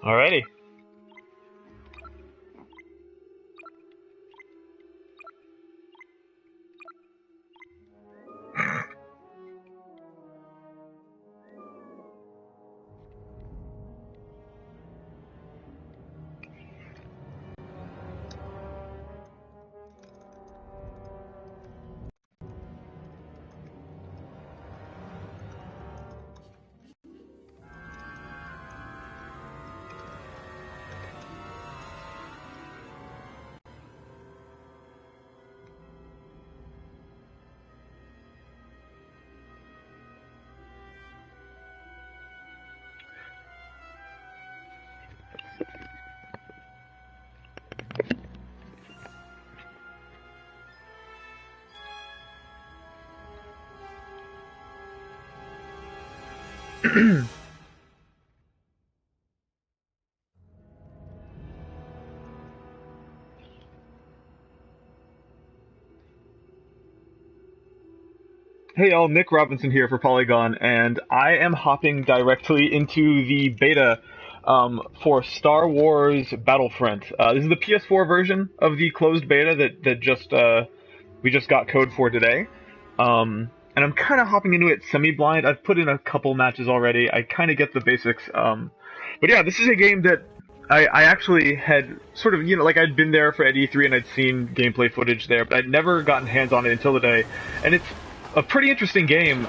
Alrighty. Hey all, Nick Robinson here for Polygon, and I am hopping directly into the beta for Star Wars Battlefront. This is the PS4 version of the closed beta that we just got code for today. And I'm kind of hopping into it semi-blind. I've put in a couple matches already. I kind of get the basics. But yeah, this is a game that I actually had sort of, like I'd been there for at E3 and I'd seen gameplay footage there, but I'd never gotten hands on it until today. And it's a pretty interesting game,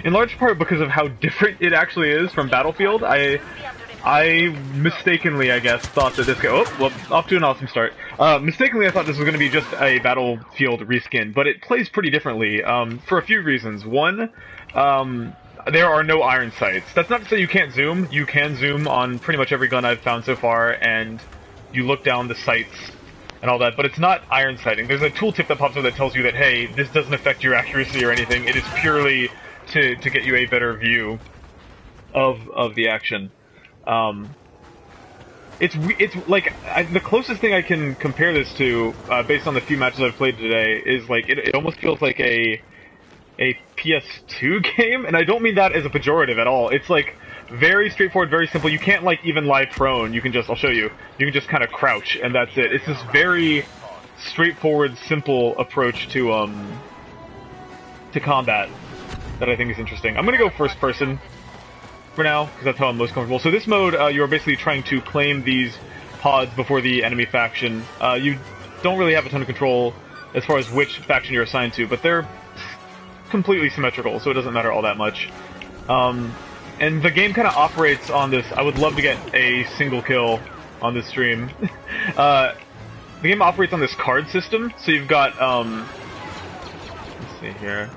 in large part because of how different it actually is from Battlefield. I mistakenly, I guess, thought that this off to an awesome start. Mistakenly, I thought this was going to be just a Battlefield reskin, but it plays pretty differently, for a few reasons. One, there are no iron sights. That's not to say you can't zoom. You can zoom on pretty much every gun I've found so far, and you look down the sights and all that, but it's not iron sighting. There's a tooltip that pops up that tells you that, hey, this doesn't affect your accuracy or anything. It is purely to get you a better view of the action. It's like the closest thing I can compare this to, based on the few matches I've played today, is like it almost feels like a PS2 game, and I don't mean that as a pejorative at all. It's like very straightforward, very simple. You can't like even lie prone. You can just, I'll show you. You can just kind of crouch, and that's it. It's this very straightforward, simple approach to combat that I think is interesting. I'm gonna go first person for now because that's how I'm most comfortable. So this mode, you're basically trying to claim these pods before the enemy faction. You don't really have a ton of control as far as which faction you're assigned to, but they're completely symmetrical, so it doesn't matter all that much. And the game kind of operates on this. I would love to get a single kill on this stream. The game operates on this card system, so you've got, let's see here.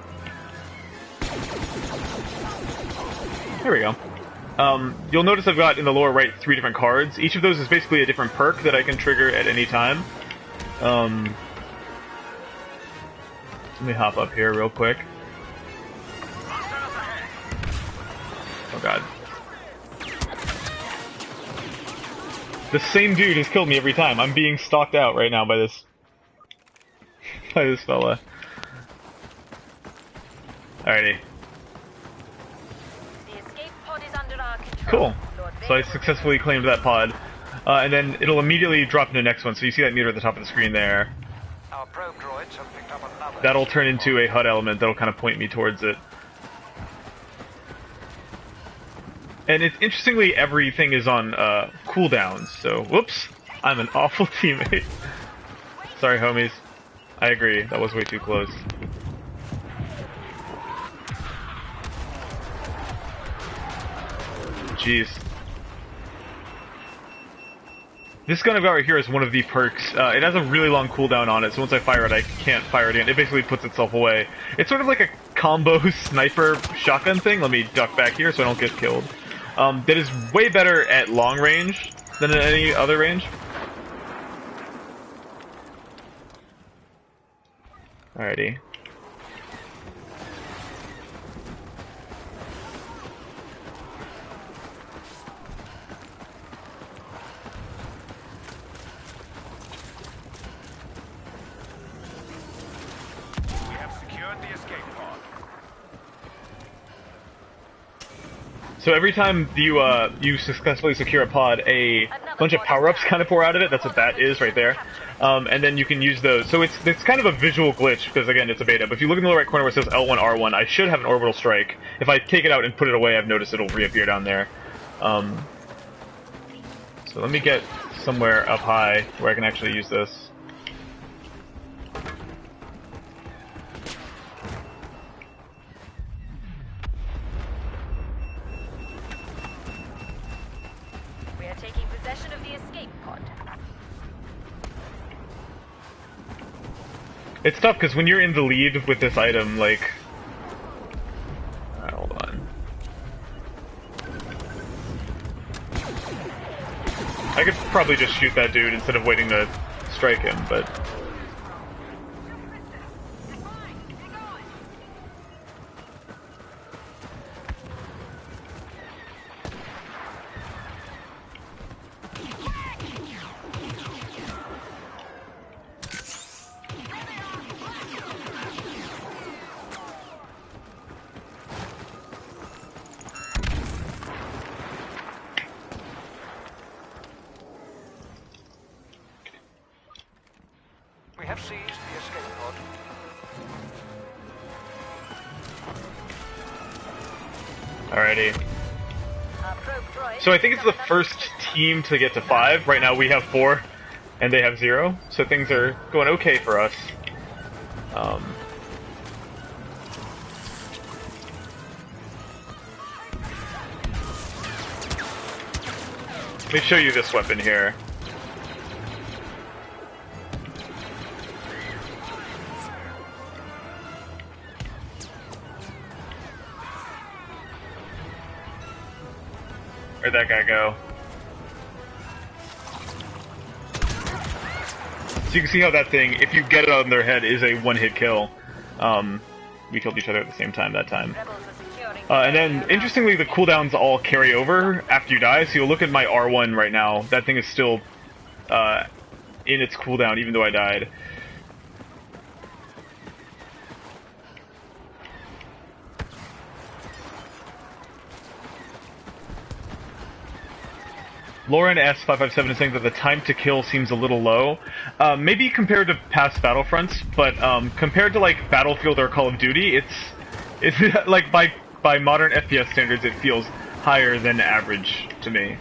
There we go. You'll notice I've got in the lower right 3 different cards. Each of those is basically a different perk that I can trigger at any time. Let me hop up here real quick. Oh god. The same dude has killed me every time. I'm being stalked out right now by this fella. Alrighty. Cool. So I successfully claimed that pod. And then it'll immediately drop into the next one, so you see that meter at the top of the screen there. Our probe droids have picked up another. That'll turn into a HUD element that'll kind of point me towards it. And it's interestingly, everything is on cooldowns, so whoops, I'm an awful teammate. Sorry, homies. I agree, that was way too close. Jeez. This gun I've got right here is one of the perks. It has a really long cooldown on it, so once I fire it, I can't fire it again. It basically puts itself away. It's sort of like a combo sniper shotgun thing. Let me duck back here so I don't get killed. That is way better at long range than at any other range. Alrighty. So every time you successfully secure a pod, a bunch of power-ups kind of pour out of it. That's what that is right there. And then you can use those. So it's kind of a visual glitch, because again, it's a beta. But if you look in the lower right corner where it says L1, R1, I should have an orbital strike. If I take it out and put it away, I've noticed it'll reappear down there. So let me get somewhere up high where I can actually use this. It's tough because when you're in the lead with this item, like... Alright, hold on. I could probably just shoot that dude instead of waiting to strike him, but... have seized the escape pod. Alrighty. So I think it's the first team to get to 5. Right now we have 4, and they have 0. So things are going okay for us. Let me show you this weapon here. Where'd that guy go? So you can see how that thing, if you get it on their head, is a one-hit kill. We killed each other at the same time that time. And then, interestingly, the cooldowns all carry over after you die, so you'll look at my R1 right now, that thing is still in its cooldown, even though I died. Lauren S557 is saying that the time to kill seems a little low. Maybe compared to past Battlefronts, but compared to like Battlefield or Call of Duty, it's like by modern FPS standards, it feels higher than average to me.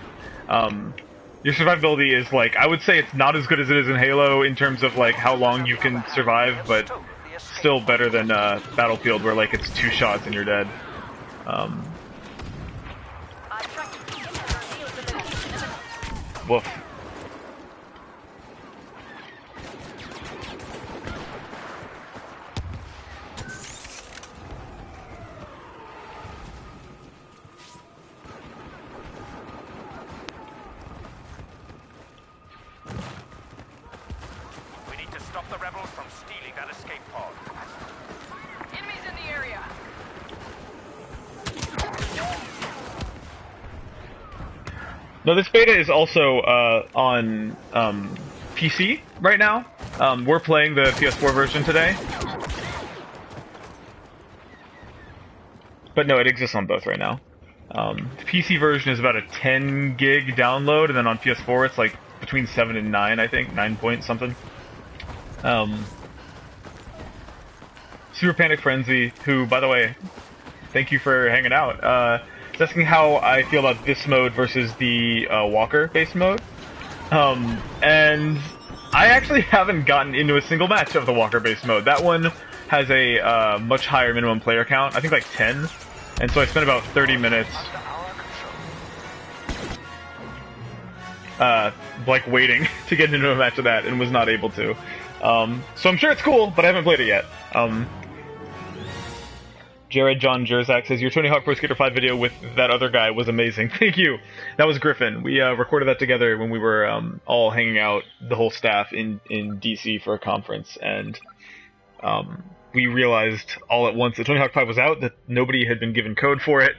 Your survivability is like, I would say it's not as good as it is in Halo in terms of like how long you can survive, but still better than Battlefield where like it's 2 shots and you're dead. Woof. We need to stop the rebels from stealing that escape pod. Enemies in the area. No, this beta is also on PC right now. We're playing the PS4 version today. But no, it exists on both right now. The PC version is about a 10 gig download, and then on PS4 it's like between 7 and 9, I think. 9 point something. Super Panic Frenzy, who, by the way, thank you for hanging out. Asking how I feel about this mode versus the Walker-based mode. And I actually haven't gotten into a single match of the Walker-based mode. That one has a much higher minimum player count, I think like 10. And so I spent about 30 minutes. like waiting to get into a match of that and was not able to. So I'm sure it's cool, but I haven't played it yet. Jared John Jerzak says, your Tony Hawk Pro Skater 5 video with that other guy was amazing. Thank you. That was Griffin. We recorded that together when we were all hanging out, the whole staff, in DC for a conference, and we realized all at once that Tony Hawk 5 was out, that nobody had been given code for it,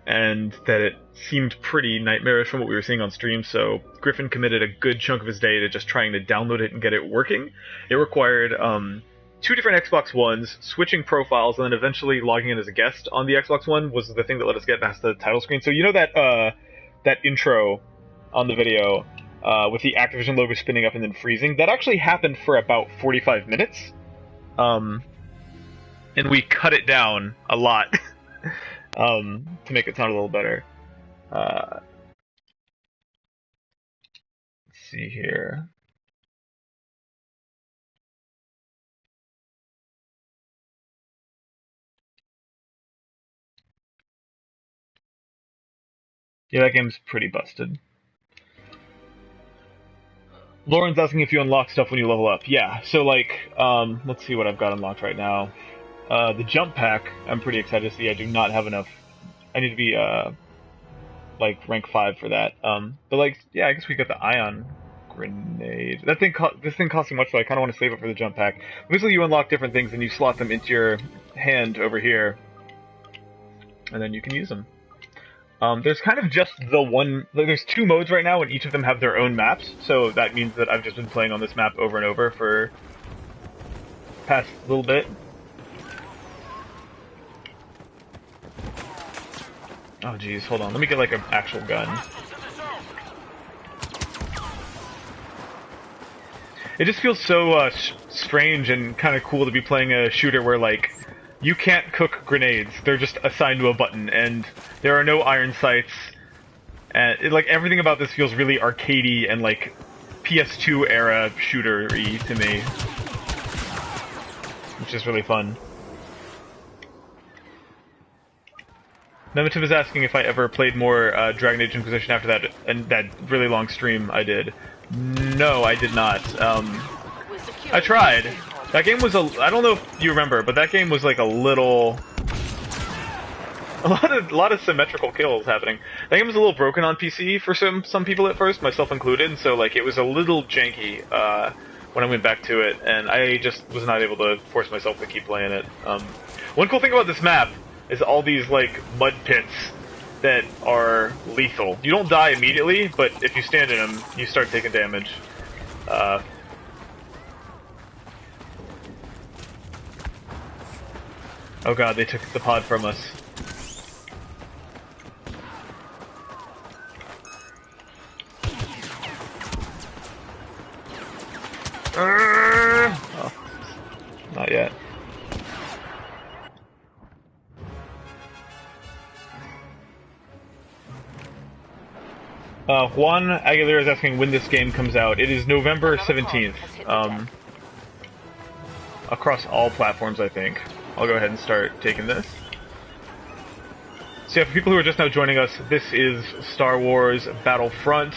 and that it seemed pretty nightmarish from what we were seeing on stream, so Griffin committed a good chunk of his day to just trying to download it and get it working. It required 2 different Xbox Ones, switching profiles, and then eventually logging in as a guest on the Xbox One was the thing that let us get past the title screen. So you know that intro on the video with the Activision logo spinning up and then freezing? That actually happened for about 45 minutes. And we cut it down a lot to make it sound a little better. Let's see here. Yeah, that game's pretty busted. Lauren's asking if you unlock stuff when you level up. Yeah, so like, let's see what I've got unlocked right now. The jump pack, I'm pretty excited to see. I do not have enough. I need to be, like, rank 5 for that. But like, yeah, I guess we got the ion grenade. That thing, this thing costs too much, so I kind of want to save it for the jump pack. Basically, you unlock different things and you slot them into your hand over here, and then you can use them. There's kind of just the one... There's 2 modes right now, and each of them have their own maps, so that means that I've just been playing on this map over and over for the past little bit. Oh jeez, hold on, let me get like an actual gun. It just feels so strange and kind of cool to be playing a shooter where, like, you can't cook grenades. They're just assigned to a button, and there are no iron sights. And like everything about this feels really arcadey and like PS2 era shooter-y to me, which is really fun. Nemetive is asking if I ever played more Dragon Age Inquisition after that, and that really long stream I did. No, I did not. I tried. That game was I don't know if you remember, but that game was like a lot of symmetrical kills happening. That game was a little broken on PC for some people at first, myself included, and so like it was a little janky when I went back to it, and I just was not able to force myself to keep playing it. One cool thing about this map is all these like mud pits that are lethal. You don't die immediately, but if you stand in them, you start taking damage. Oh god, they took the pod from us. Oh, not yet. Juan Aguilera is asking when this game comes out. It is November 17th. Across all platforms, I think. I'll go ahead and start taking this. So yeah, for people who are just now joining us, this is Star Wars Battlefront,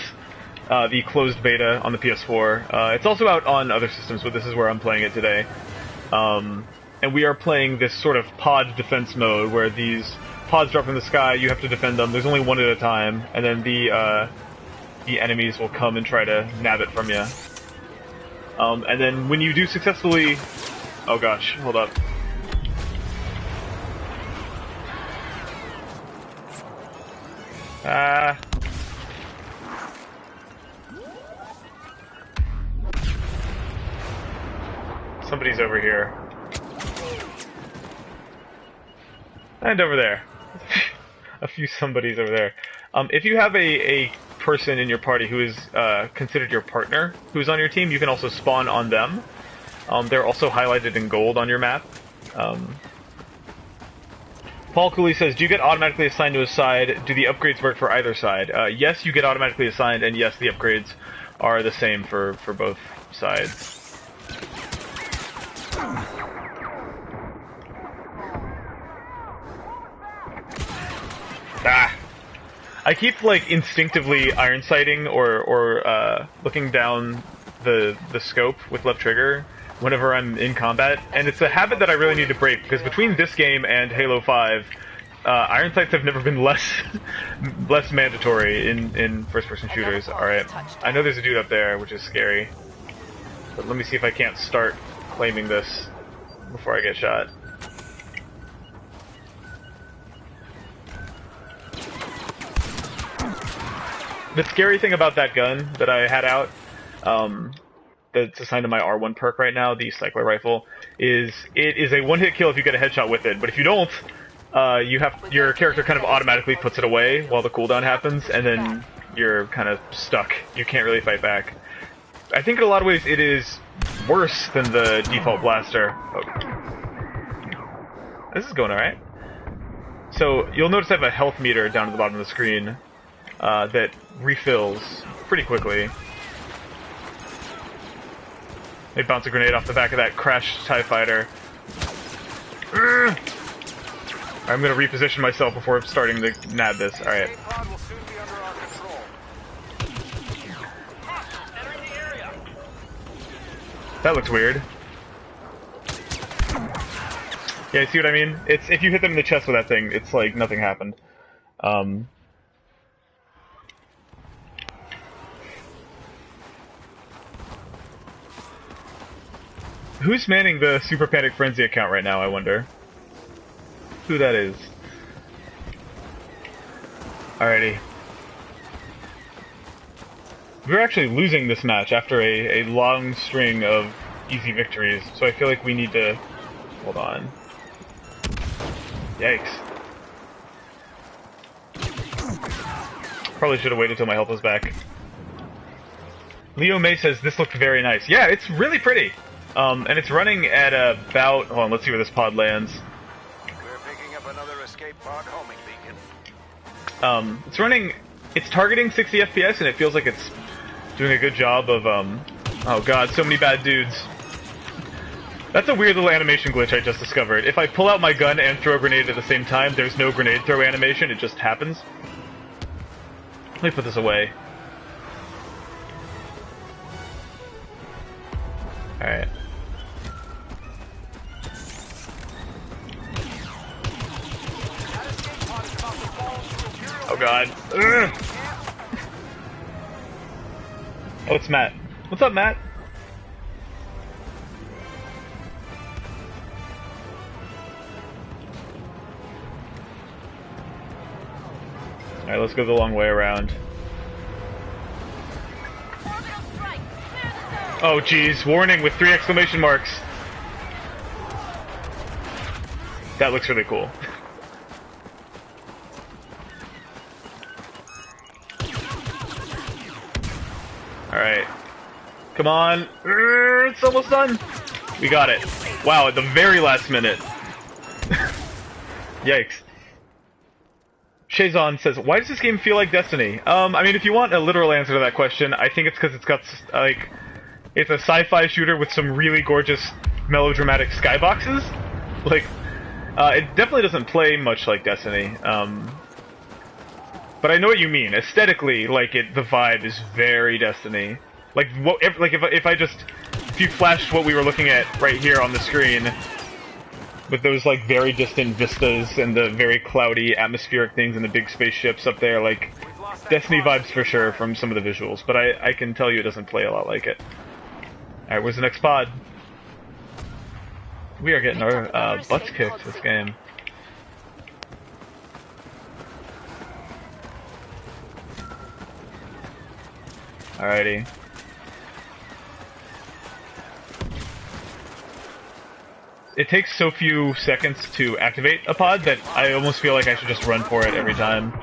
the closed beta on the PS4. It's also out on other systems, but this is where I'm playing it today. And we are playing this sort of pod defense mode, where these pods drop from the sky, you have to defend them, there's only one at a time, and then the enemies will come and try to nab it from you. And then when you do successfully... Oh gosh, hold up. Somebody's over here. And over there. A few somebodies over there. If you have a person in your party who is considered your partner, who's on your team, you can also spawn on them. They're also highlighted in gold on your map. Paul Cooley says, do you get automatically assigned to a side? Do the upgrades work for either side? Yes, you get automatically assigned, and yes, the upgrades are the same for both sides. I keep like instinctively iron sighting or looking down the scope with left trigger whenever I'm in combat, and it's a habit that I really need to break because between this game and Halo 5, iron sights have never been less less mandatory in first-person shooters. All right, I know there's a dude up there, which is scary, but let me see if I can't start claiming this before I get shot. The scary thing about that gun that I had out, that's assigned to my R1 perk right now, the cycler rifle, is it is a one-hit kill if you get a headshot with it. But if you don't, your character kind of automatically puts it away while the cooldown happens, and then you're kind of stuck. You can't really fight back. I think in a lot of ways it is worse than the default blaster. Oh. This is going alright. So you'll notice I have a health meter down at the bottom of the screen that refills pretty quickly. They bounce a grenade off the back of that crashed TIE fighter. I'm gonna reposition myself before starting to nab this. Alright. That looks weird. Yeah, see what I mean? It's if you hit them in the chest with that thing, it's like nothing happened. Who's manning the Super Panic Frenzy account right now, I wonder? Who that is. Alrighty. We're actually losing this match after a long string of easy victories, so I feel like we need to... Hold on. Yikes. Probably should have waited till my health was back. Leo May says, this looked very nice. Yeah, it's really pretty! And it's running at about... Hold on, let's see where this pod lands. We're picking up another escape pod homing beacon. It's running... It's targeting 60 FPS, and it feels like it's doing a good job of, Oh god, so many bad dudes. That's a weird little animation glitch I just discovered. If I pull out my gun and throw a grenade at the same time, there's no grenade throw animation, it just happens. Let me put this away. Alright. Oh god. Ugh. Oh, it's Matt. What's up, Matt? Alright, let's go the long way around. Oh geez, warning with 3 exclamation marks. That looks really cool. Alright. Come on. It's almost done. We got it. Wow, at the very last minute. Yikes. Shazon says, why does this game feel like Destiny? I mean, if you want a literal answer to that question, I think it's because it's got, like... It's a sci-fi shooter with some really gorgeous, melodramatic skyboxes. Like, it definitely doesn't play much like Destiny. But I know what you mean. Aesthetically, like, the vibe is very Destiny. Like, if you flashed what we were looking at right here on the screen, with those, like, very distant vistas and the very cloudy atmospheric things and the big spaceships up there, like, Destiny vibes for sure from some of the visuals, but I can tell you it doesn't play a lot like it. Alright, where's the next pod? We are getting our butts kicked this game. Alrighty. It takes so few seconds to activate a pod that I almost feel like I should just run for it every time.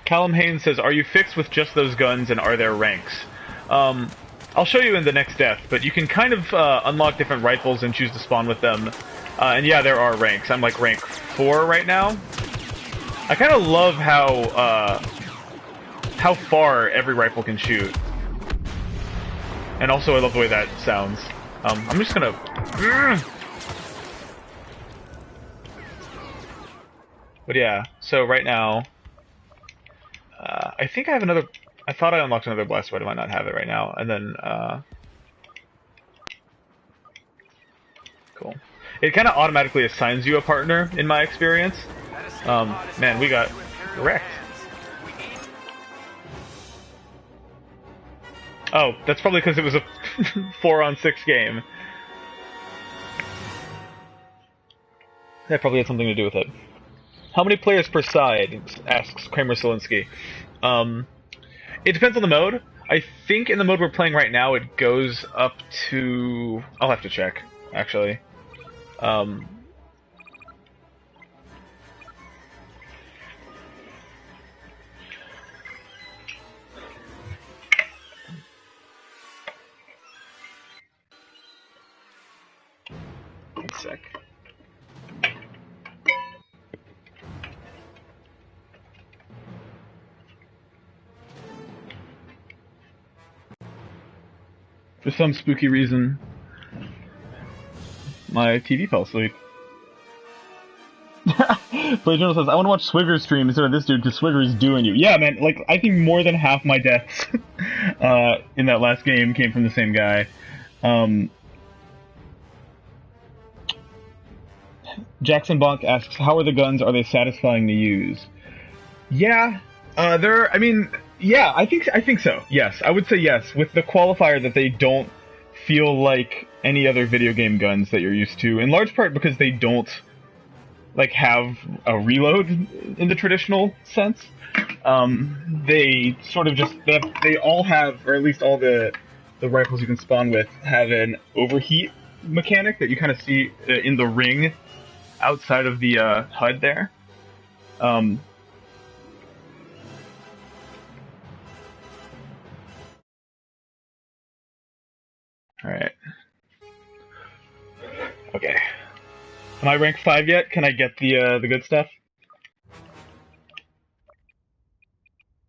Callum Haynes says, are you fixed with just those guns and are there ranks? I'll show you in the next death, but you can kind of unlock different rifles and choose to spawn with them. And yeah, there are ranks. I'm like rank 4 right now. I kind of love how far every rifle can shoot. And also I love the way that sounds. I'm just gonna... But yeah, so right now, I think I have another. I thought I unlocked another blast, but I might not have it right now. And then, cool. It kind of automatically assigns you a partner, in my experience. Man, we got wrecked. Oh, that's probably because it was a 4-on-6 game. That probably had something to do with it. How many players per side? Asks Kramer Solinsky. It depends on the mode. I think in the mode we're playing right now, it goes up to... I'll have to check, actually. One sec. For some spooky reason, my TV fell asleep. Play Journal says, I want to watch Swigger's stream instead of this dude because Swigger is doing you. Yeah, man, like, I think more than half my deaths in that last game came from the same guy. Jackson Bonk asks, how are the guns? Are they satisfying to use? Yeah, I mean, yeah, I think so. Yes, I would say yes, with the qualifier that they don't feel like any other video game guns that you're used to, in large part because they don't, like, have a reload in the traditional sense. They sort of just, they all have, or at least all the rifles you can spawn with have an overheat mechanic that you kind of see in the ring outside of the HUD there. Alright. Okay. Am I rank 5 yet? Can I get the good stuff? I'm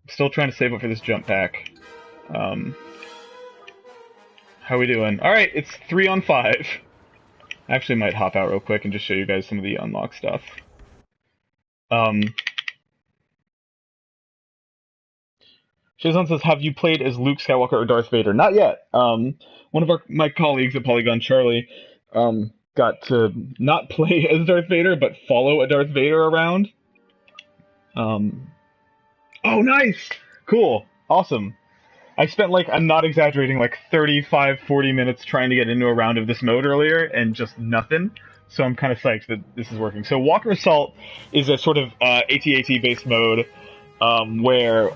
still trying to save up for this jump pack. How we doing? Alright, it's 3 on 5. I actually might hop out real quick and just show you guys some of the unlock stuff. Shazan says, have you played as Luke Skywalker or Darth Vader? Not yet. One of my colleagues at Polygon, Charlie, got to not play as Darth Vader, but follow a Darth Vader around. Oh, nice! Cool. Awesome. I spent, like, I'm not exaggerating, like 35, 40 minutes trying to get into a round of this mode earlier, and just nothing. So I'm kind of psyched that this is working. So Walker Assault is a sort of AT-AT-based mode, where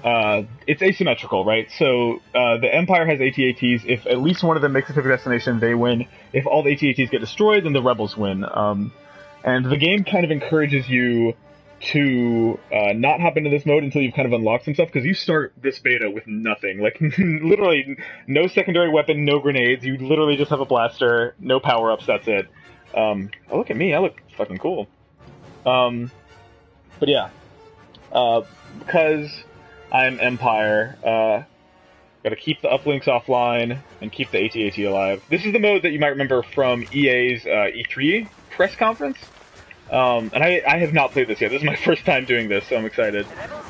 it's asymmetrical, right? So the Empire has AT-ATs. If at least one of them makes it to the destination, they win. If all the AT-ATs get destroyed, then the rebels win. And the game kind of encourages you to not hop into this mode until you've kind of unlocked some stuff, because you start this beta with nothing. Like, literally no secondary weapon, no grenades. You literally just have a blaster, no power-ups, that's it. Oh, look at me, I look fucking cool. But yeah. Because I'm Empire, gotta keep the uplinks offline and keep the AT-AT alive. This is the mode that you might remember from EA's E3 press conference. And I have not played this yet. This is my first time doing this, so I'm excited.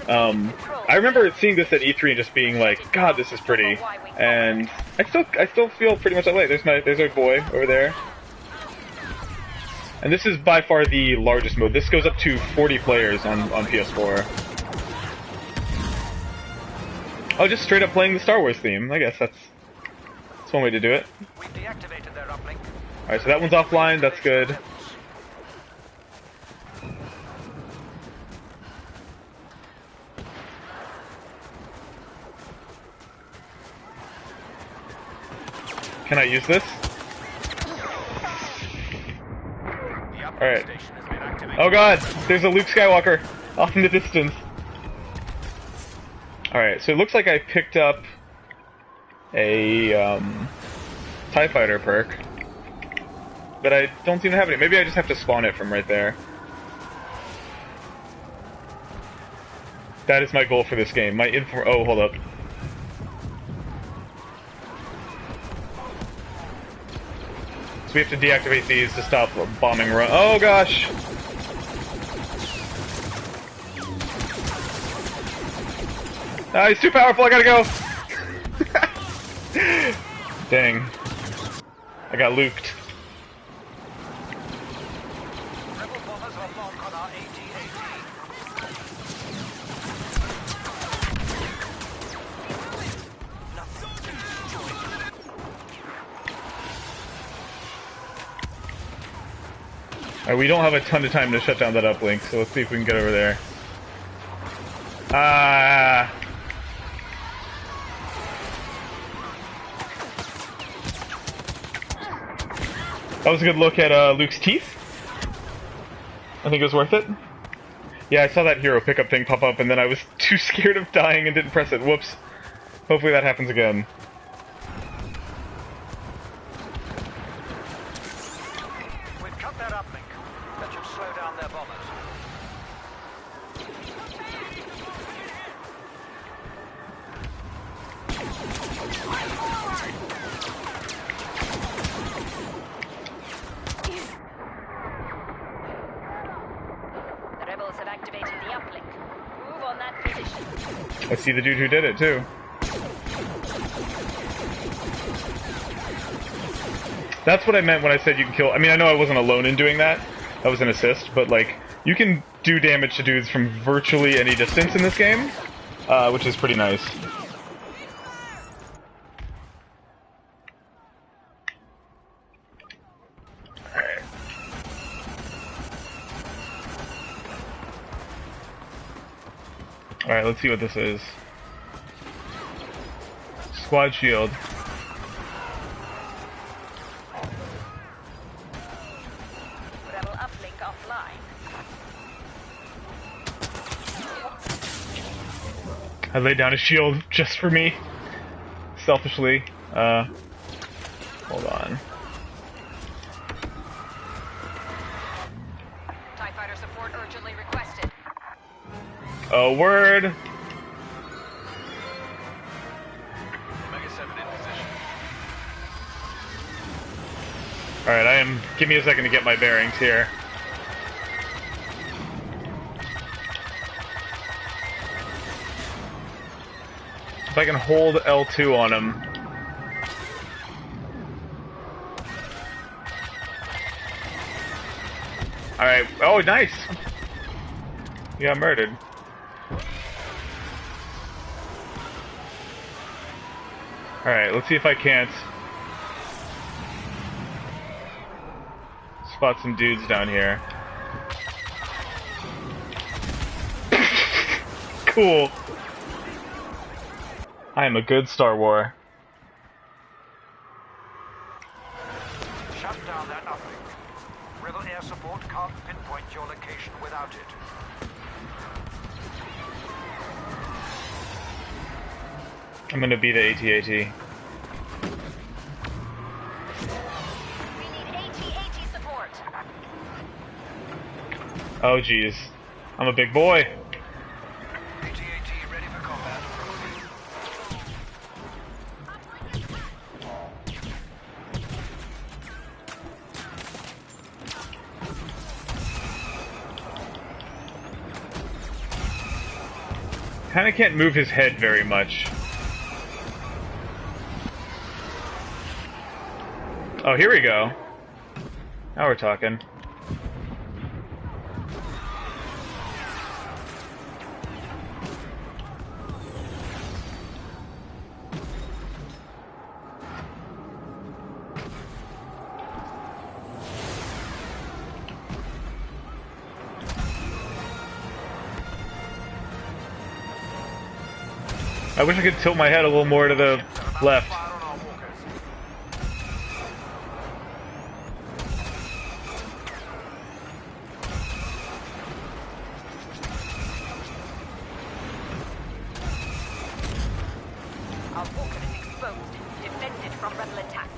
I remember seeing this at E3 and just being like, God, this is pretty. And I still feel pretty much that way. There's our boy over there. And this is by far the largest mode. This goes up to 40 players on PS4. Oh, just straight up playing the Star Wars theme. I guess that's one way to do it. Alright, so that one's offline. That's good. Can I use this? Alright. Oh god, there's a Luke Skywalker off in the distance. Alright, so it looks like I picked up a TIE Fighter perk, but I don't seem to have it. Maybe I just have to spawn it from right there. That is my goal for this game. Oh, hold up. So we have to deactivate these to stop bombing run. Oh gosh! Ah, he's too powerful, I gotta go! Dang. I got luked. Rebel bombers are locked on our AT-AT. Alright, we don't have a ton of time to shut down that uplink, so let's see if we can get over there. Ah! That was a good look at Luke's teeth. I think it was worth it. Yeah, I saw that hero pickup thing pop up, and then I was too scared of dying and didn't press it. Whoops. Hopefully that happens again. We've cut that uplink. That should slow down their bombers. The rebels have activated the uplink. Move on that position. I see the dude who did it, too. That's what I meant when I said you can kill... I mean, I know I wasn't alone in doing that. That was an assist, but, like, you can do damage to dudes from virtually any distance in this game, which is pretty nice. Alright, let's see what this is. Squad shield. Rebel uplink offline. I laid down a shield just for me. Selfishly. Hold on. TIE fighter support urgently requested. Oh, word! Mega 7 in position. Alright, give me a second to get my bearings here. If I can hold L2 on him. Alright, oh, nice! You got murdered. Alright, let's see if I can't spot some dudes down here. Cool. I am a good Star Wars. Shut down that uplink. Rebel air support can't pinpoint your location without it. I'm gonna be the AT-AT. We need AT-AT support. Oh jeez. I'm a big boy. AT-AT ready for combat. Kinda can't move his head very much. Oh, here we go. Now we're talking. I wish I could tilt my head a little more to the left. Fire on our walkers. Our walker is exposed. Defended from rebel attack.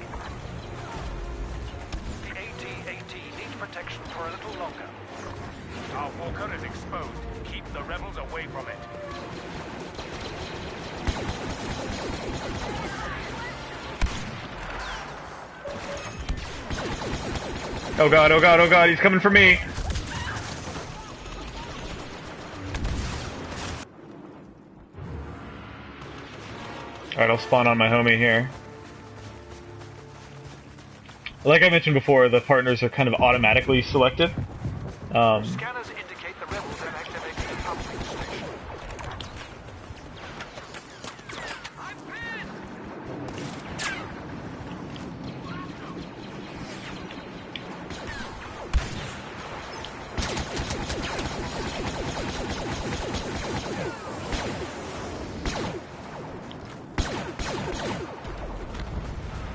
The AT-AT needs protection for a little longer. Our walker is exposed. Keep the rebels away from it. Oh god, oh god, oh god, he's coming for me! Alright, I'll spawn on my homie here. Like I mentioned before, the partners are kind of automatically selected. Scanners indicate the rebels have activated the uplink station.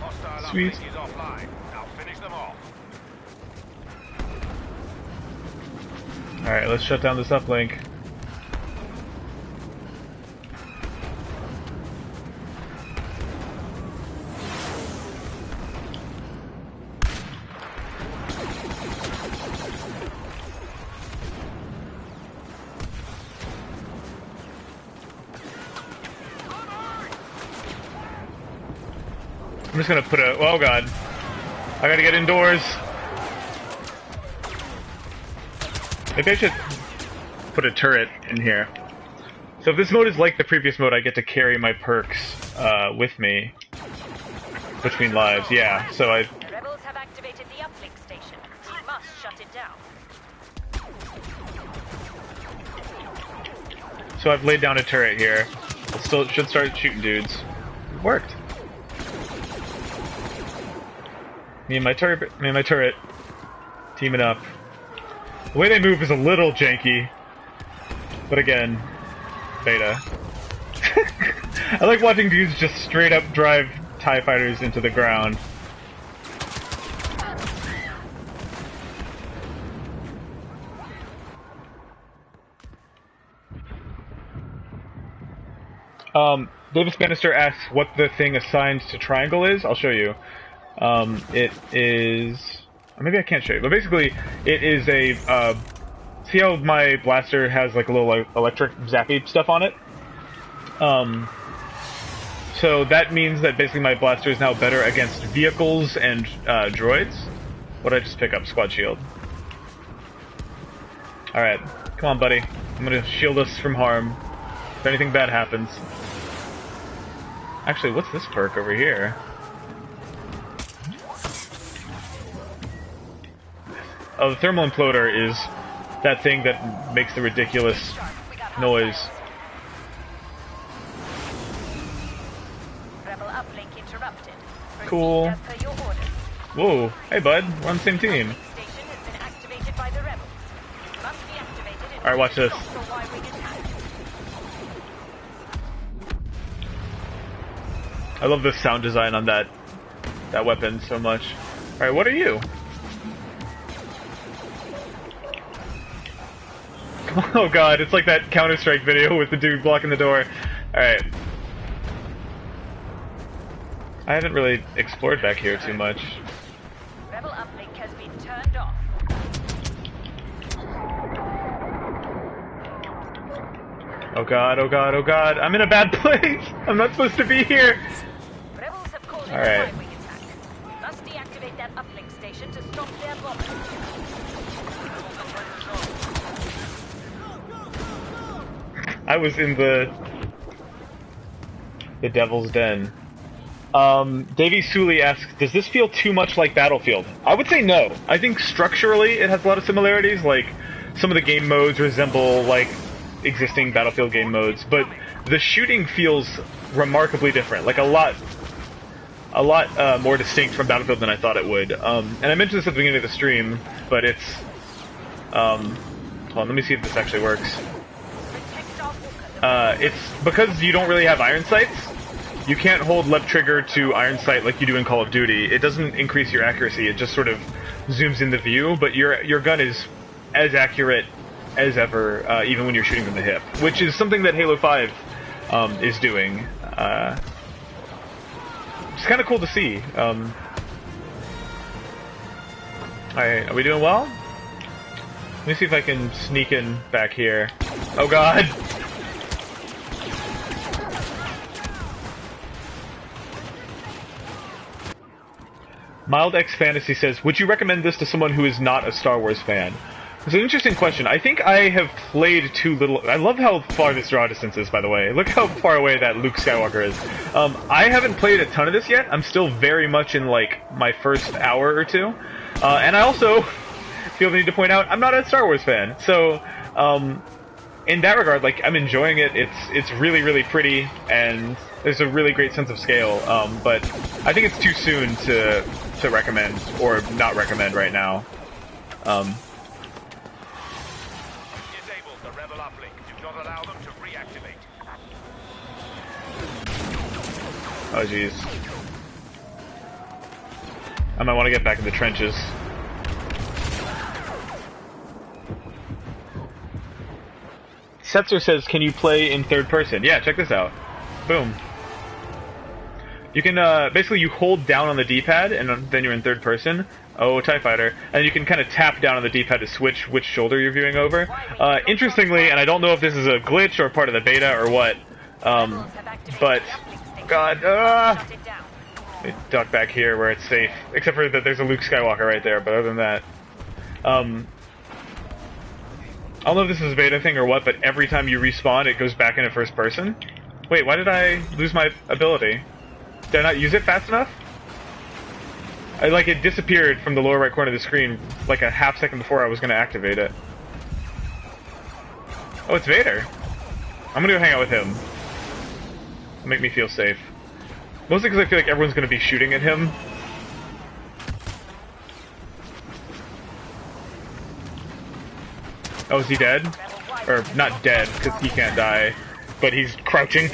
Hostile Sweet. uplink is offline. Now finish them off. Alright, let's shut down this uplink. I'm just gonna put a... Oh god. I gotta get indoors. Maybe I should put a turret in here. So if this mode is like the previous mode, I get to carry my perks with me between lives. Yeah, so I... The rebels have activated the uplink station. We must shut it down. So I've laid down a turret here. I still should start shooting dudes. It worked. Me and my turret teaming up. The way they move is a little janky, but again, beta. I like watching dudes just straight up drive TIE fighters into the ground. Davis Bannister asks what the thing assigned to triangle is. I'll show you. It is... Maybe I can't show you, but basically, it is a, see how my blaster has like a little electric zappy stuff on it? So that means that basically my blaster is now better against vehicles and droids. What did I just pick up? Squad shield. Alright, come on buddy. I'm gonna shield us from harm if anything bad happens. Actually, what's this perk over here? Oh, the thermal imploder is that thing that makes the ridiculous noise. Rebel uplink interrupted. Cool. Proceed as per your orders. Whoa, hey bud, we're on the same team. Uplink station has been activated by the rebels. It must be activated in Alright, watch order this. to stop the Y-wing attack. I love the sound design on that weapon so much. Alright, what are you? Oh god, it's like that Counter-Strike video with the dude blocking the door. Alright. I haven't really explored back here too much. Rebel uplink has been turned off. Oh god, oh god, oh god. I'm in a bad place! I'm not supposed to be here! Rebels have called in All a right. Y-wing attack. Must deactivate that uplink station to stop their bombing. I was in the Devil's Den. Davey Suley asks, does this feel too much like Battlefield? I would say no. I think structurally it has a lot of similarities, like some of the game modes resemble like existing Battlefield game modes, but the shooting feels remarkably different, like a lot more distinct from Battlefield than I thought it would. And I mentioned this at the beginning of the stream, but it's hold on, let me see if this actually works. It's because you don't really have iron sights, you can't hold left trigger to iron sight like you do in Call of Duty. It doesn't increase your accuracy, it just sort of zooms in the view, but your gun is as accurate as ever, even when you're shooting from the hip, which is something that Halo 5 is doing. It's kind of cool to see. Alright, are we doing well? Let me see if I can sneak in back here. Oh god! Mild X Fantasy says, would you recommend this to someone who is not a Star Wars fan? It's an interesting question. I think I have played too little. I love how far this draw distance is, by the way. Look how far away that Luke Skywalker is. I haven't played a ton of this yet. I'm still very much in, like, my first hour or two. And I also feel the need to point out, I'm not a Star Wars fan. So, in that regard, like, I'm enjoying it. It's really, really pretty, and there's a really great sense of scale. But I think it's too soon to recommend, or not recommend right now. Oh jeez. I might want to get back in the trenches. Setzer says, can you play in third person? Yeah, check this out. Boom. You can, basically you hold down on the D-pad, and then you're in third person. Oh, TIE Fighter. And you can kind of tap down on the D-pad to switch which shoulder you're viewing over. Interestingly, and I don't know if this is a glitch or part of the beta or what, but... God, let me duck back here where it's safe. Except for that there's a Luke Skywalker right there, but other than that... I don't know if this is a beta thing or what, but every time you respawn, it goes back into first person. Wait, why did I lose my ability? Did I not use it fast enough? It disappeared from the lower right corner of the screen like a half second before I was going to activate it. Oh, it's Vader. I'm going to go hang out with him. It'll make me feel safe. Mostly because I feel like everyone's going to be shooting at him. Oh, is he dead? Or, not dead, because he can't die. But he's crouching.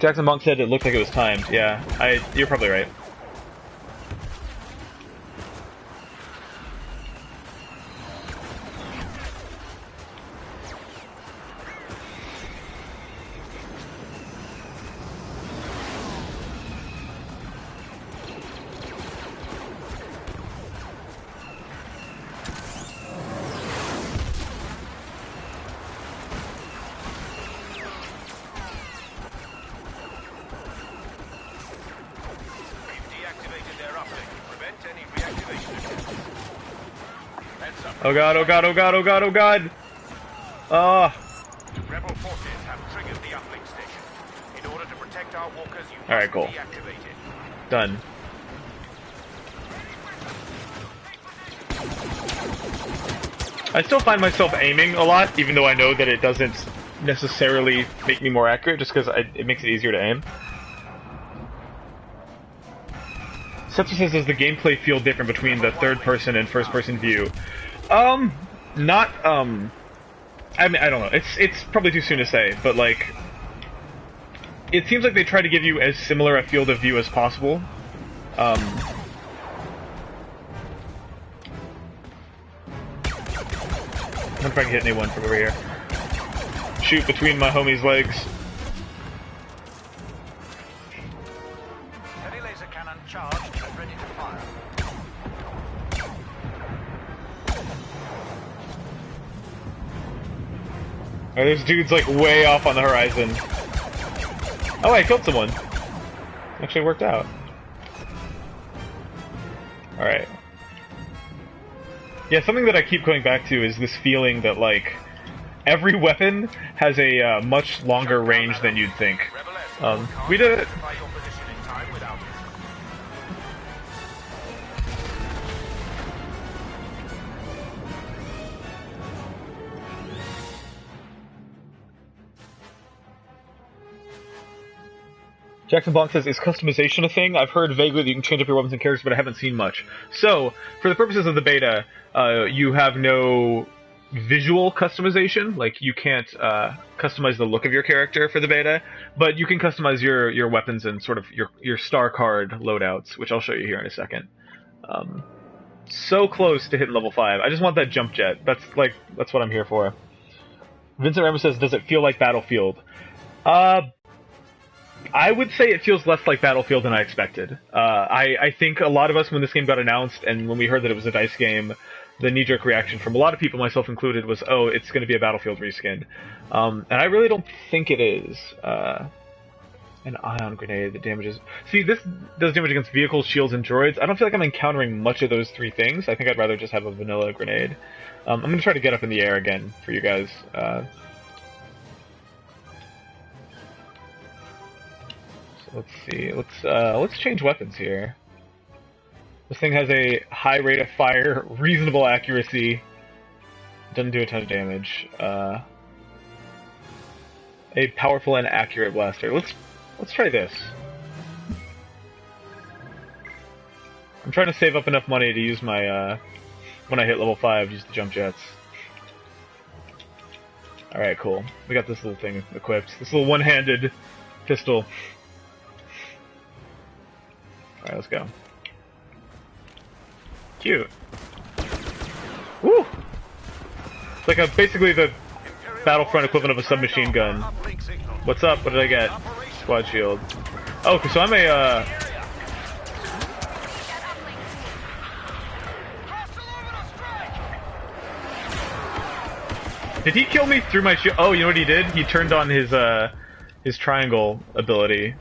Jackson Monk said it looked like it was timed. Yeah, you're probably right. Oh god, oh god, oh god, oh god, oh god! Rebel forces have triggered the uplink station. In order to protect our walkers, you must Alright, cool. deactivate it. Done. I still find myself aiming a lot, even though I know that it doesn't necessarily make me more accurate, just because it makes it easier to aim. Setzer says, does the gameplay feel different between the third-person and first-person view? Not, I mean, I don't know. It's probably too soon to say, but, like, it seems like they try to give you as similar a field of view as possible. I wonder if I can hit anyone from over here. Shoot between my homie's legs. Heavy laser cannon charged and ready to fire. Oh, there's dudes like way off on the horizon. Oh, I killed someone. Actually worked out. Alright. Yeah, something that I keep going back to is this feeling that, like, every weapon has a much longer range than you'd think. We did it! Jackson Blanc says, is customization a thing? I've heard vaguely that you can change up your weapons and characters, but I haven't seen much. So, for the purposes of the beta, you have no visual customization. Like, you can't customize the look of your character for the beta, but you can customize your weapons and sort of your star card loadouts, which I'll show you here in a second. So close to hitting level 5. I just want that jump jet. That's what I'm here for. Vincent Ramos says, does it feel like Battlefield? I would say it feels less like Battlefield than I expected. I think a lot of us, when this game got announced, and when we heard that it was a DICE game, the knee-jerk reaction from a lot of people, myself included, was, oh, it's going to be a Battlefield reskin. And I really don't think it is. And An ion grenade that damages... See, this does damage against vehicles, shields, and droids. I don't feel like I'm encountering much of those three things. I think I'd rather just have a vanilla grenade. I'm going to try to get up in the air again for you guys. So let's see. Let's change weapons here. This thing has a high rate of fire, reasonable accuracy. Doesn't do a ton of damage. A powerful and accurate blaster. Let's try this. I'm trying to save up enough money to use my, when I hit level 5, use the jump jets. Alright, cool. We got this little thing equipped. This little one-handed pistol. Alright, let's go. Cute. Woo! It's like basically the Battlefront equivalent of a submachine gun. What's up? What did I get? Squad shield. Oh, so I'm a, Did he kill me through my shield? Oh, you know what he did? He turned on his triangle ability.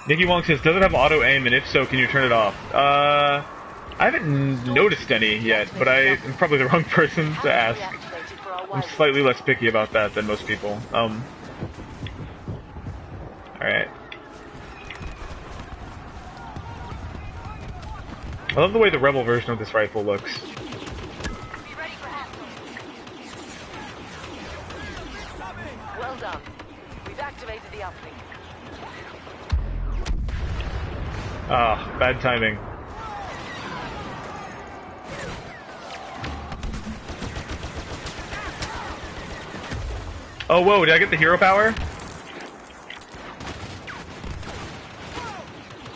Nicky Wong says, does it have auto-aim, and if so, can you turn it off? I haven't noticed any yet, but I'm probably the wrong person to ask. I'm slightly less picky about that than most people. Alright. I love the way the Rebel version of this rifle looks. Well done. We've activated the uplink. Ah, bad timing. Oh, whoa, did I get the hero power?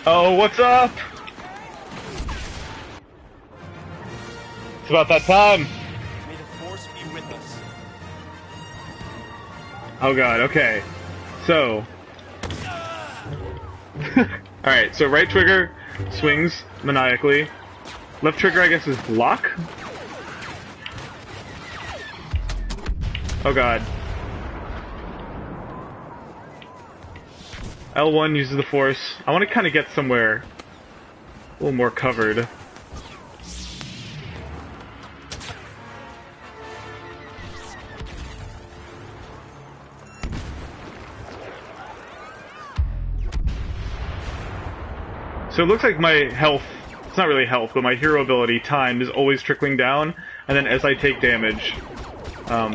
Oh, what's up? It's about that time. May the Force be with us. Oh god, okay. So... Alright, so right trigger swings maniacally. Left trigger, I guess, is block? Oh god. L1 uses the force. I want to kind of get somewhere a little more covered. So it looks like my health, it's not really health, but my hero ability, time, is always trickling down, and then as I take damage, oh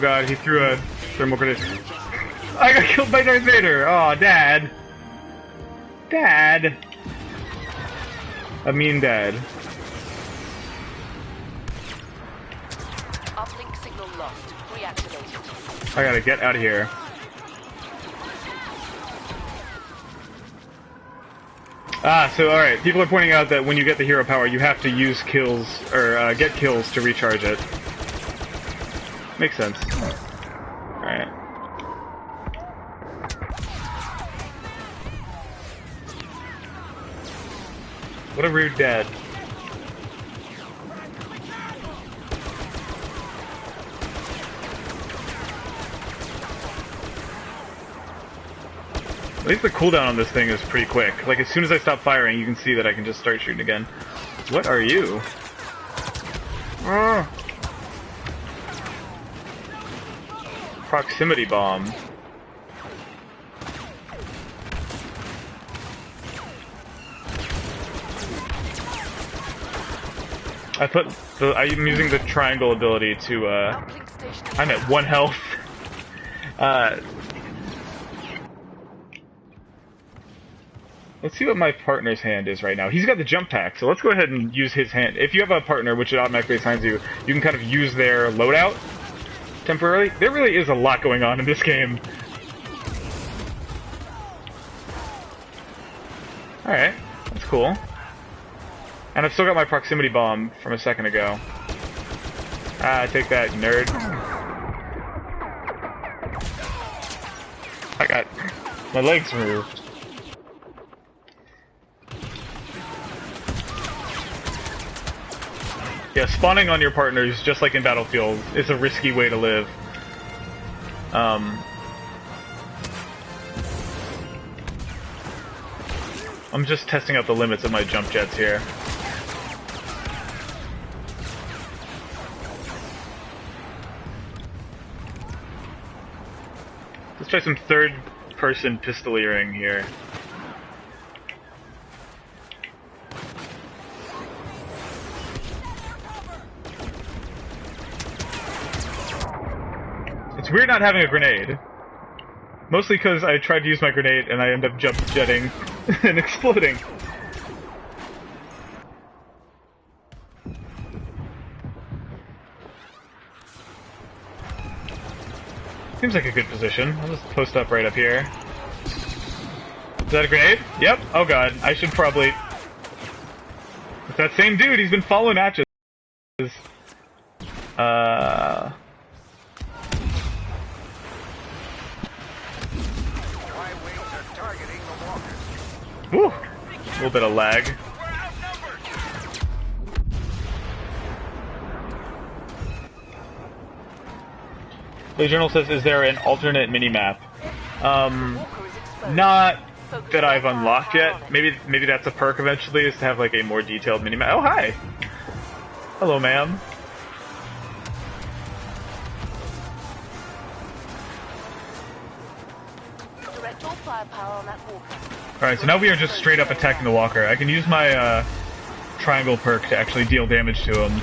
god, he threw a thermal grenade. I got killed by Darth Vader! Aw, Dad! Dad! A mean dad. Uplink signal lost. Reactivated. I gotta get out of here. Ah, so alright, people are pointing out that when you get the hero power, you have to use kills, or get kills to recharge it. Makes sense. Alright. What a rude dad. At least the cooldown on this thing is pretty quick. Like, as soon as I stop firing, you can see that I can just start shooting again. What are you? Ah. Proximity bomb. I'm using the triangle ability to, I'm at 1 health. Let's see what my partner's hand is right now. He's got the jump pack, so let's go ahead and use his hand. If you have a partner, which it automatically assigns you, you can kind of use their loadout temporarily. There really is a lot going on in this game. Alright, that's cool. And I've still got my proximity bomb from a second ago. Ah, take that, nerd. My legs moved. Yeah, spawning on your partners, just like in Battlefield, is a risky way to live. I'm just testing out the limits of my jump jets here. Let's try some third-person pistoleering here. It's weird not having a grenade. Mostly because I tried to use my grenade and I end up jump jetting and exploding. Seems like a good position. I'll just post up right up here. Is that a grenade? Yep. Oh god, I should probably... It's that same dude, he's been following Atches. Woo! A little bit of lag. The journal says, is there an alternate minimap? Not that I've unlocked yet. Maybe that's a perk eventually, is to have like a more detailed minimap. Oh, hi! Hello, ma'am. Alright, so now we are just straight up attacking the walker. I can use my triangle perk to actually deal damage to him.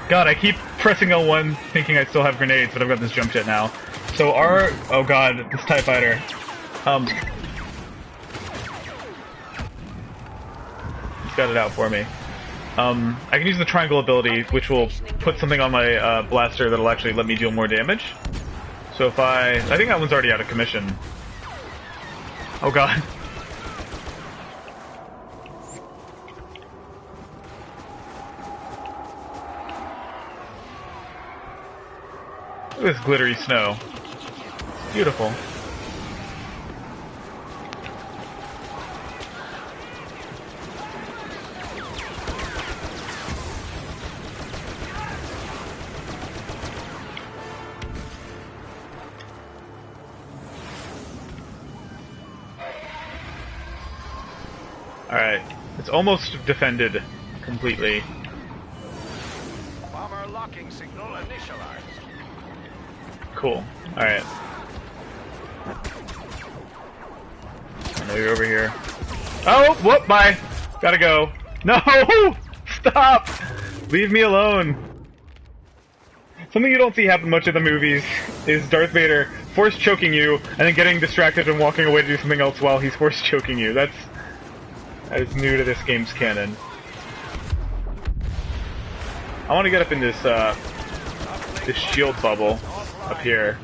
God, I keep pressing L1 thinking I still have grenades, but I've got this jump jet now. So our... Oh god, this TIE fighter. He's got it out for me. I can use the triangle ability, which will put something on my blaster that'll actually let me deal more damage. So if I think that one's already out of commission. Oh god. Look at this glittery snow. Beautiful. Alright, it's almost defended completely. Bomber locking signal initialized. Cool. Alright. I know you're over here. Oh, whoop, bye! Gotta go. No! Stop! Leave me alone! Something you don't see happen much in the movies is Darth Vader force choking you, and then getting distracted and walking away to do something else while he's force choking you. That is new to this game's canon. I want to get up in this, this shield bubble up here.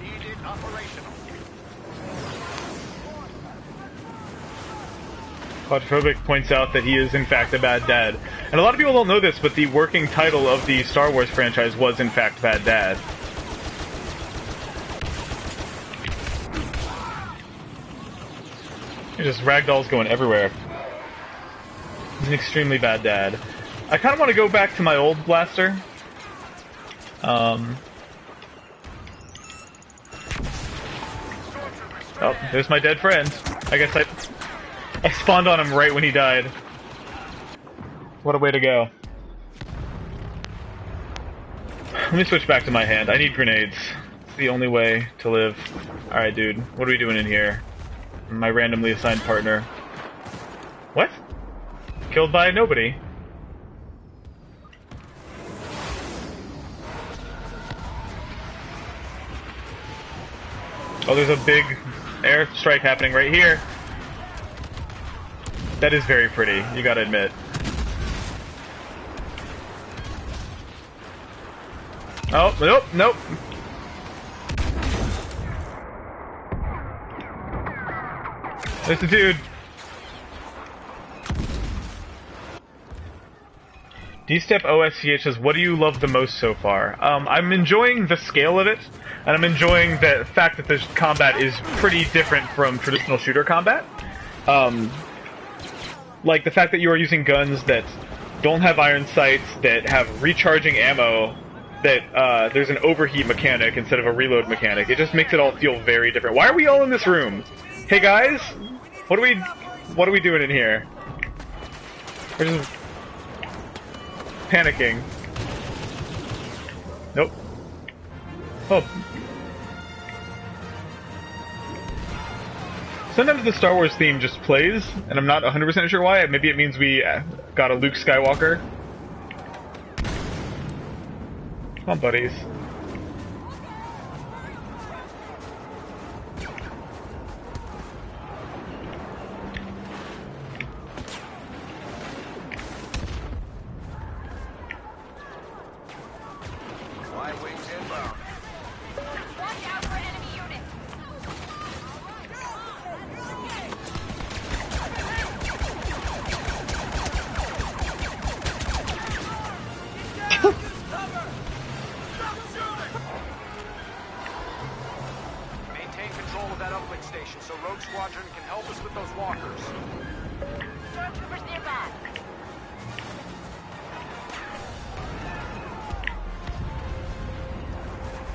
Claustrophobic points out that he is in fact a bad dad. And a lot of people don't know this, but the working title of the Star Wars franchise was in fact Bad Dad. There's just ragdolls going everywhere. He's an extremely bad dad. I kind of want to go back to my old blaster. Oh, there's my dead friend. I guess I spawned on him right when he died. What a way to go. Let me switch back to my hand. I need grenades. It's the only way to live. Alright, dude. What are we doing in here? My randomly assigned partner. What? Killed by nobody. Oh, there's a big airstrike happening right here. That is very pretty, you gotta admit. Oh, nope, nope. There's the dude. D-Step OSCH says, what do you love the most so far? I'm enjoying the scale of it, and I'm enjoying the fact that this combat is pretty different from traditional shooter combat. Like the fact that you are using guns that don't have iron sights, that have recharging ammo, that there's an overheat mechanic instead of a reload mechanic. It just makes it all feel very different. Why are we all in this room? Hey guys, what are we doing in here? We're just panicking. Nope. Oh. Sometimes the Star Wars theme just plays, and I'm not 100% sure why. Maybe it means we got a Luke Skywalker. Come on, buddies.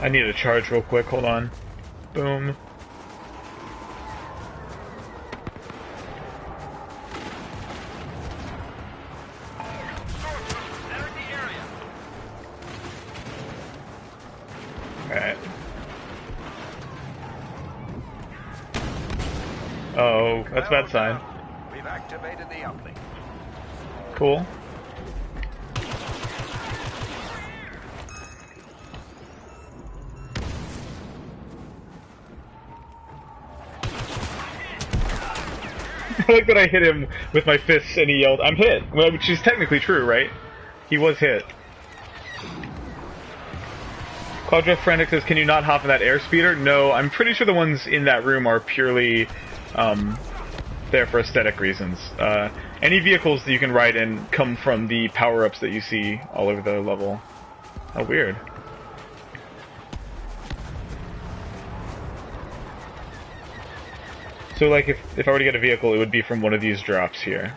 I need to charge real quick, hold on. Boom. Alright. Oh, that's a bad sign. We've activated the uplink. Cool. I like that I hit him with my fists and he yelled, "I'm hit!" Well, which is technically true, right? He was hit. Quadra Frantic says, can you not hop in that airspeeder? No, I'm pretty sure the ones in that room are purely there for aesthetic reasons. Any vehicles that you can ride in come from the power-ups that you see all over the level. How weird. So, like, if I were to get a vehicle, it would be from one of these drops here.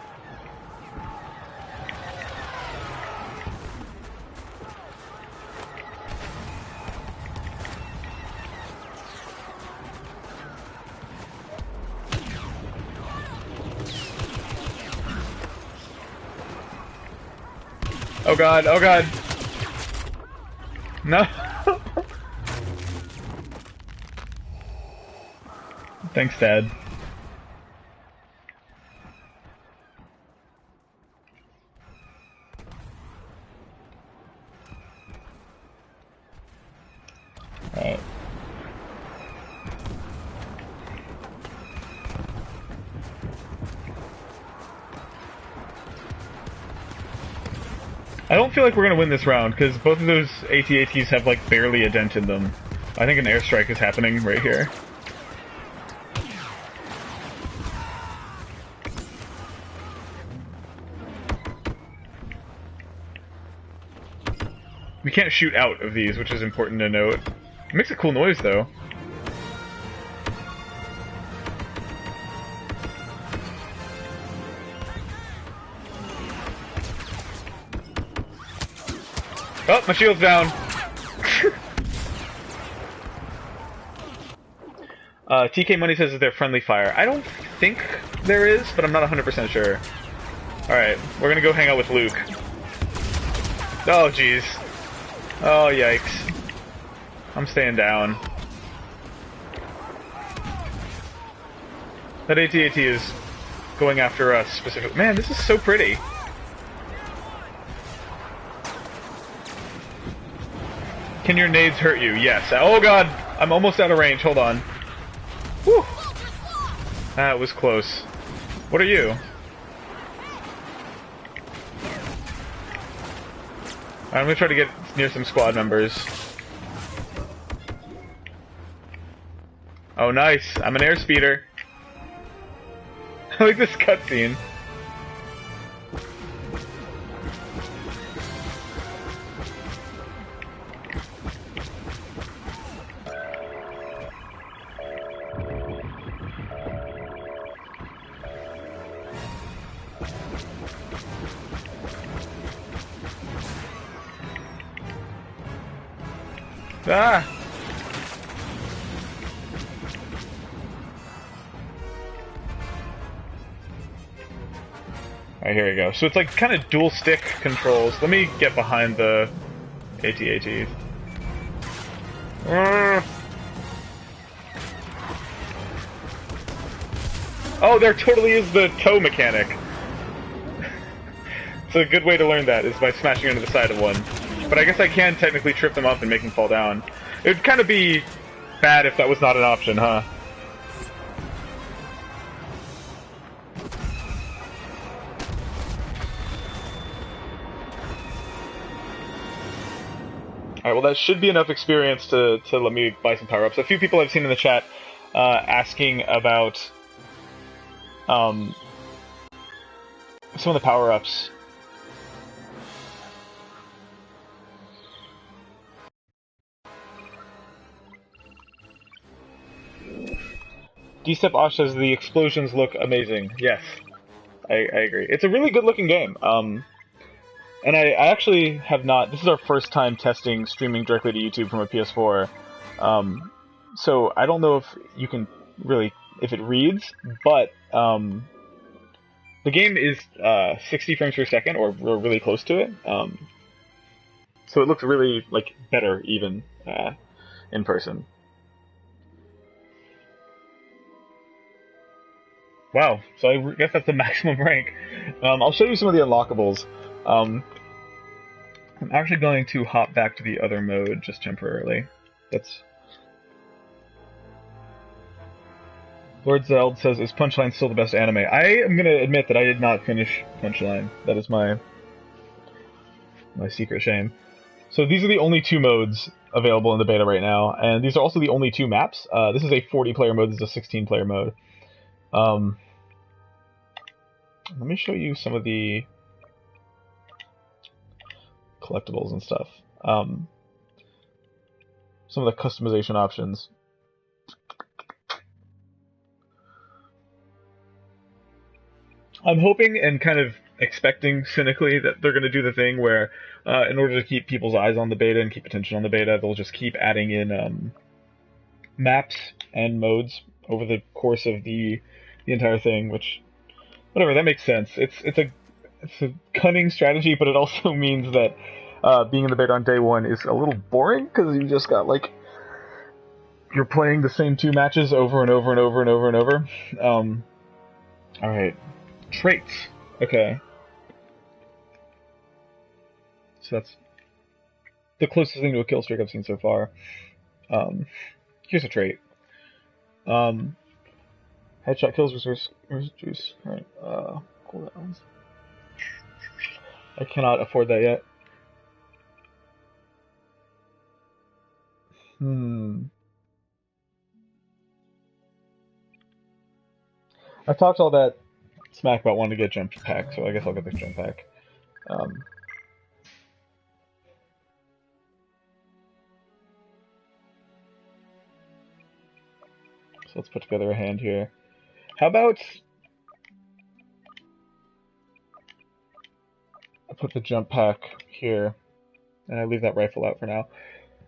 Oh god, oh god! No! Thanks, Dad. Alright. I don't feel like we're gonna win this round, because both of those AT-ATs have like barely a dent in them. I think an airstrike is happening right here. We can't shoot out of these, which is important to note. It makes a cool noise, though. Oh, my shield's down! TK Money says that they're friendly fire. I don't think there is, but I'm not 100% sure. Alright, we're gonna go hang out with Luke. Oh, jeez. Oh, yikes. I'm staying down. That AT-AT is going after us specifically. Man, this is so pretty. Can your nades hurt you? Yes. Oh god! I'm almost out of range. Hold on. Whew! That was close. What are you? I'm gonna try to get near some squad members. Oh, nice. I'm an airspeeder. I like this cutscene. Ah! Alright, here we go. So it's like kind of dual stick controls. Let me get behind the AT-ATs. Oh, there totally is the tow mechanic. It's a good way to learn that, is by smashing into the side of one. But I guess I can technically trip them up and make them fall down. It would kind of be bad if that was not an option, huh? Alright, well that should be enough experience to let me buy some power-ups. A few people I've seen in the chat asking about some of the power-ups. D-Step Osh says the explosions look amazing. Yes, I agree. It's a really good-looking game. And I actually have not... This is our first time testing streaming directly to YouTube from a PS4. So I don't know if you can really... if it reads, but the game is 60 frames per second, or really close to it. So it looks really, like, better, even, in person. Wow, so I guess that's the maximum rank. I'll show you some of the unlockables. I'm actually going to hop back to the other mode just temporarily. That's... Lord Zeld says, is Punchline still the best anime? I am going to admit that I did not finish Punchline. That is my secret shame. So these are the only two modes available in the beta right now, and these are also the only two maps. This is a 40-player mode, this is a 16-player mode. Let me show you some of the collectibles and stuff. Some of the customization options. I'm hoping and kind of expecting cynically that they're going to do the thing where, in order to keep people's eyes on the beta and keep attention on the beta, they'll just keep adding in maps and modes over the course of the entire thing, which, whatever, that makes sense. It's a cunning strategy, but it also means that being in the beta on day one is a little boring, because you just got, like, you're playing the same two matches over and over and over and over and over. Alright. Traits. Okay. So that's the closest thing to a kill streak I've seen so far. Here's a trait. Headshot kills reduce. Alright, cooldowns. I cannot afford that yet. I've talked all that smack about wanting to get jump pack, so I guess I'll get the jump pack. So let's put together a hand here. How about I put the jump pack here, and I leave that rifle out for now.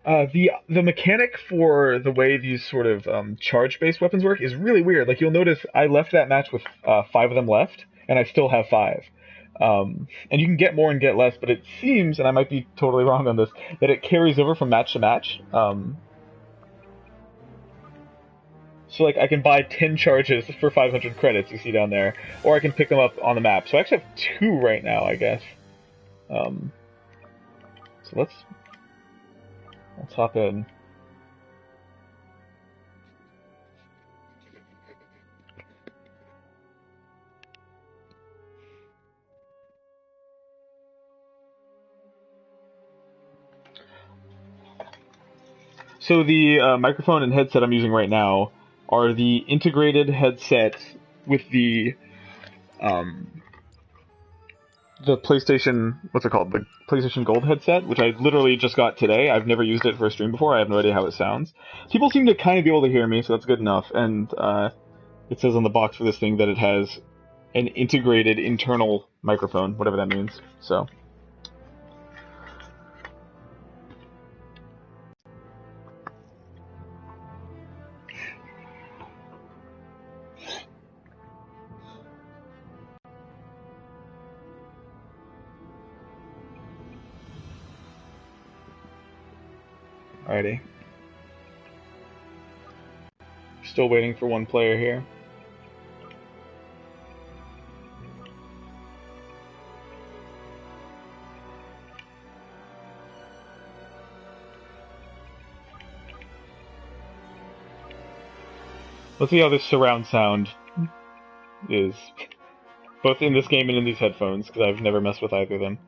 The mechanic for the way these sort of charge-based weapons work is really weird. Like, you'll notice I left that match with 5 of them left, and I still have 5. And you can get more and get less, but it seems, and I might be totally wrong on this, that it carries over from match to match. So, like, I can buy 10 charges for 500 credits, you see down there, or I can pick them up on the map. So I actually have 2 right now, I guess. So let's hop in. So the microphone and headset I'm using right now are the integrated headset with the PlayStation, what's it called? The PlayStation Gold headset, which I literally just got today. I've never used it for a stream before. I have no idea how it sounds. People seem to kind of be able to hear me, so that's good enough. And it says on the box for this thing that it has an integrated internal microphone, whatever that means. So. Alrighty. Still waiting for one player here. Let's see how this surround sound is, both in this game and in these headphones, because I've never messed with either of them.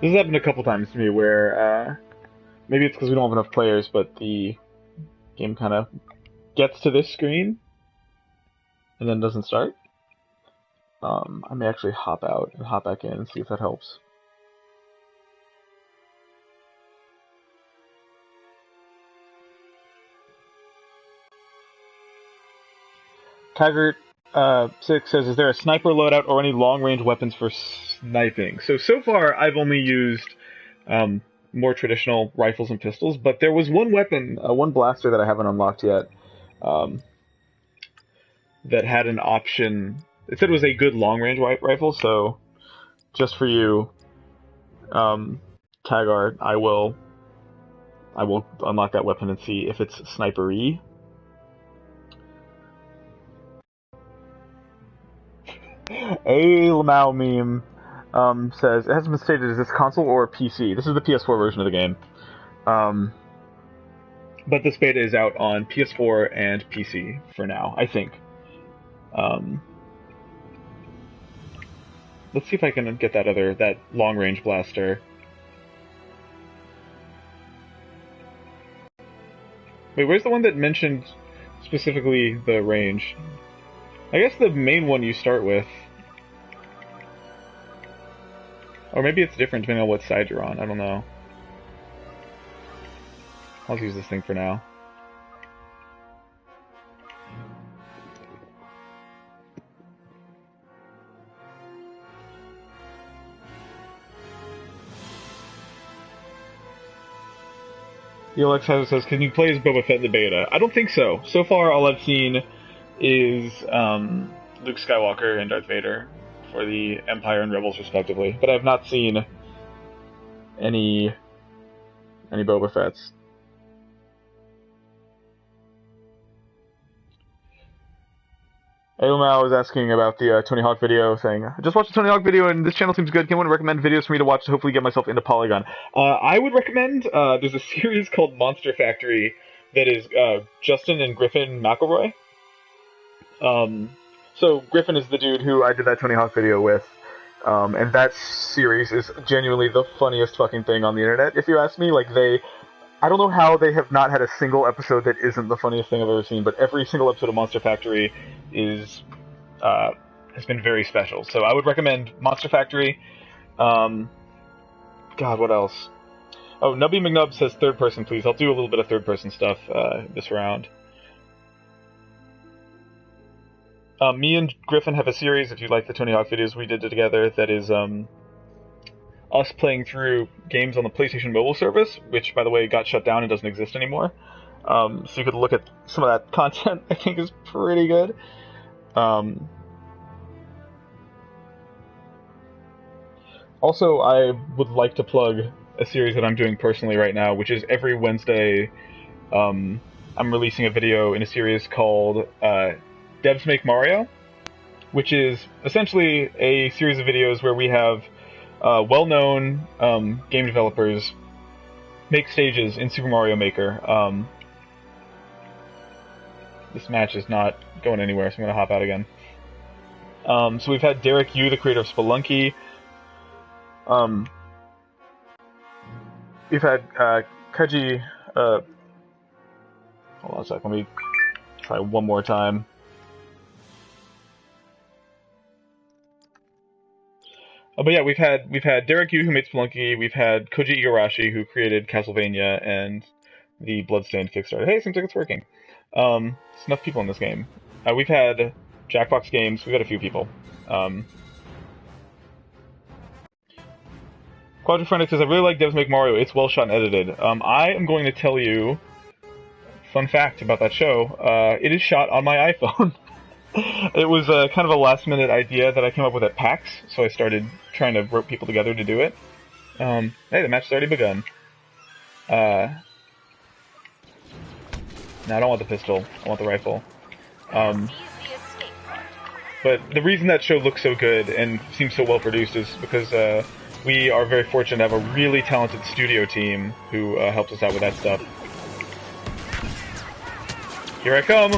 This has happened a couple times to me where, maybe it's because we don't have enough players, but the game kind of gets to this screen and then doesn't start. I may actually hop out and hop back in and see if that helps. Taggart 6 says, is there a sniper loadout or any long-range weapons for sniping? So far I've only used more traditional rifles and pistols, but there was one weapon, one blaster that I haven't unlocked yet, that had an option. It said it was a good long-range rifle, so just for you, Taggart, I will unlock that weapon and see if it's sniper-y. A Lamau meme says, it hasn't been stated, is this console or PC? This is the PS4 version of the game. But this beta is out on PS4 and PC for now, I think. Let's see if I can get that long-range blaster. Wait, where's the one that mentioned specifically the range? I guess the main one you start with. Or maybe it's different depending on what side you're on, I don't know. I'll use this thing for now. ELX says, can you play as Boba Fett in the beta? I don't think so. So far, all I've seen is Luke Skywalker and Darth Vader for the Empire and Rebels, respectively. But I've not seen any Boba Fetts. Aomao was asking about the Tony Hawk video, saying, I just watched the Tony Hawk video and this channel seems good. Can anyone recommend videos for me to watch to hopefully get myself into Polygon? I would recommend, there's a series called Monster Factory that is Justin and Griffin McElroy. So Griffin is the dude who I did that Tony Hawk video with, and that series is genuinely the funniest fucking thing on the internet, if you ask me. Like, I don't know how they have not had a single episode that isn't the funniest thing I've ever seen, but every single episode of Monster Factory has been very special. So I would recommend Monster Factory. God, what else? Oh, Nubby McNub says third person, please. I'll do a little bit of third person stuff this round. Me and Griffin have a series, if you like the Tony Hawk videos we did together, that is us playing through games on the PlayStation Mobile service, which, by the way, got shut down and doesn't exist anymore. So you could look at some of that content. I think is pretty good. Also, I would like to plug a series that I'm doing personally right now, which is every Wednesday I'm releasing a video in a series called Devs Make Mario, which is essentially a series of videos where we have well-known game developers make stages in Super Mario Maker. This match is not going anywhere, so I'm going to hop out again. So we've had Derek Yu, the creator of Spelunky. We've had Kaji... hold on a sec, let me Try one more time. But yeah, we've had Derek Yu, who made Spelunky. We've had Koji Igarashi, who created Castlevania and the Bloodstained Kickstarter. Hey, seems like it's working. There's enough people in this game. We've had Jackbox Games. We've had a few people. Quadrifrenic says, I really like Devs Make Mario. It's well shot and edited. I am going to tell you, fun fact about that show, it is shot on my iPhone. It was kind of a last-minute idea that I came up with at PAX, so I started trying to rope people together to do it. Hey, the match has already begun. No, I don't want the pistol. I want the rifle. But the reason that show looks so good and seems so well produced is because we are very fortunate to have a really talented studio team who helps us out with that stuff. Here I come!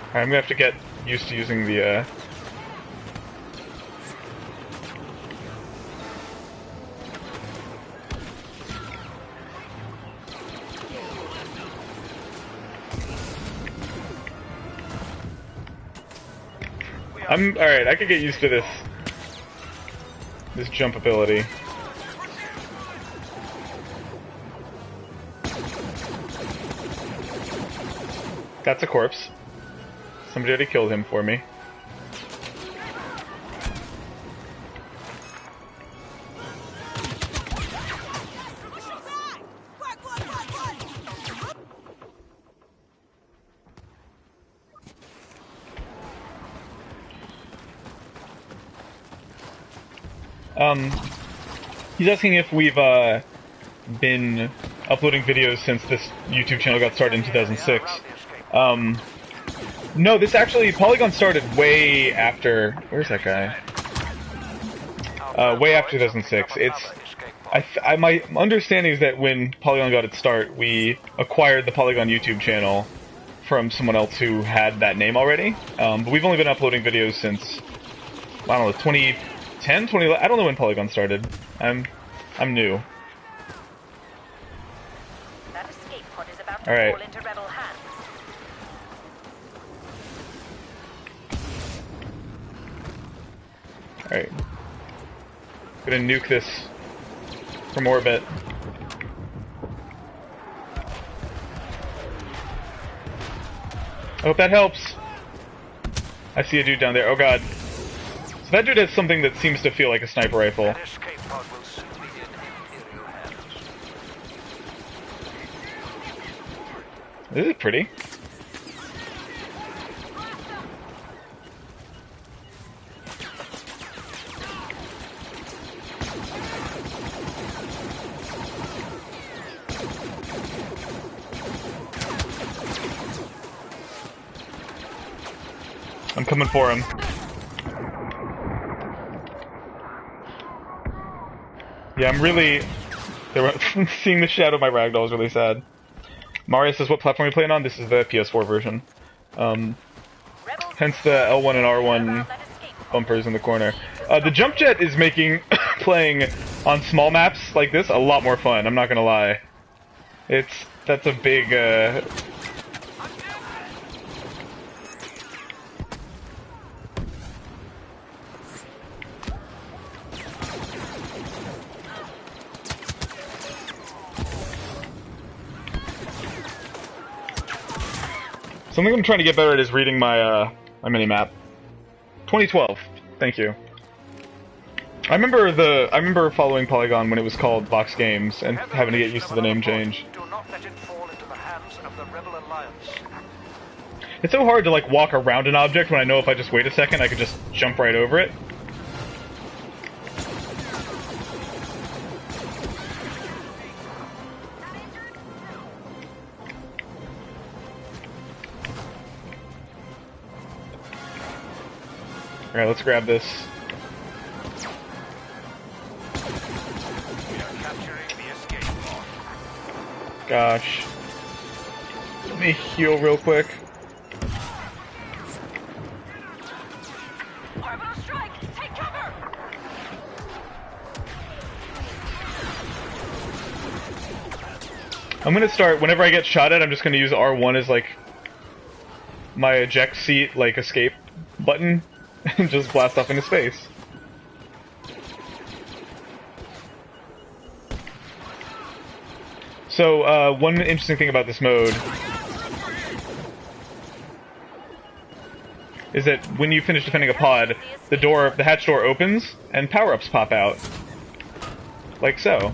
Alright, I'm gonna have to get used to using the, alright, I could get used to this jump ability. That's a corpse. Somebody already killed him for me. He's asking if we've been uploading videos since this YouTube channel got started in 2006. No, this actually, Polygon started way after, where's that guy? Way after 2006. My understanding is that when Polygon got its start, we acquired the Polygon YouTube channel from someone else who had that name already. But we've only been uploading videos since, I don't know, 2010, 2011, I don't know when Polygon started. I'm new. That escape pod is about to All right. fall into rebel hands. Alright. Gonna nuke this from orbit. I hope that helps. I see a dude down there. Oh god. So that dude has something that seems to feel like a sniper rifle. That escape pod will soon be in Imperial hands. This is pretty. I'm coming for him. Yeah, I'm really... Seeing the shadow of my ragdoll is really sad. Mario says, what platform are you playing on? This is the PS4 version. Hence the L1 and R1 bumpers in the corner. The jump jet is making playing on small maps like this a lot more fun, I'm not gonna lie. That's a big, something I'm trying to get better at is reading my my mini-map. 2012. Thank you. I remember following Polygon when it was called Box Games and having to get used to the name change. Do not let it fall into the hands of the Rebel Alliance. It's so hard to like walk around an object when I know if I just wait a second I could just jump right over it. Alright, let's grab this. We are capturing the escape pod. Gosh. Let me heal real quick. Orbital strike! Take cover! I'm gonna start, whenever I get shot at, I'm just gonna use R1 as, like, my eject seat, like, escape button, and just blast off into space. So, one interesting thing about this mode is that when you finish defending a pod, the hatch door opens, and power-ups pop out. Like so.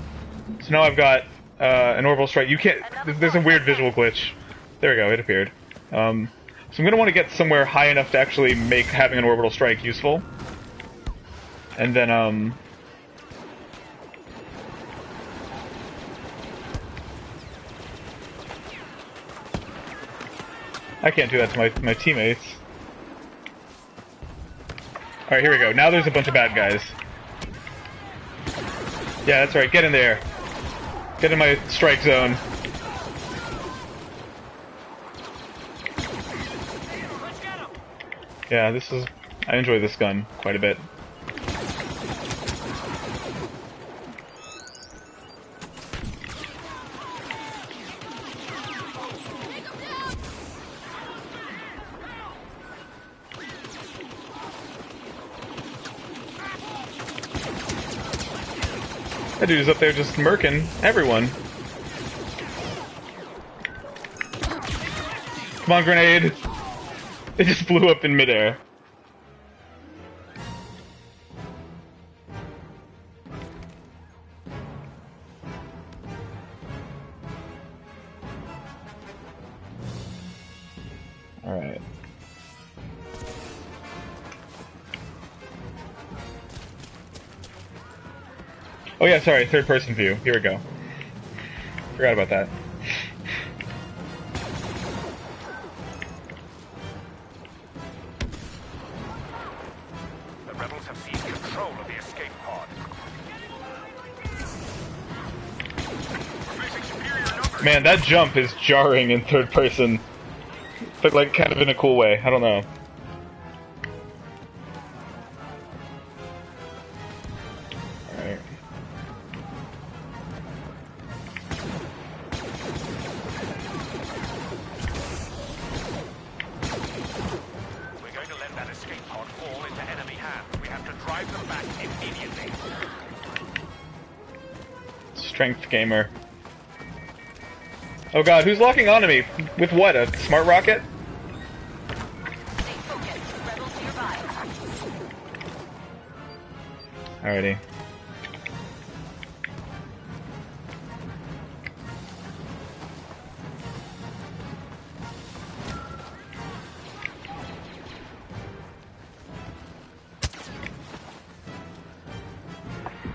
So now I've got, an orbital strike. You can't, there's a weird visual glitch. There we go, it appeared. So I'm gonna want to get somewhere high enough to actually make having an orbital strike useful. And then, I can't do that to my teammates. Alright, here we go. Now there's a bunch of bad guys. Yeah, that's right. Get in there. Get in my strike zone. Yeah, this is... I enjoy this gun quite a bit. That dude is up there just murking everyone. Come on, grenade! It just blew up in midair. Alright. Oh yeah, sorry, third person view. Here we go. Forgot about that. The rebels have seized control of the escape pod. Man, that jump is jarring in third person. But like kind of in a cool way. I don't know. Alright. We're going to let that escape pod fall into enemy hands. We have to drive them back immediately. Strength gamer. Oh god, who's locking onto me? With what? A smart rocket? Stay focused. Rebels nearby. Alrighty.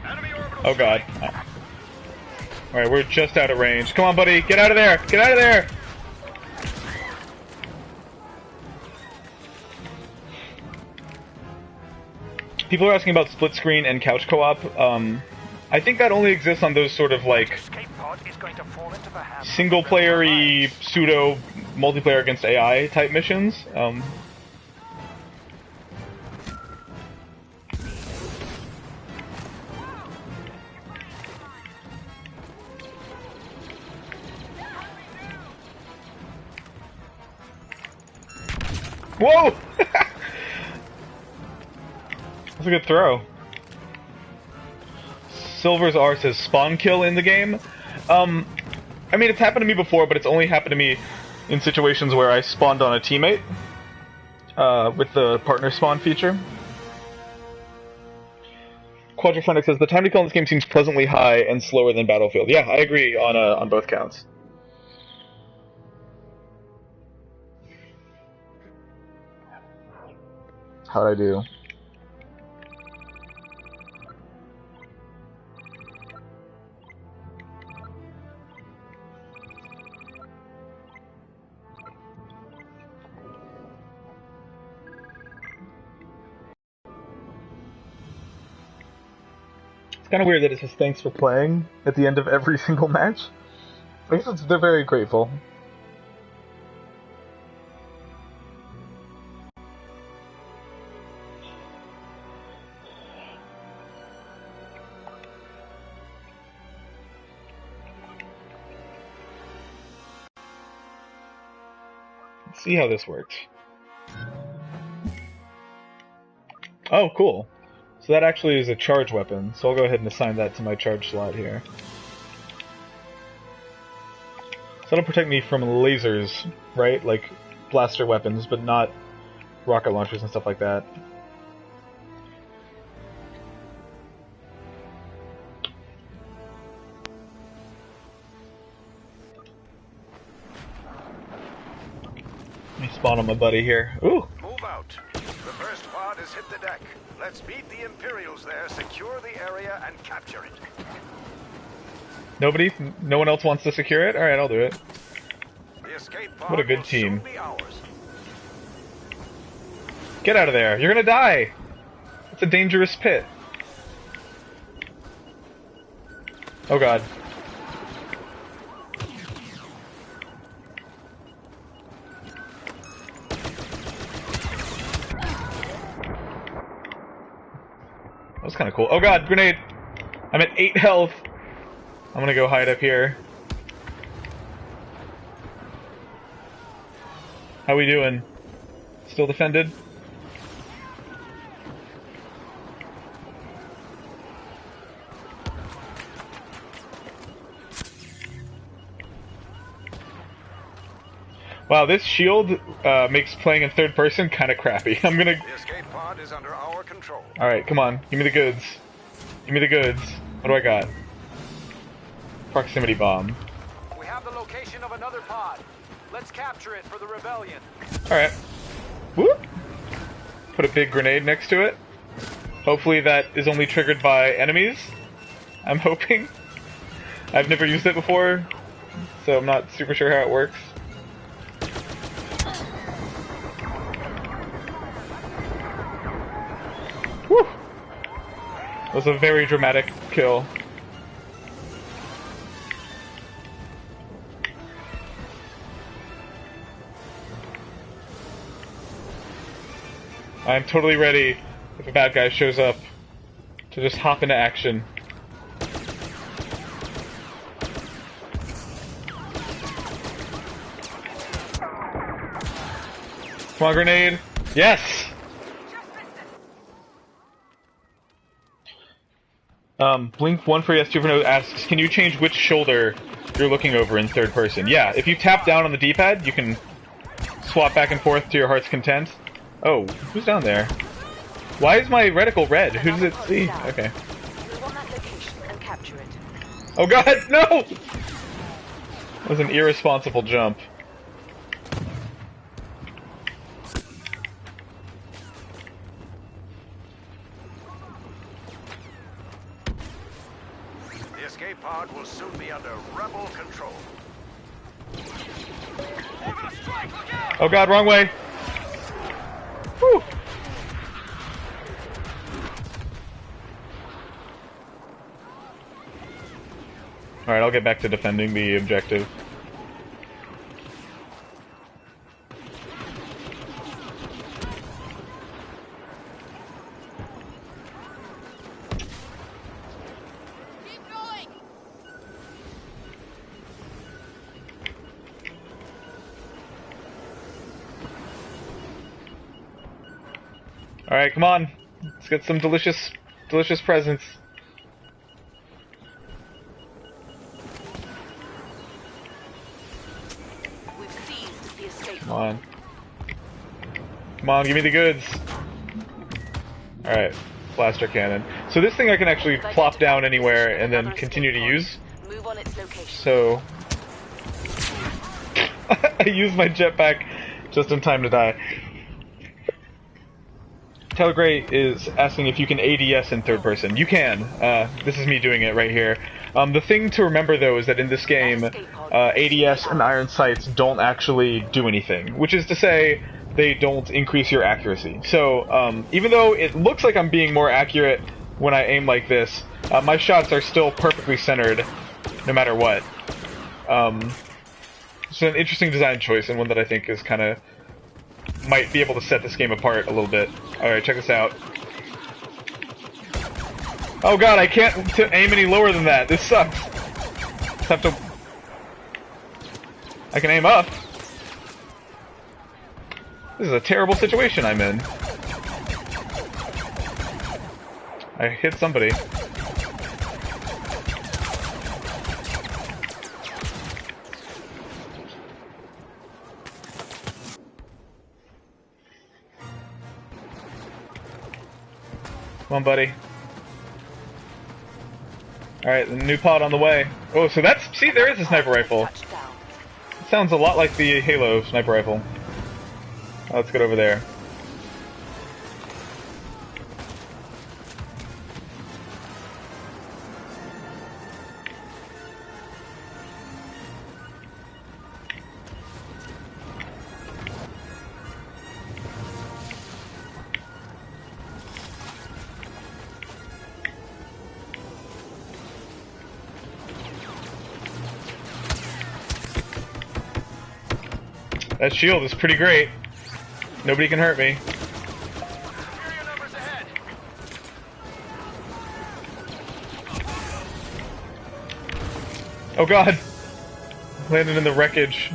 Enemy orbital Oh god. strike. Alright, we're just out of range. Come on, buddy! Get out of there! Get out of there! People are asking about split screen and couch co-op. I think that only exists on those sort of like Escape pod is going to fall into the hands of single the rebel player-y, alliance. pseudo multiplayer against AI type missions. Whoa! That's a good throw. Silver's R says spawn kill in the game. I mean, it's happened to me before, but it's only happened to me in situations where I spawned on a teammate with the partner spawn feature. Quadraphonic says the time to kill in this game seems pleasantly high and slower than Battlefield. Yeah, I agree on both counts. How'd I do? It's kind of weird that it says thanks for playing at the end of every single match. I guess they're very grateful. let's see how this works. Oh, cool. So that actually is a charge weapon, so I'll go ahead and assign that to my charge slot here. So that'll protect me from lasers, right? Like blaster weapons, but not rocket launchers and stuff like that. Let me spawn on my buddy here. Ooh! Move out. The first pod has hit the deck. Let's beat the Imperials there, secure the area, and capture it. Nobody? No one else wants to secure it? Alright, I'll do it. The escape pod What a good will team. soon be ours. Get out of there! You're gonna die! It's a dangerous pit. Oh god. That was kind of cool. Oh god, grenade! I'm at 8 health! I'm gonna go hide up here. How we doing? Still defended? Wow, this shield makes playing in third person kind of crappy. I'm gonna... The escape pod is under our control. Alright, come on. Give me the goods. Give me the goods. What do I got? Proximity bomb. We have the location of another pod. Let's capture it for the rebellion. Alright. Whoop! Put a big grenade next to it. Hopefully that is only triggered by enemies. I'm hoping. I've never used it before, so I'm not super sure how it works. Whew! That was a very dramatic kill. I'm totally ready, if a bad guy shows up, to just hop into action. Come on, grenade! Yes! Blink 1 for yes, 2 for no asks, can you change which shoulder you're looking over in third person? Yeah, if you tap down on the D-pad, you can swap back and forth to your heart's content. Oh, who's down there? Why is my reticle red? Who does it see? Okay. Move on that location and capture it. Oh god, no! That was an irresponsible jump. The escape pod will soon be under rebel control. Oh god, wrong way! Whew. Alright, I'll get back to defending the objective. Keep going! Alright, come on. Let's get some delicious presents. We've seized the escape Come on. Come on, give me the goods. Alright, blaster cannon. So this thing I can actually plop down anywhere and then continue to use. Move on its location. So... I used my jetpack just in time to die. Tyler Gray is asking if you can ADS in third person. You can. This is me doing it right here. The thing to remember though is that in this game, ADS and iron sights don't actually do anything. Which is to say, they don't increase your accuracy. So, even though it looks like I'm being more accurate when I aim like this, my shots are still perfectly centered, no matter what. It's an interesting design choice, and one that I think is kind of... might be able to set this game apart a little bit. Alright, check this out. Oh god, I can't aim any lower than that. This sucks. Just have to... I can aim up. This is a terrible situation I'm in. I hit somebody. Come on, buddy. Alright, the new pod on the way. Oh, so that's... See, there is a sniper rifle. It sounds a lot like the Halo sniper rifle. Let's get over there. That shield is pretty great. Nobody can hurt me. Oh god! Landed in the wreckage.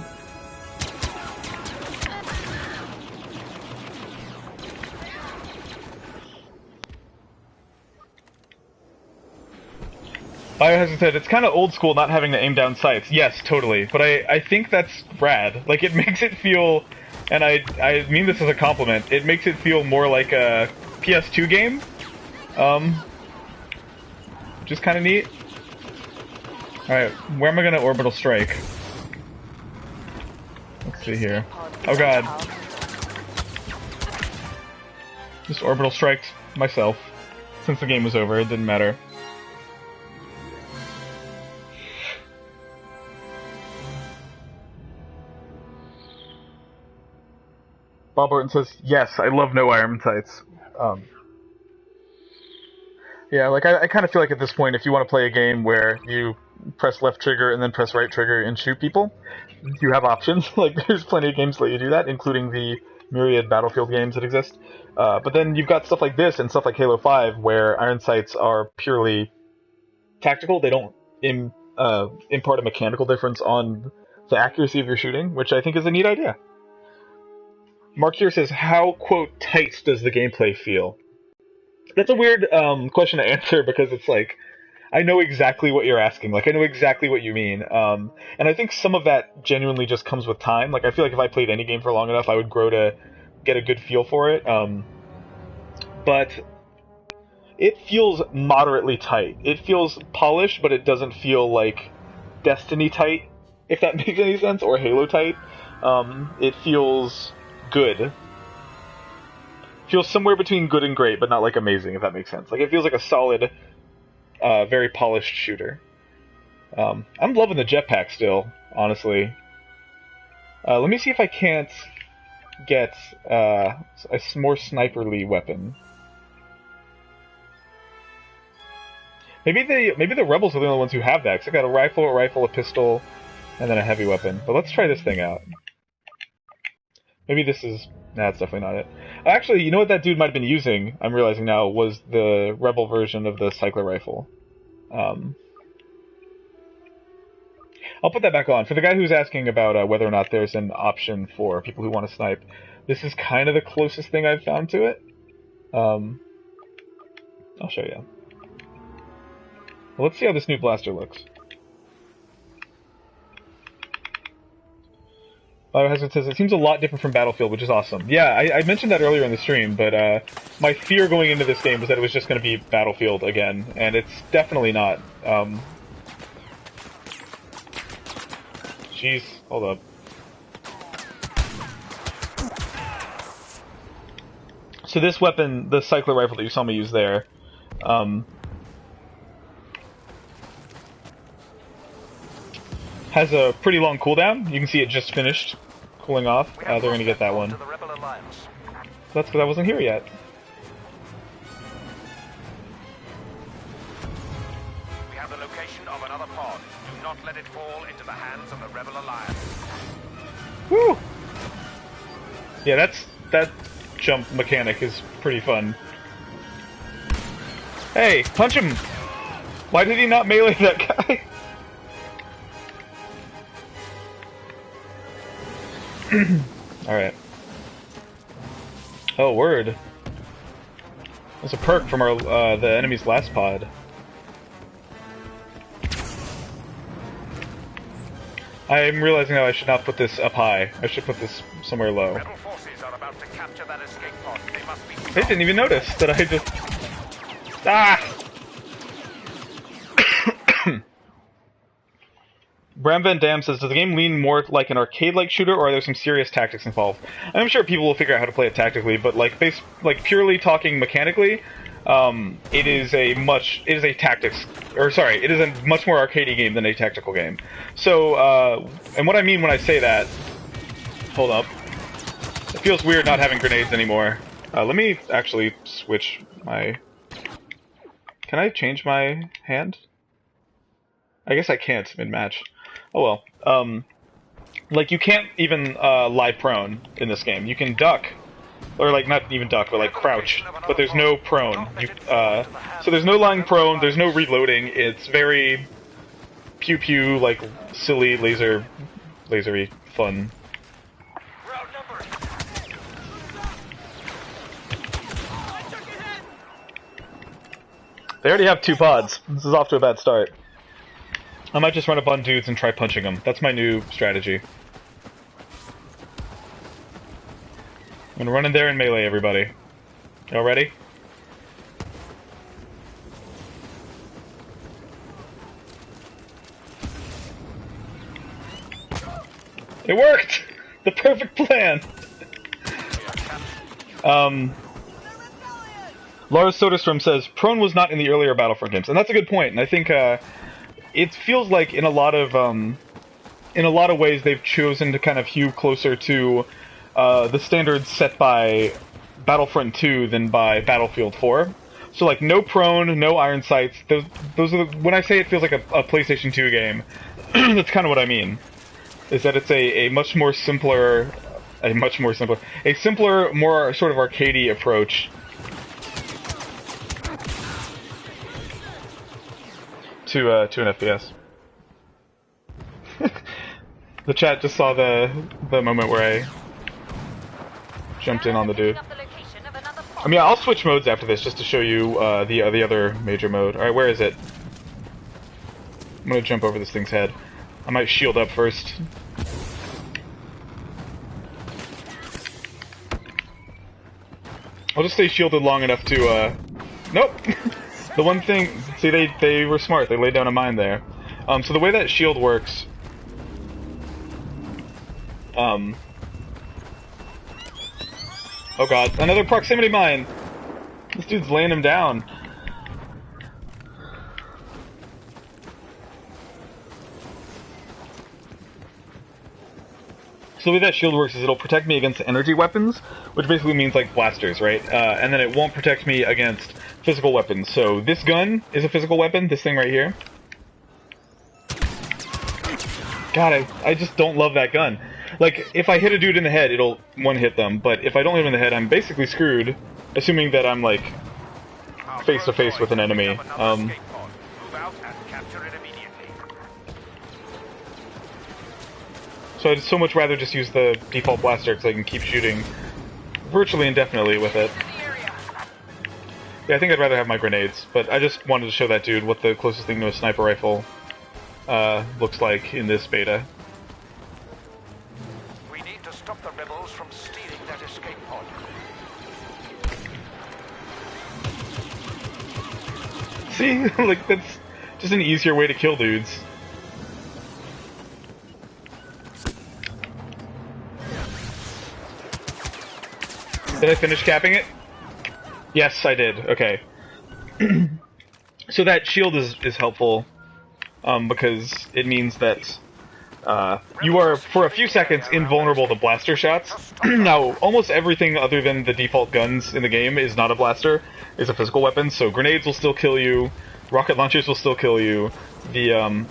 Biohazard said, it's kind of old school not having to aim down sights. Yes, totally. But I think that's rad. Like, it makes it feel, and I mean this as a compliment, it makes it feel more like a PS2 game. Which is kind of neat. Alright, where am I gonna orbital strike? Let's see here. Oh god. Just orbital striked myself. Since the game was over, it didn't matter. Bob Orton says, yes, I love no iron sights. Yeah, like, I kind of feel like at this point, if you want to play a game where you press left trigger and then press right trigger and shoot people, you have options. Like, there's plenty of games that let you do that, including the myriad Battlefield games that exist. But then you've got stuff like this and stuff like Halo 5, where iron sights are purely tactical. They don't impart a mechanical difference on the accuracy of your shooting, which I think is a neat idea. Mark here says, how, quote, tight does the gameplay feel? That's a weird question to answer because it's like, I know exactly what you're asking. Like, I know exactly what you mean. And I think some of that genuinely just comes with time. Like, I feel like if I played any game for long enough, I would grow to get a good feel for it. But it feels moderately tight. It feels polished, but it doesn't feel like Destiny tight, if that makes any sense, or Halo tight. It feels good. Feels somewhere between good and great, but not like amazing, if that makes sense. Like, it feels like a solid, very polished shooter. I'm loving the jetpack still, honestly. Let me see if I can't get a more sniperly weapon. Maybe the rebels are the only ones who have that, because I got a rifle, a pistol, and then a heavy weapon. But let's try this thing out. Maybe this is... Nah, that's definitely not it. Actually, you know what that dude might have been using, I'm realizing now, was the rebel version of the cycler rifle. I'll put that back on. For the guy who's asking about whether or not there's an option for people who want to snipe, this is kind of the closest thing I've found to it. I'll show you. Well, let's see how this new blaster looks. Biohazard says, it seems a lot different from Battlefield, which is awesome. Yeah, I mentioned that earlier in the stream, but my fear going into this game was that it was just going to be Battlefield again, and it's definitely not. Jeez, hold up. So this weapon, the cycler rifle that you saw me use there, has a pretty long cooldown. You can see it just finished cooling off. They're going to get that one. That's because I wasn't here yet. We have the location of another pod. Do not let it fall into the hands of the Rebel Alliance. Woo! Yeah, that jump mechanic is pretty fun. Hey, punch him! Why did he not melee that guy? Alright. Oh, word. That's a perk from our the enemy's last pod. I'm realizing now I should not put this up high. I should put this somewhere low. Rebel forces are about to capture that escape pod. They must be They didn't even notice that I just... Ah! Bram Van Dam says, does the game lean more like an arcade-like shooter, or are there some serious tactics involved? I'm sure people will figure out how to play it tactically, but like purely talking mechanically, it is a much more arcadey game than a tactical game. So, and what I mean when I say that, hold up, it feels weird not having grenades anymore. Let me actually switch my... Can I change my hand? I guess I can't mid-match. Oh well. Like, you can't even lie prone in this game. You can duck, or like not even duck, but like crouch. But there's no prone. So there's no lying prone. There's no reloading. It's very pew pew, like silly lasery fun. They already have 2 pods. This is off to a bad start. I might just run up on dudes and try punching them. That's my new strategy. I'm gonna run in there and melee everybody. Y'all ready? It worked! The perfect plan! Lars Soderstrom says, prone was not in the earlier Battlefront games. And that's a good point, and I think, it feels like in a lot of ways they've chosen to kind of hew closer to the standards set by Battlefront 2 than by Battlefield 4. So like no prone, no iron sights. Those are when I say it feels like a PlayStation 2 game, that's kind of what I mean. Is that it's a simpler, more sort of arcadey approach to an FPS. The chat just saw the moment where I jumped in on the dude. I mean, I'll switch modes after this just to show you the other major mode. All right, where is it? I'm gonna jump over this thing's head. I might shield up first. I'll just stay shielded long enough to. Nope. The one thing, see, they were smart. They laid down a mine there. So the way that shield works, oh god, another proximity mine! This dude's laying him down. So the way that shield works is it'll protect me against energy weapons, which basically means like blasters, right? And then it won't protect me against physical weapons. So this gun is a physical weapon, this thing right here. God, I just don't love that gun. Like, if I hit a dude in the head, it'll one-hit them, but if I don't hit him in the head, I'm basically screwed, assuming that I'm, like, face-to-face with an enemy. So I'd so much rather just use the default blaster because I can keep shooting virtually indefinitely with it. Yeah, I think I'd rather have my grenades, but I just wanted to show that dude what the closest thing to a sniper rifle looks like in this beta. We need to stop the rebels from stealing that escape pod. See? Like, that's just an easier way to kill dudes. Did I finish capping it? Yes, I did. Okay. So that shield is helpful, because it means that you are, for a few seconds, invulnerable to blaster shots. Now, almost everything other than the default guns in the game is not a blaster, is a physical weapon, so grenades will still kill you, rocket launchers will still kill you, the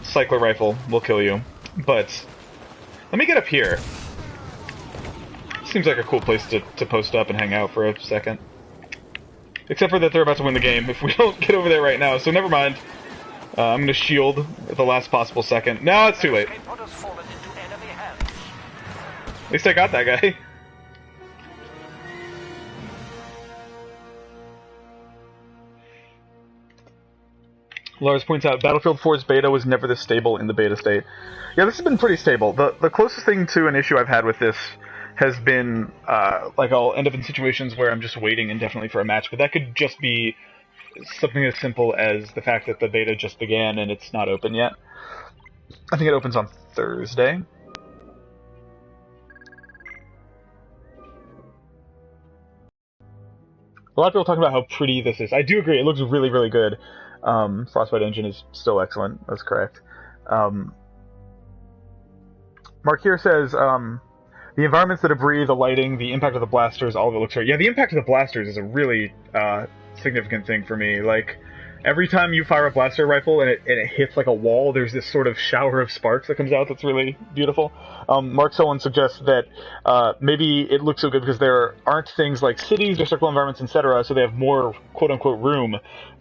cycler rifle will kill you, but let me get up here. Seems like a cool place to post up and hang out for a second. Except for that they're about to win the game if we don't get over there right now, so never mind. I'm gonna shield at the last possible second. No, it's too late. At least I got that guy. Lars points out, Battlefield 4's beta was never this stable in the beta state. Yeah, this has been pretty stable. The closest thing to an issue I've had with this has been, like, I'll end up in situations where I'm just waiting indefinitely for a match, but that could just be something as simple as the fact that the beta just began and it's not open yet. I think it opens on Thursday. A lot of people talking about how pretty this is. I do agree, it looks really, really good. Frostbite engine is still excellent, that's correct. Mark here says, the environments that it breathes, the lighting, the impact of the blasters, all of it looks great. Yeah, the impact of the blasters is a really significant thing for me. Like, every time you fire a blaster rifle and it hits like a wall, there's this sort of shower of sparks that comes out that's really beautiful. Mark Someone suggests that maybe it looks so good because there aren't things like cities or circle environments, etc., so they have more quote-unquote room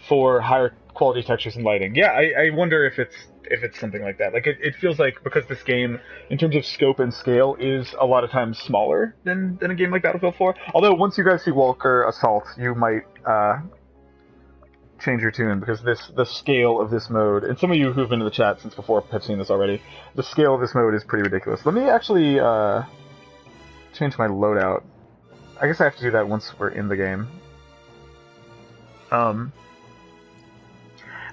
for higher quality textures and lighting. Yeah, I wonder if it's something like that. Like, it feels like, because this game, in terms of scope and scale, is a lot of times smaller than a game like Battlefield 4. Although, once you guys see Walker Assault, you might change your tune, because the scale of this mode, and some of you who've been in the chat since before have seen this already, the scale of this mode is pretty ridiculous. Let me actually change my loadout. I guess I have to do that once we're in the game.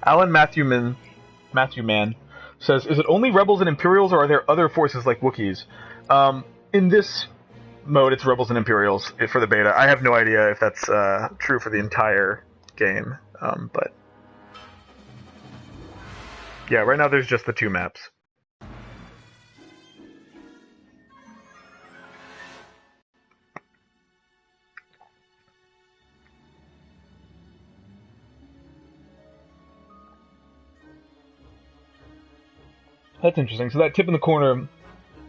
Alan Matthew Man says, is it only Rebels and Imperials, or are there other forces like Wookiees? In this mode, it's Rebels and Imperials for the beta. I have no idea if that's true for the entire game, but yeah, right now there's just the two maps. That's interesting. So that tip in the corner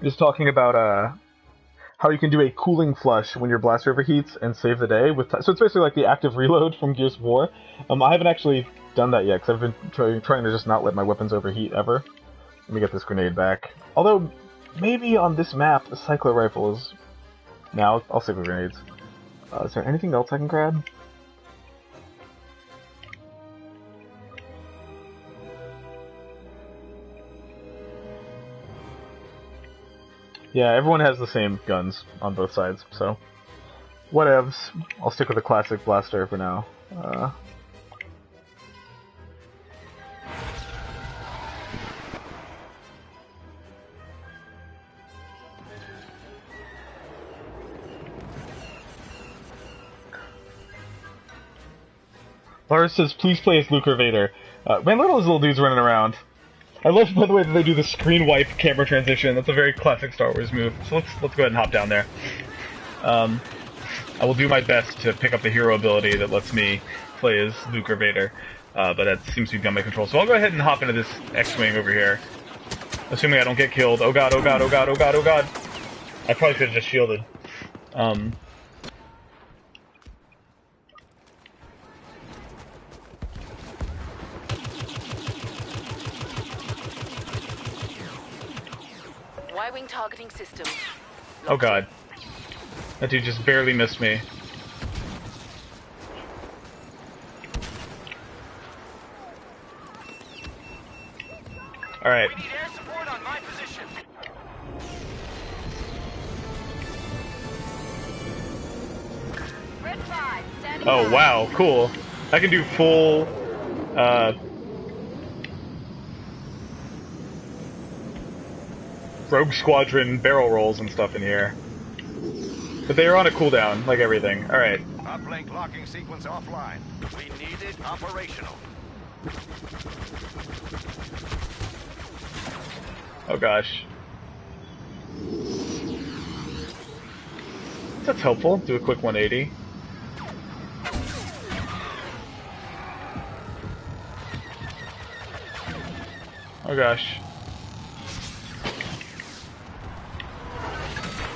is talking about how you can do a cooling flush when your blaster overheats and save the day. So it's basically like the active reload from Gears of War. I haven't actually done that yet, because I've been trying to just not let my weapons overheat ever. Let me get this grenade back. Although, maybe on this map, the cycler rifle is... Now, I'll stick with grenades. Is there anything else I can grab? Yeah, everyone has the same guns on both sides, so... Whatevs. I'll stick with the classic blaster for now. Lars says, please play as Luke or Vader. Man, look at those little dudes running around. I love, by the way, that they do the screen wipe camera transition. That's a very classic Star Wars move. So let's go ahead and hop down there. I will do my best to pick up the hero ability that lets me play as Luke or Vader, but that seems to be beyond my control. So I'll go ahead and hop into this X-Wing over here, assuming I don't get killed. Oh god, oh god, oh god, oh god, oh god. I probably should have just shielded. Y-wing targeting system. Oh god. That dude just barely missed me. Alright. We need air support on my position. Red 5, standing Oh by. wow, cool. I can do full, Rogue Squadron barrel rolls and stuff in here. But they are on a cooldown, like everything. Alright. Uplink locking sequence offline. We need it operational. Oh gosh. That's helpful. Do a quick 180. Oh gosh.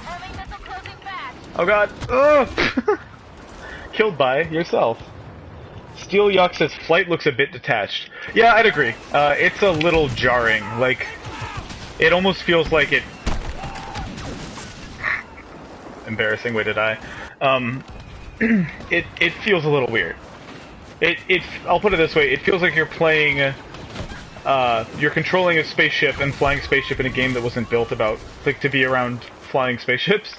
Enemy missile closing fast. Oh god. Ugh. Killed by yourself. Steel Yuck says flight looks a bit detached. Yeah, I'd agree. It's a little jarring. Like, it almost feels like it... Embarrassing way to die. It feels a little weird. I'll put it this way, it feels like you're playing you're controlling a spaceship and flying a spaceship in a game that wasn't built about like to be around flying spaceships.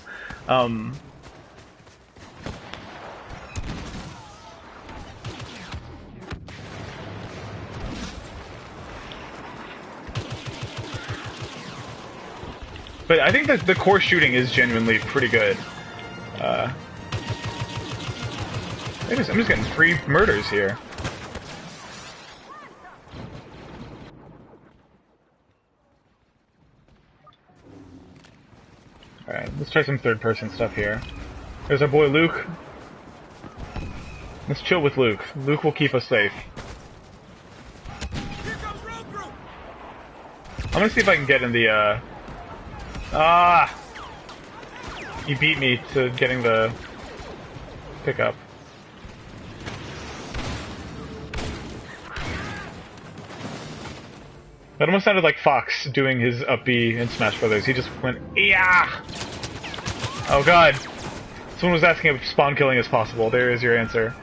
But I think that the core shooting is genuinely pretty good. I'm just getting free murders here. Alright, let's try some third-person stuff here. There's our boy Luke. Let's chill with Luke. Luke will keep us safe. I'm gonna see if I can get in the, He beat me to getting the pickup. That almost sounded like Fox doing his up B in Smash Brothers. He just went, yeah. Oh god. Someone was asking if spawn killing is possible. There is your answer.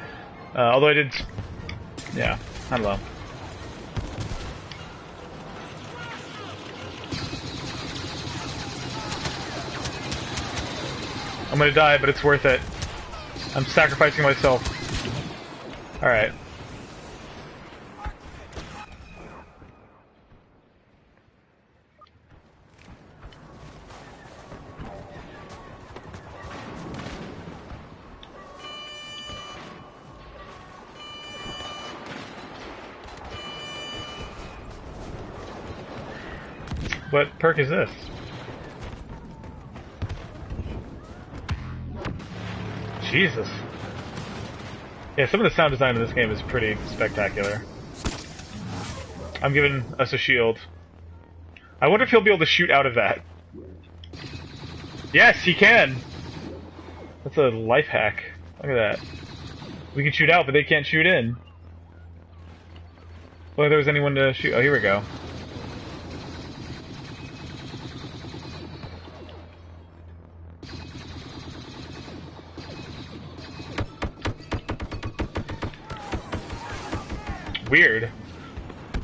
Although I did... Yeah, I don't know. I'm gonna die, but it's worth it. I'm sacrificing myself. Alright. What perk is this? Jesus. Yeah, some of the sound design in this game is pretty spectacular. I'm giving us a shield. I wonder if he'll be able to shoot out of that. Yes, he can! That's a life hack. Look at that. We can shoot out, but they can't shoot in. Well, if there was anyone to shoot... Oh, here we go. Weird.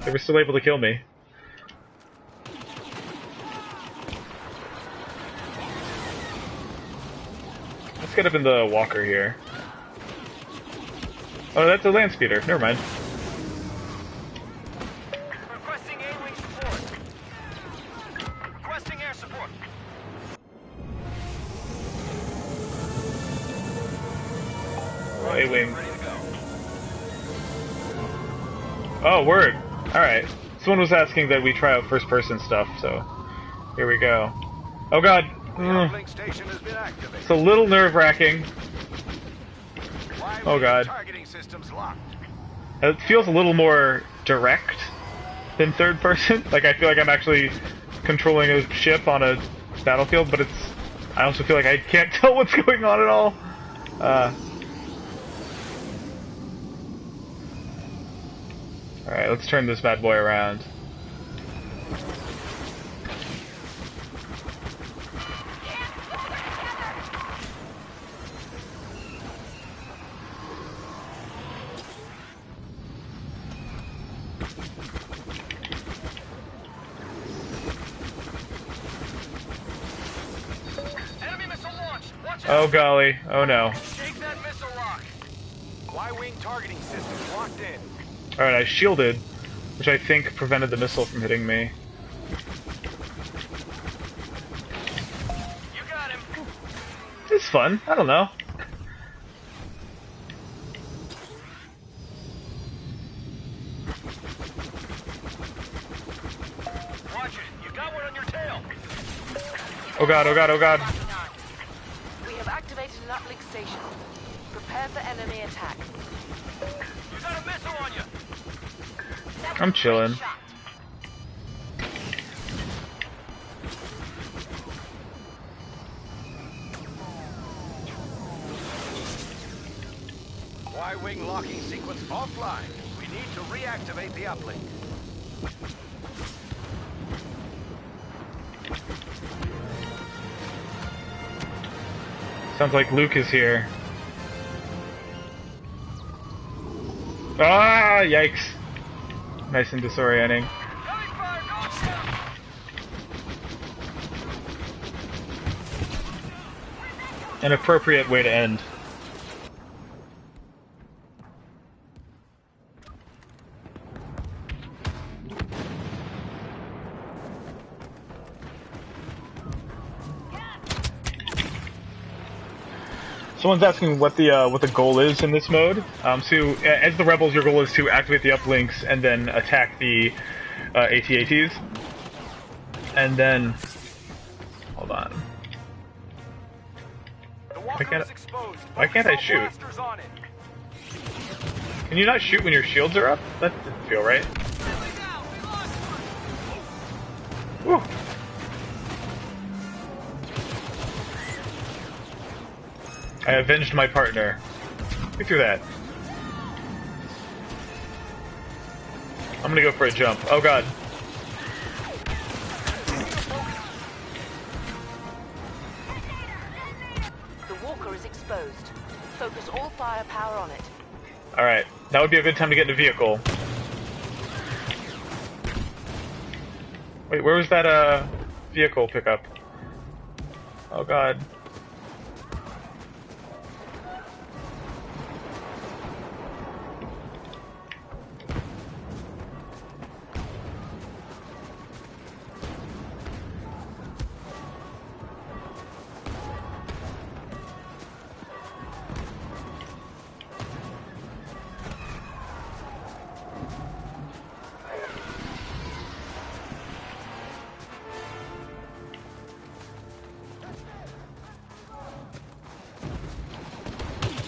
They were still able to kill me. Let's get up in the walker here. Oh, that's a land speeder. Never mind. Requesting A-wing support. Requesting air support. Oh, A-wing. Ready to go. Oh, word. Alright. Someone was asking that we try out first-person stuff, so here we go. Oh god. The uplink station has been activated. It's a little nerve-wracking. Oh god. Targeting systems locked. It feels a little more direct than third-person. Like, I feel like I'm actually controlling a ship on a battlefield, but it's... I also feel like I can't tell what's going on at all. Alright, let's turn this bad boy around. Enemy missile launched. Watch out. Oh golly. Oh no. Take that missile rock. Y-wing targeting systems locked in. Alright, I shielded, which I think prevented the missile from hitting me. You got him. It's fun. I don't know. Watch it. You got one on your tail. Oh god, oh god, oh god. We have activated an uplink station. Prepare for enemy attack. You got a missile on you. I'm chilling. Y-wing locking sequence offline. We need to reactivate the uplink. Sounds like Luke is here. Ah, yikes. Nice and disorienting. an appropriate way to end. Someone's asking what the goal is in this mode. So as the rebels, your goal is to activate the uplinks and then attack the AT-ATs. And then, hold on. Why can't I shoot? Can you not shoot when your shields are up? That didn't feel right. Whew. I avenged my partner. Get through that. I'm gonna go for a jump. Oh god. The walker is exposed. Focus all firepower on it. Alright, that would be a good time to get in a vehicle. Wait, where was that vehicle pickup? Oh god.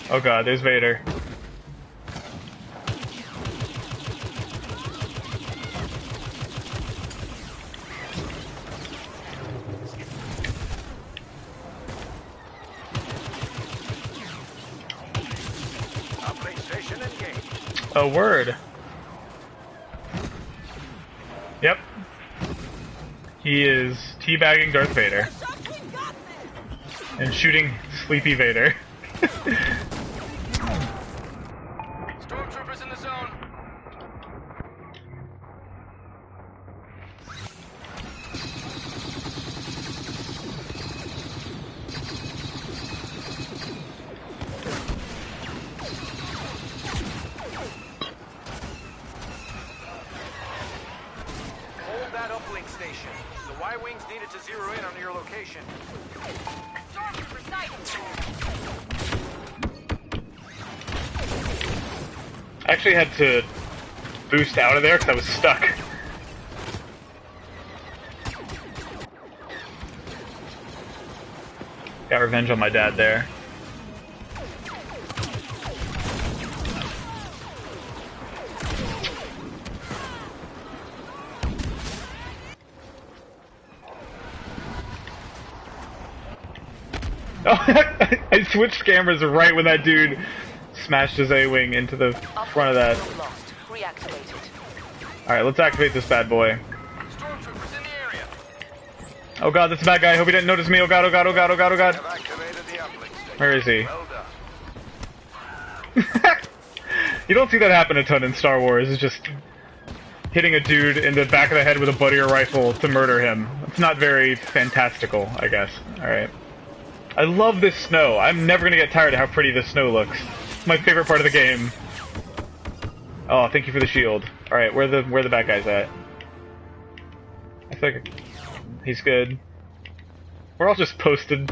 Oh god, there's Vader. A word. Yep. He is teabagging Darth Vader. And shooting Sleepy Vader. Stormtroopers in the zone. Hold that uplink station. The Y-wings needed to zero in on your location. Stormtrooper sighted. I actually had to boost out of there because I was stuck. Got revenge on my dad there. Oh, I switched cameras right when that dude smashed his A-wing into the front of that. Alright, let's activate this bad boy. Stormtroopers in the area. Oh god, that's a bad guy. I hope he didn't notice me. Oh god, oh god, oh god, oh god, oh god. Have activated the uplink station. Where is he? Well done. You don't see that happen a ton in Star Wars. It's just hitting a dude in the back of the head with a butter rifle to murder him. It's not very fantastical, I guess. Alright. I love this snow. I'm never gonna get tired of how pretty this snow looks. It's my favorite part of the game. Oh, thank you for the shield. Alright, where the bad guys at? I think he's good. We're all just posted.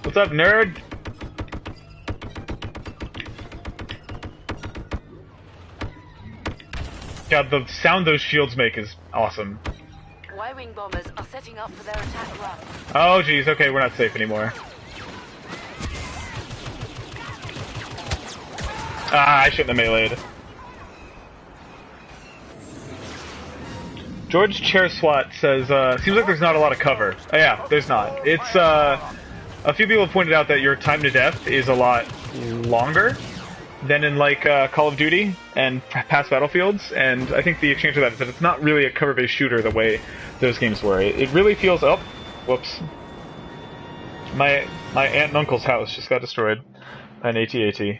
What's up, nerd? God, the sound those shields make is awesome. Y-wing bombers are setting up for their attack run. Oh geez, okay, we're not safe anymore. Ah, I shouldn't have meleeed. George Chair SWAT says, seems like there's not a lot of cover. Oh yeah, there's not. It's, a few people have pointed out that your time to death is a lot longer than in, like, Call of Duty and past Battlefields, and I think the exchange of that is that it's not really a cover-based shooter the way those games were. It really feels... Oh, whoops. My aunt and uncle's house just got destroyed by an AT-AT.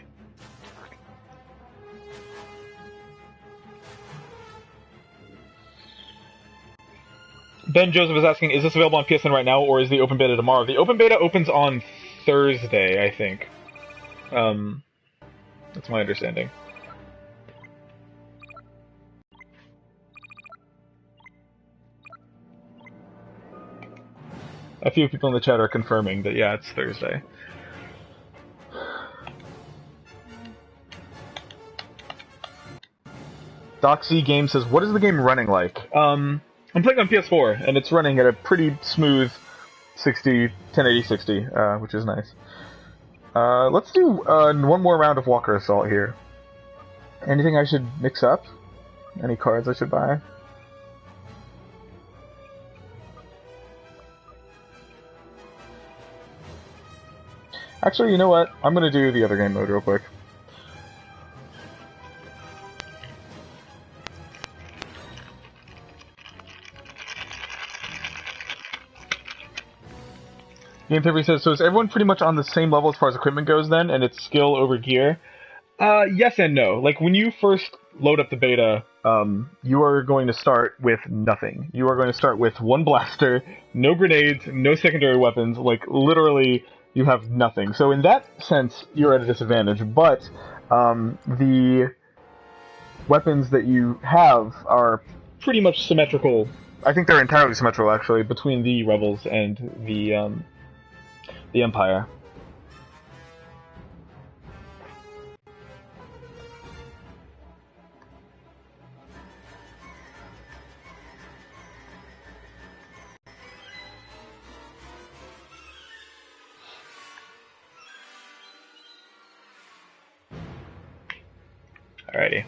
Ben Joseph is asking, is this available on PSN right now, or is the open beta tomorrow? The open beta opens on Thursday, I think. That's my understanding. A few people in the chat are confirming that, yeah, it's Thursday. Doxy Game says, what is the game running like? I'm playing on PS4, and it's running at a pretty smooth 1080 60, which is nice. Let's do one more round of Walker Assault here. Anything I should mix up? Any cards I should buy? Actually, you know what? I'm gonna do the other game mode real quick. Game Theory says, so is everyone pretty much on the same level as far as equipment goes then, and it's skill over gear? Yes and no. Like, when you first load up the beta, you are going to start with nothing. You are going to start with one blaster, no grenades, no secondary weapons, like, literally, you have nothing. So in that sense, you're at a disadvantage, but, the weapons that you have are pretty much symmetrical. I think they're entirely symmetrical, actually, between the Rebels and the Empire. Alrighty.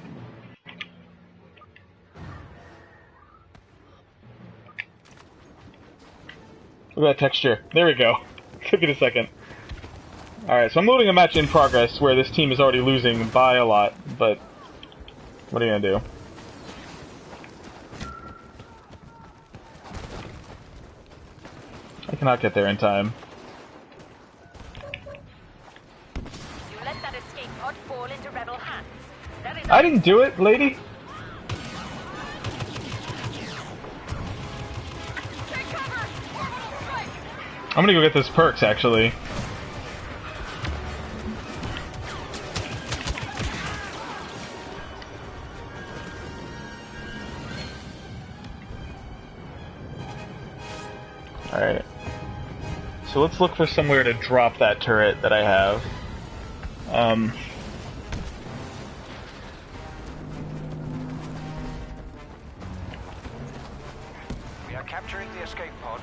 Look at that texture. There we go. Took it a second. Alright, so I'm loading a match in progress where this team is already losing by a lot, but what are you gonna do? I cannot get there in time. You let that escape pod fall into rebel hands. That is I didn't do it, lady! Take cover! Orbital strike! I'm gonna go get those perks, actually. Alright. So let's look for somewhere to drop that turret that I have. We are capturing the escape pod.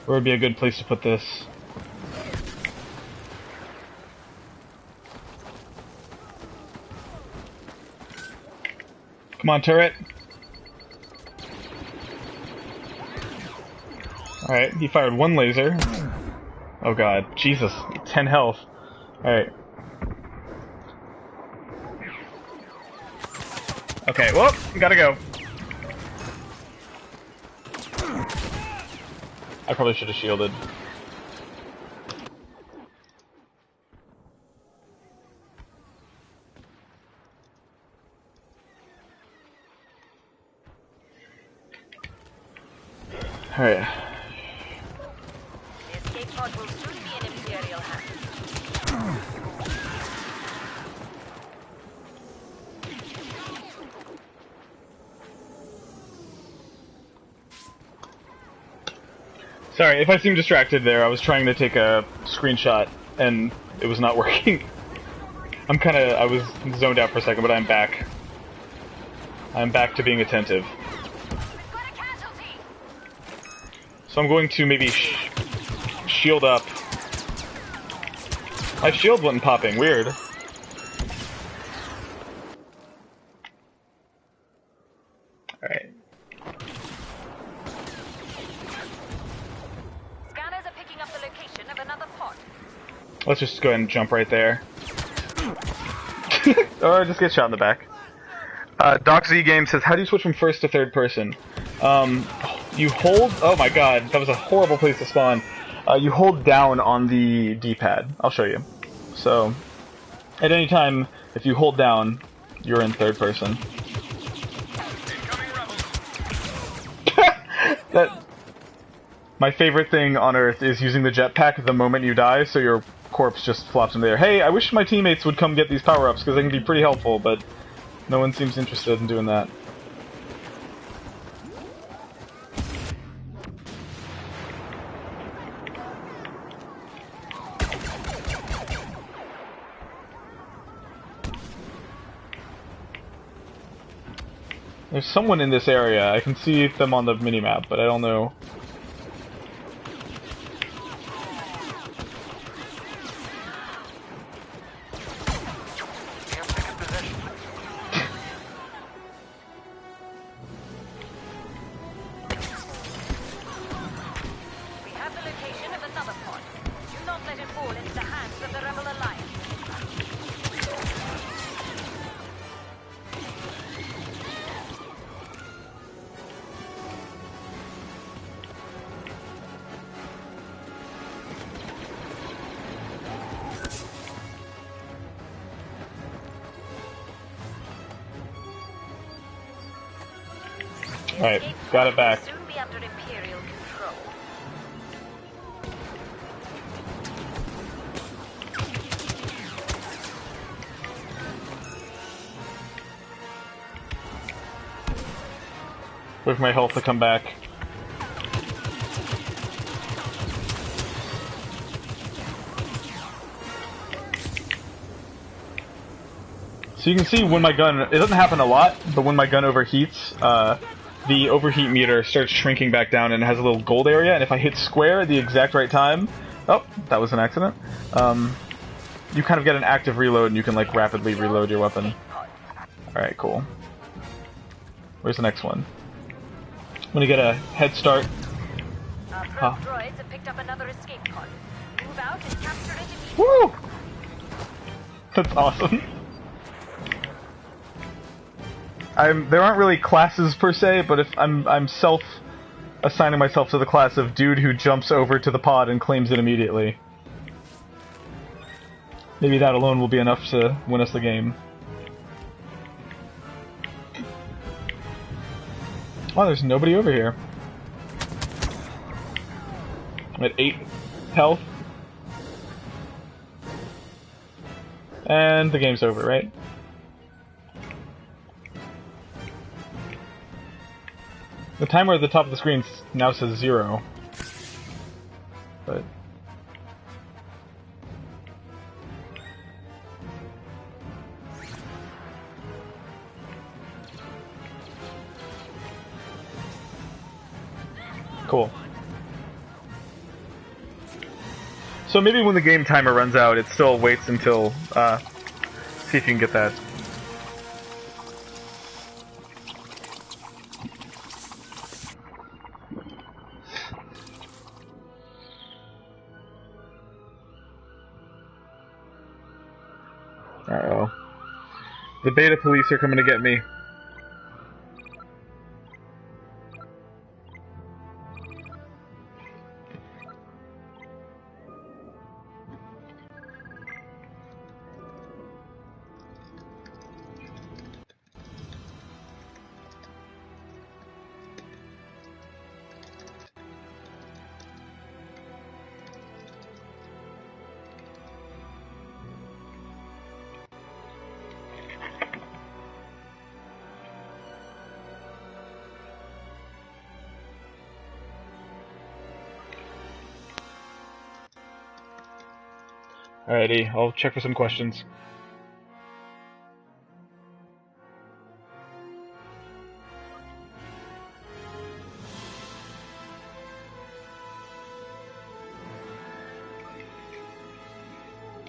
Where would be a good place to put this? Come on, turret. Alright, he fired one laser. Oh god, Jesus, 10 health. Alright. Okay, well, gotta go. I probably should have shielded. Alright. the escape pod will soon be in Imperial hands. Sorry, if I seem distracted there, I was trying to take a screenshot and it was not working. I was zoned out for a second, but I'm back. I'm back to being attentive. We've got a casualty! So I'm going to maybe shield up. My shield wasn't popping, weird. Alright. Scanners are picking up the location of another pod. Let's just go ahead and jump right there. Or just get shot in the back. Doxy Game says, how do you switch from first to third person? You hold... Oh my god, that was a horrible place to spawn. You hold down on the D-pad. I'll show you. So, At any time, if you hold down, you're in third person. That my favorite thing on Earth is using the jetpack the moment you die, so your corpse just flops in there. Hey, I wish my teammates would come get these power-ups, because they can be pretty helpful, but no one seems interested in doing that. There's someone in this area. I can see them on the minimap, but I don't know. We have the location of another pod. Do not let it fall into the hands of the Rebel Alliance. Alright, got it back. Soon be under Imperial control. Wait for my health to come back. So you can see when my gun, it doesn't happen a lot, but when my gun overheats, the overheat meter starts shrinking back down and it has a little gold area, and if I hit square at the exact right time, oh, that was an accident, you kind of get an active reload and you can like rapidly reload your weapon. Alright, cool. Where's the next one? I'm gonna get a head start. Our probe droids have picked up another escape pod. Move out and capture it immediately. Woo! That's awesome. There aren't really classes per se, but if I'm assigning myself to the class of dude who jumps over to the pod and claims it immediately. Maybe that alone will be enough to win us the game. Oh, there's nobody over here. I'm at 8 health. And the game's over, right? The timer at the top of the screen now says 0. But... cool. So maybe when the game timer runs out, it still waits until, see if you can get that. Uh-oh. The beta police are coming to get me. Alrighty, I'll check for some questions.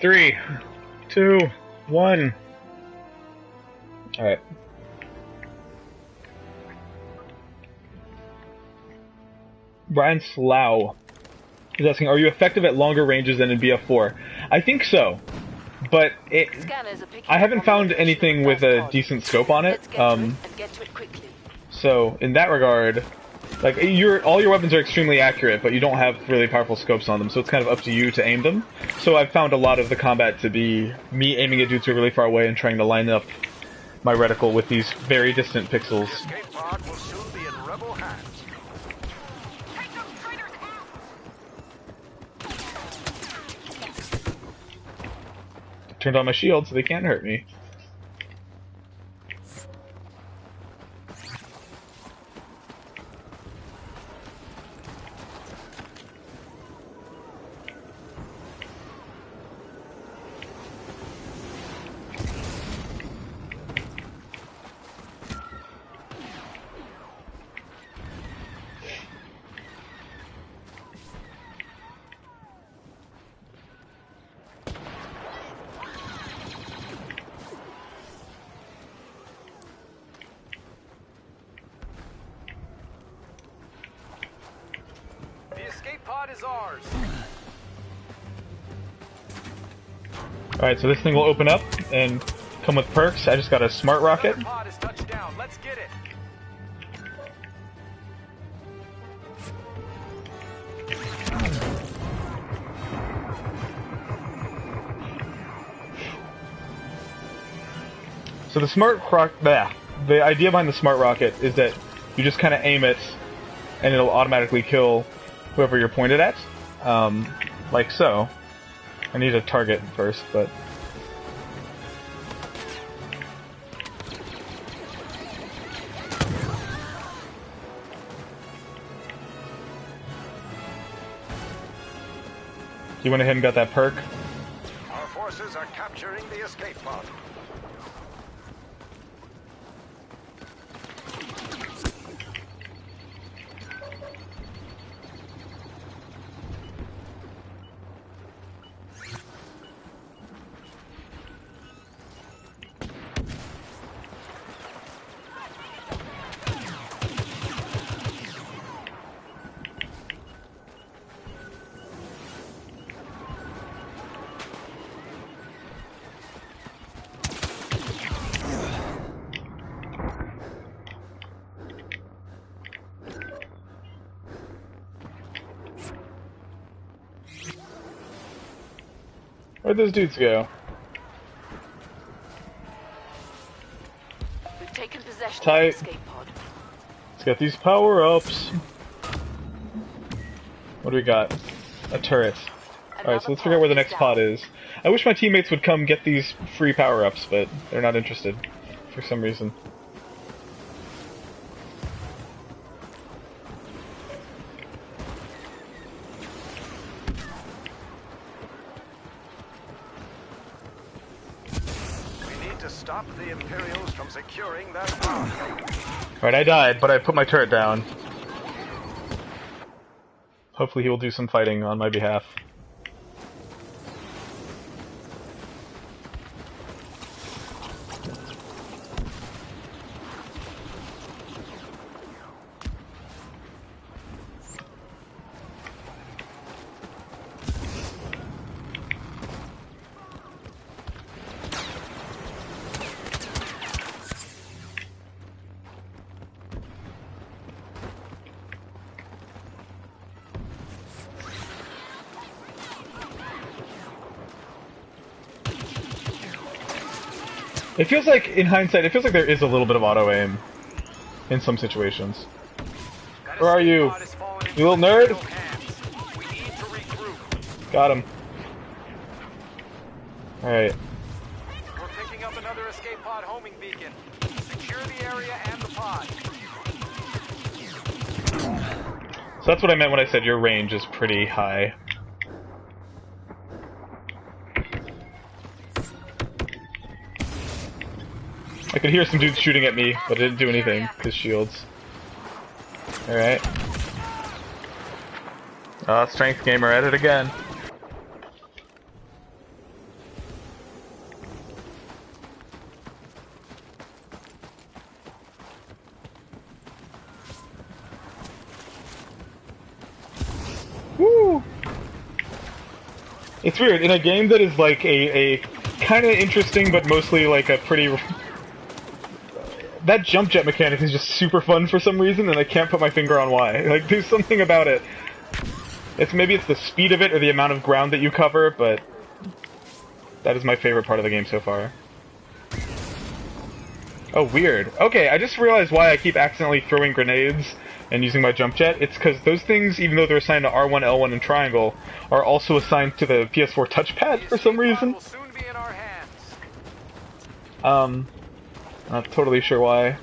Three, 2, 1. Alright. Brian Slough is asking, are you effective at longer ranges than in BF4? I think so, but I haven't found anything with a decent scope on it, so in that regard, Like, all your weapons are extremely accurate, but you don't have really powerful scopes on them, so it's kind of up to you to aim them. So I've found a lot of the combat to be me aiming at dudes who are really far away and trying to line up my reticle with these very distant pixels. The escape pod will soon be in rebel hands. Take those traitors out! Turned on my shield so they can't hurt me. The escape pod is ours. Alright, so this thing will open up and come with perks. I just got a smart rocket. The pod is touched down. Let's get it. So the idea behind the smart rocket is that you just kind of aim it, and it'll automatically kill whoever you're pointed at, like so. I need a target first, but you went ahead and got that perk. Our forces are capturing the escape pod. Where'd those dudes go? We've taken possession Tight. of the escape pod. Let's get these power-ups. What do we got? A turret. Alright, so let's figure out where the next pod is. I wish my teammates would come get these free power-ups, but they're not interested for some reason. We need to stop the Imperials from securing that pod. Alright, I died, but I put my turret down. Hopefully he will do some fighting on my behalf. It feels like, in hindsight, it feels like there is a little bit of auto-aim in some situations. Where are you? You little nerd? We need to regroup. Got him. Alright. We're picking up another escape pod homing beacon. Secure the area and the pod. So that's what I meant when I said your range is pretty high. I could hear some dudes shooting at me, but it didn't do anything, because shields. Alright. Strength gamer at it again. Woo! It's weird, in a game that is like a kind of interesting, but mostly like a pretty that jump jet mechanic is just super fun for some reason, and I can't put my finger on why. Like, there's something about it. Maybe it's the speed of it or the amount of ground that you cover, but that is my favorite part of the game so far. Oh, weird. Okay, I just realized why I keep accidentally throwing grenades and using my jump jet. It's because ththose things, even though they're assigned to R1, L1, and triangle, are also assigned to the PS4 touchpad for some reason. Will soon be in our hands. Not totally sure why.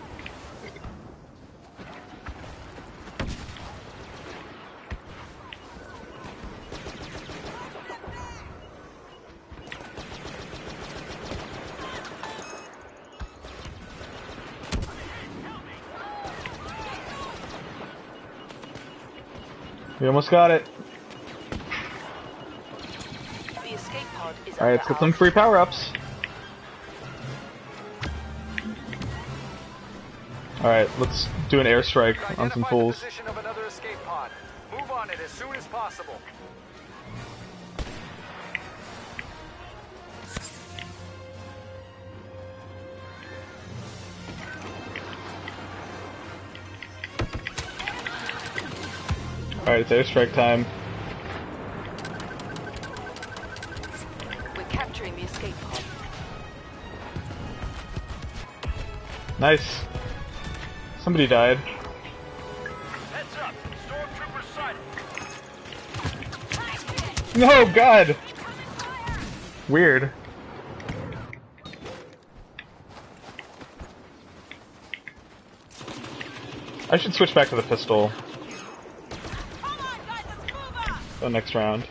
We almost got it. The escape pod is Alright, let's get some free power-ups. Alright, let's do an airstrike on some fools. The position of another escape pod. Move on it as soon as possible. Alright, it's airstrike time. We're capturing the escape pod. Nice. Somebody died. Heads up. Stormtroopers sighted. No, God! Weird. I should switch back to the pistol. The next round.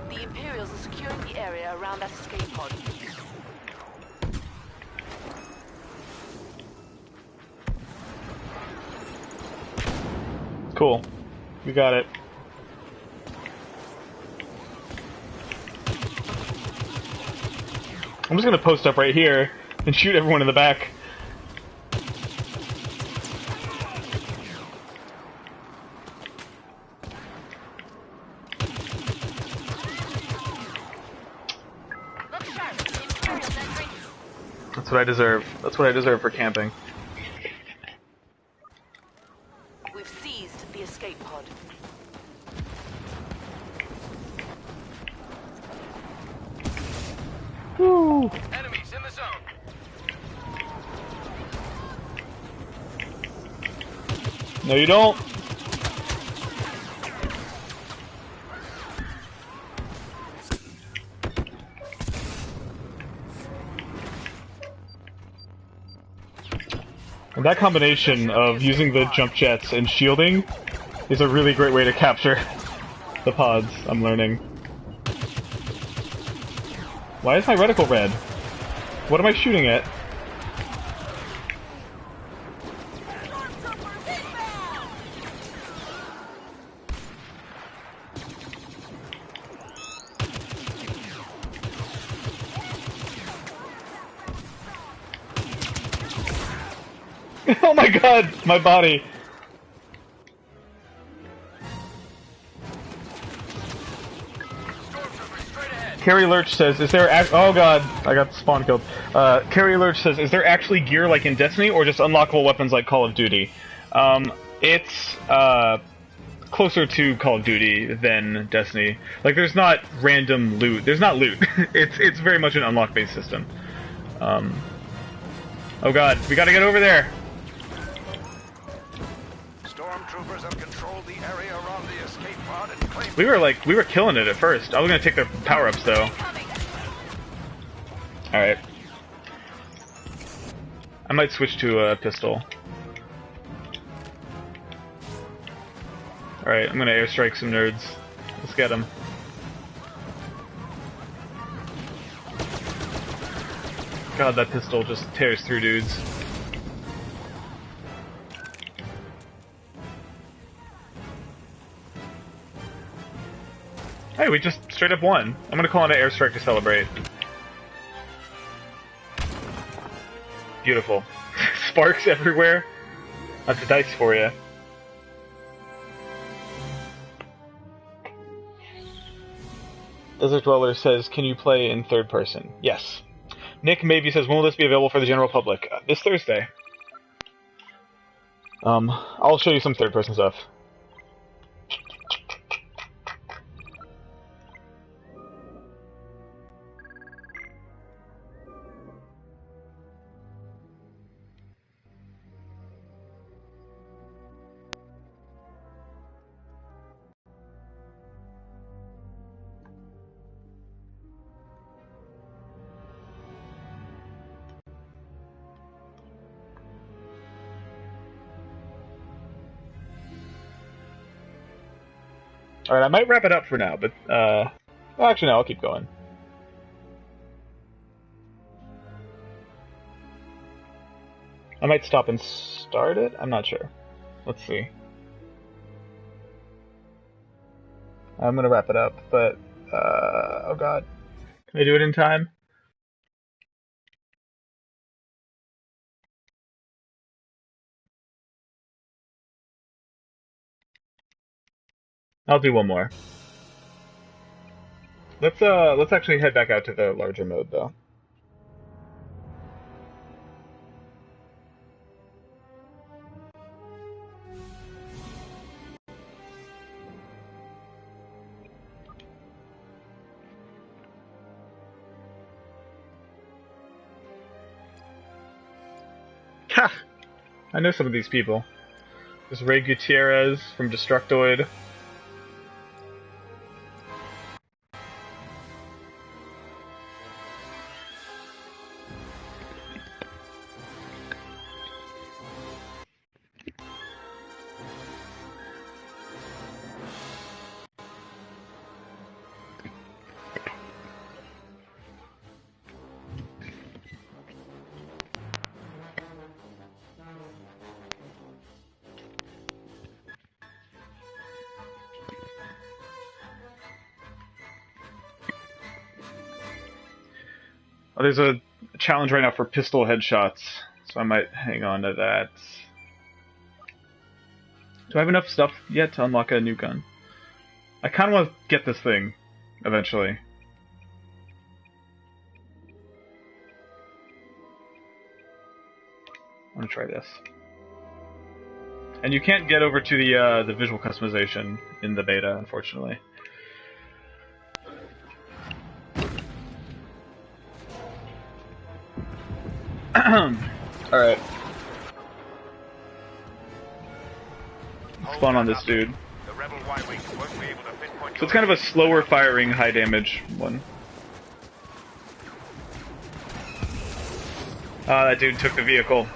The Imperials are securing the area around that escape pod. Cool. We got it. I'm just gonna post up right here and shoot everyone in the back. That's what I deserve. That's what I deserve for camping. We've seized the escape pod. Woo! Enemies in the zone. No, you don't. And that combination of using the jump jets and shielding is a really great way to capture the pods, I'm learning. Why is my reticle red? What am I shooting at? Oh my god, my body. Carrie Lurch says, is there oh god, I got spawn killed. Carrie Lurch says, is there actually gear like in Destiny, or just unlockable weapons like Call of Duty? It's, closer to Call of Duty than Destiny. Like, there's not random loot. There's not loot. It's very much an unlock-based system. Oh god, we gotta get over there! Stormtroopers have controlled the area around the escape pod and claimed We were killing it at first. I was gonna take their power-ups, though. Alright. I might switch to a pistol. Alright, I'm gonna airstrike some nerds. Let's get them. God, that pistol just tears through dudes. Hey, we just straight up won. I'm gonna call in an airstrike to celebrate. Beautiful. Sparks everywhere. That's a dice for you. Desert Dweller says, can you play in third person? Yes. Nick Maybe says, when will this be available for the general public? This Thursday. I'll show you some third person stuff. Alright, I might wrap it up for now, but, well, actually, no, I'll keep going. I might stop and start it? I'm not sure. Let's see. I'm gonna wrap it up, but, oh god. Can I do it in time? I'll do one more. Let's actually head back out to the larger mode, though. Ha! I know some of these people. There's Ray Gutierrez from Destructoid. Oh, there's a challenge right now for pistol headshots, so I might hang on to that. Do I have enough stuff yet to unlock a new gun? I kind of want to get this thing, eventually. I want to try this. And you can't get over to the visual customization in the beta, unfortunately. Alright. Spawn on this dude. So it's kind of a slower firing, high damage one. Ah, that dude took the vehicle.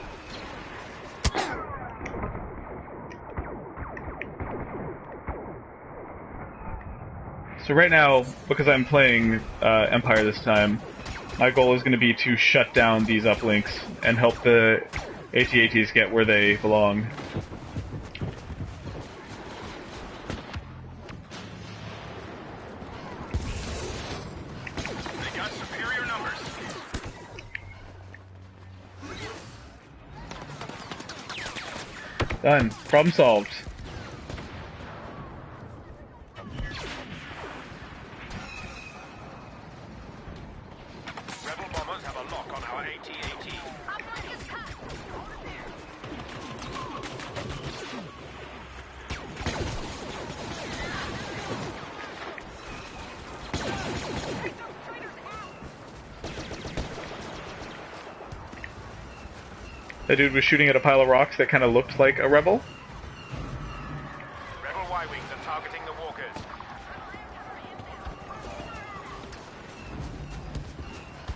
So right now, because I'm playing Empire this time, my goal is going to be to shut down these uplinks and help the AT-ATs get where they belong. They got superior numbers. Done. Problem solved. Rebel bombers have a lock on our AT-AT. That dude was shooting at a pile of rocks that kind of looked like a rebel. Rebel Y-wings are targeting the walkers.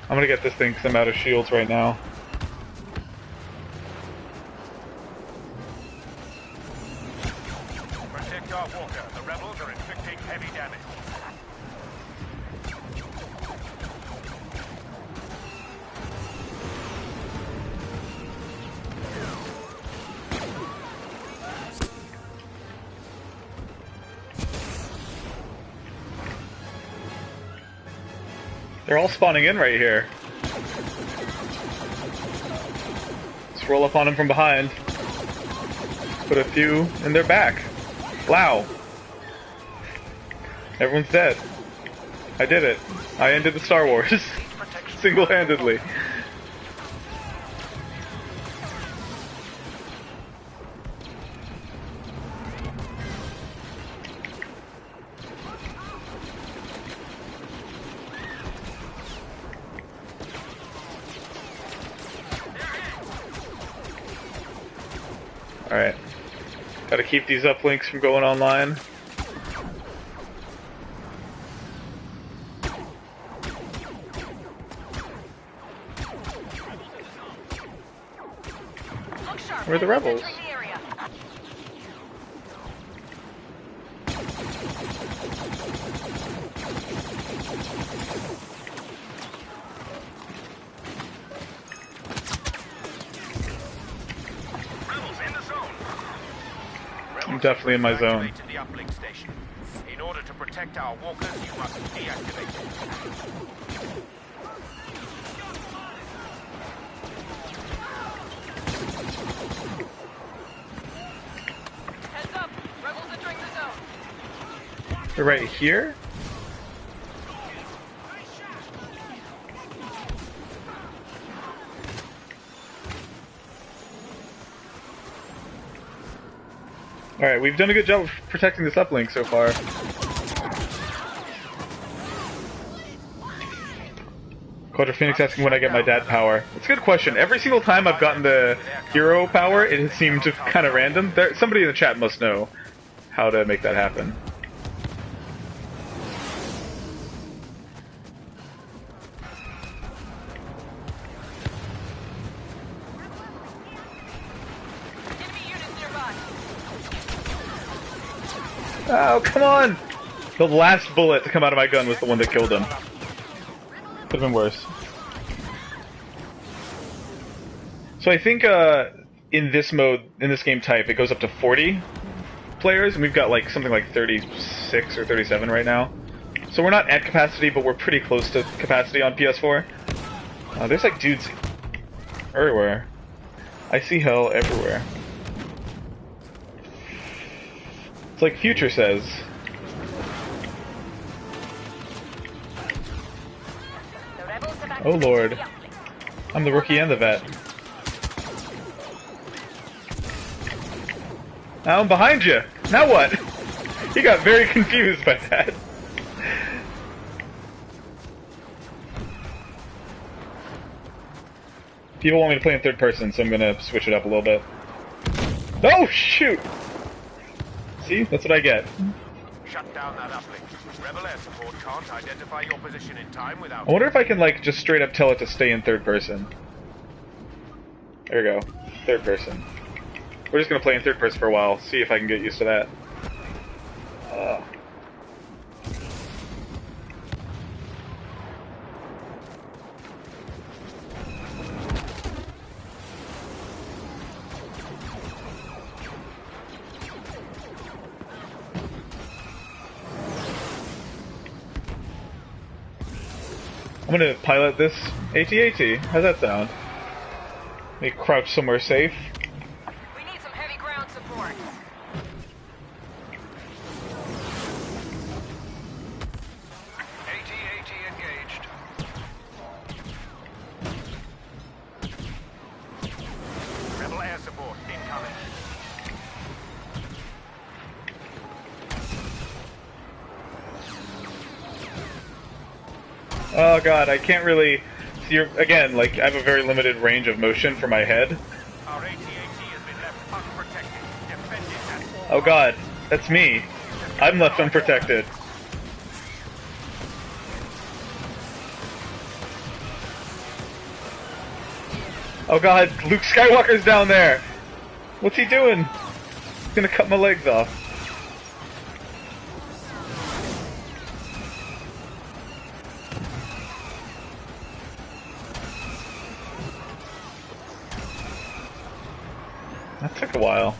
I'm gonna get this thing because I'm out of shields right now. Protect our walker. The rebels are inflicting heavy damage. They're all spawning in right here. Let's roll up on them from behind. Put a few in their back. Wow. Everyone's dead. I did it. I ended the Star Wars. Single-handedly. Alright. Gotta keep these uplinks from going online. Where are the rebels? I'm definitely in my zone. The uplink station. In order to protect our walkers, you must deactivate it. Heads up! Rebels entering the zone. They're right here? Alright, we've done a good job of protecting this uplink so far. Quadra Phoenix asking when I get my dad power. It's a good question. Every single time I've gotten the hero power, it has seemed to kind of random. Somebody in the chat must know how to make that happen. Enemy units nearby. Oh, come on! The last bullet to come out of my gun was the one that killed him. Could have been worse. So I think in this mode, in this game type, it goes up to 40 players, and we've got like something like 36 or 37 right now. So we're not at capacity, but we're pretty close to capacity on PS4. There's like dudes everywhere. I see hell everywhere. It's like Future says. The rebels have Oh lord. activated the uplink. I'm the rookie and the vet. Now I'm behind you. Now what? He got very confused by that. People want me to play in third person, so I'm gonna switch it up a little bit. Oh shoot! See? That's what I get. Shut down that uplink. Rebel air support can't identify your position in time without... I wonder if I can like just straight up tell it to stay in third person. There we go. Third person. We're just gonna play in third person for a while, see if I can get used to that. I'm gonna pilot this AT-AT. How's that sound? Let me crouch somewhere safe. We need some heavy ground support. AT-AT engaged. Rebel air support incoming. Oh god, I can't really see your, again, like, I have a very limited range of motion for my head. Our AT-AT has been left unprotected. Defend it at all. Oh god, that's me. I'm left unprotected. Oh god, Luke Skywalker's down there! What's he doing? He's gonna cut my legs off. That took a while.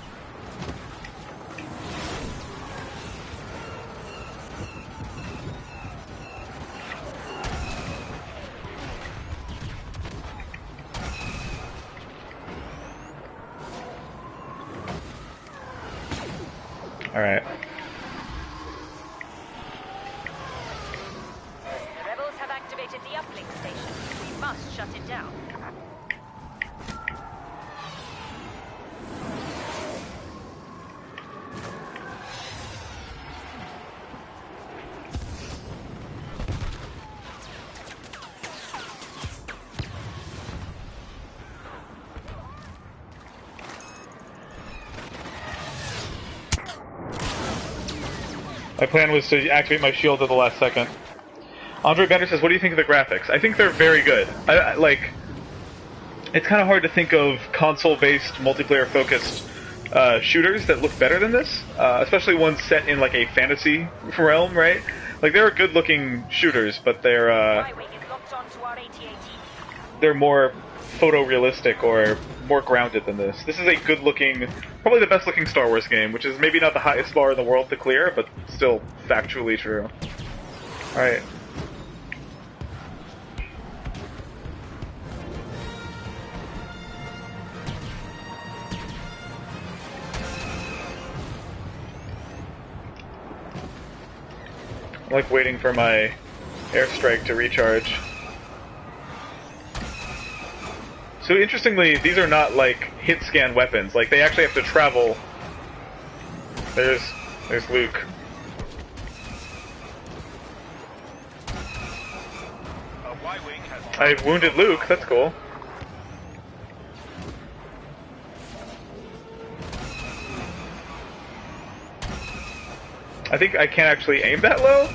Alright. must shut it down. My plan was to activate my shield at the last second. Andre Bender says, what do you think of the graphics? I think they're very good. Like, it's kind of hard to think of console-based, multiplayer-focused shooters that look better than this, especially ones set in, like, a fantasy realm, right? Like, there are good-looking shooters, but they're more photorealistic or more grounded than this. This is a good-looking, probably the best-looking Star Wars game, which is maybe not the highest bar in the world to clear, but still factually true. Alright. I'm like waiting for my airstrike to recharge. So interestingly, these are not like hit scan weapons. Like they actually have to travel. There's Luke. I wounded Luke. That's cool. I think I can't actually aim that low.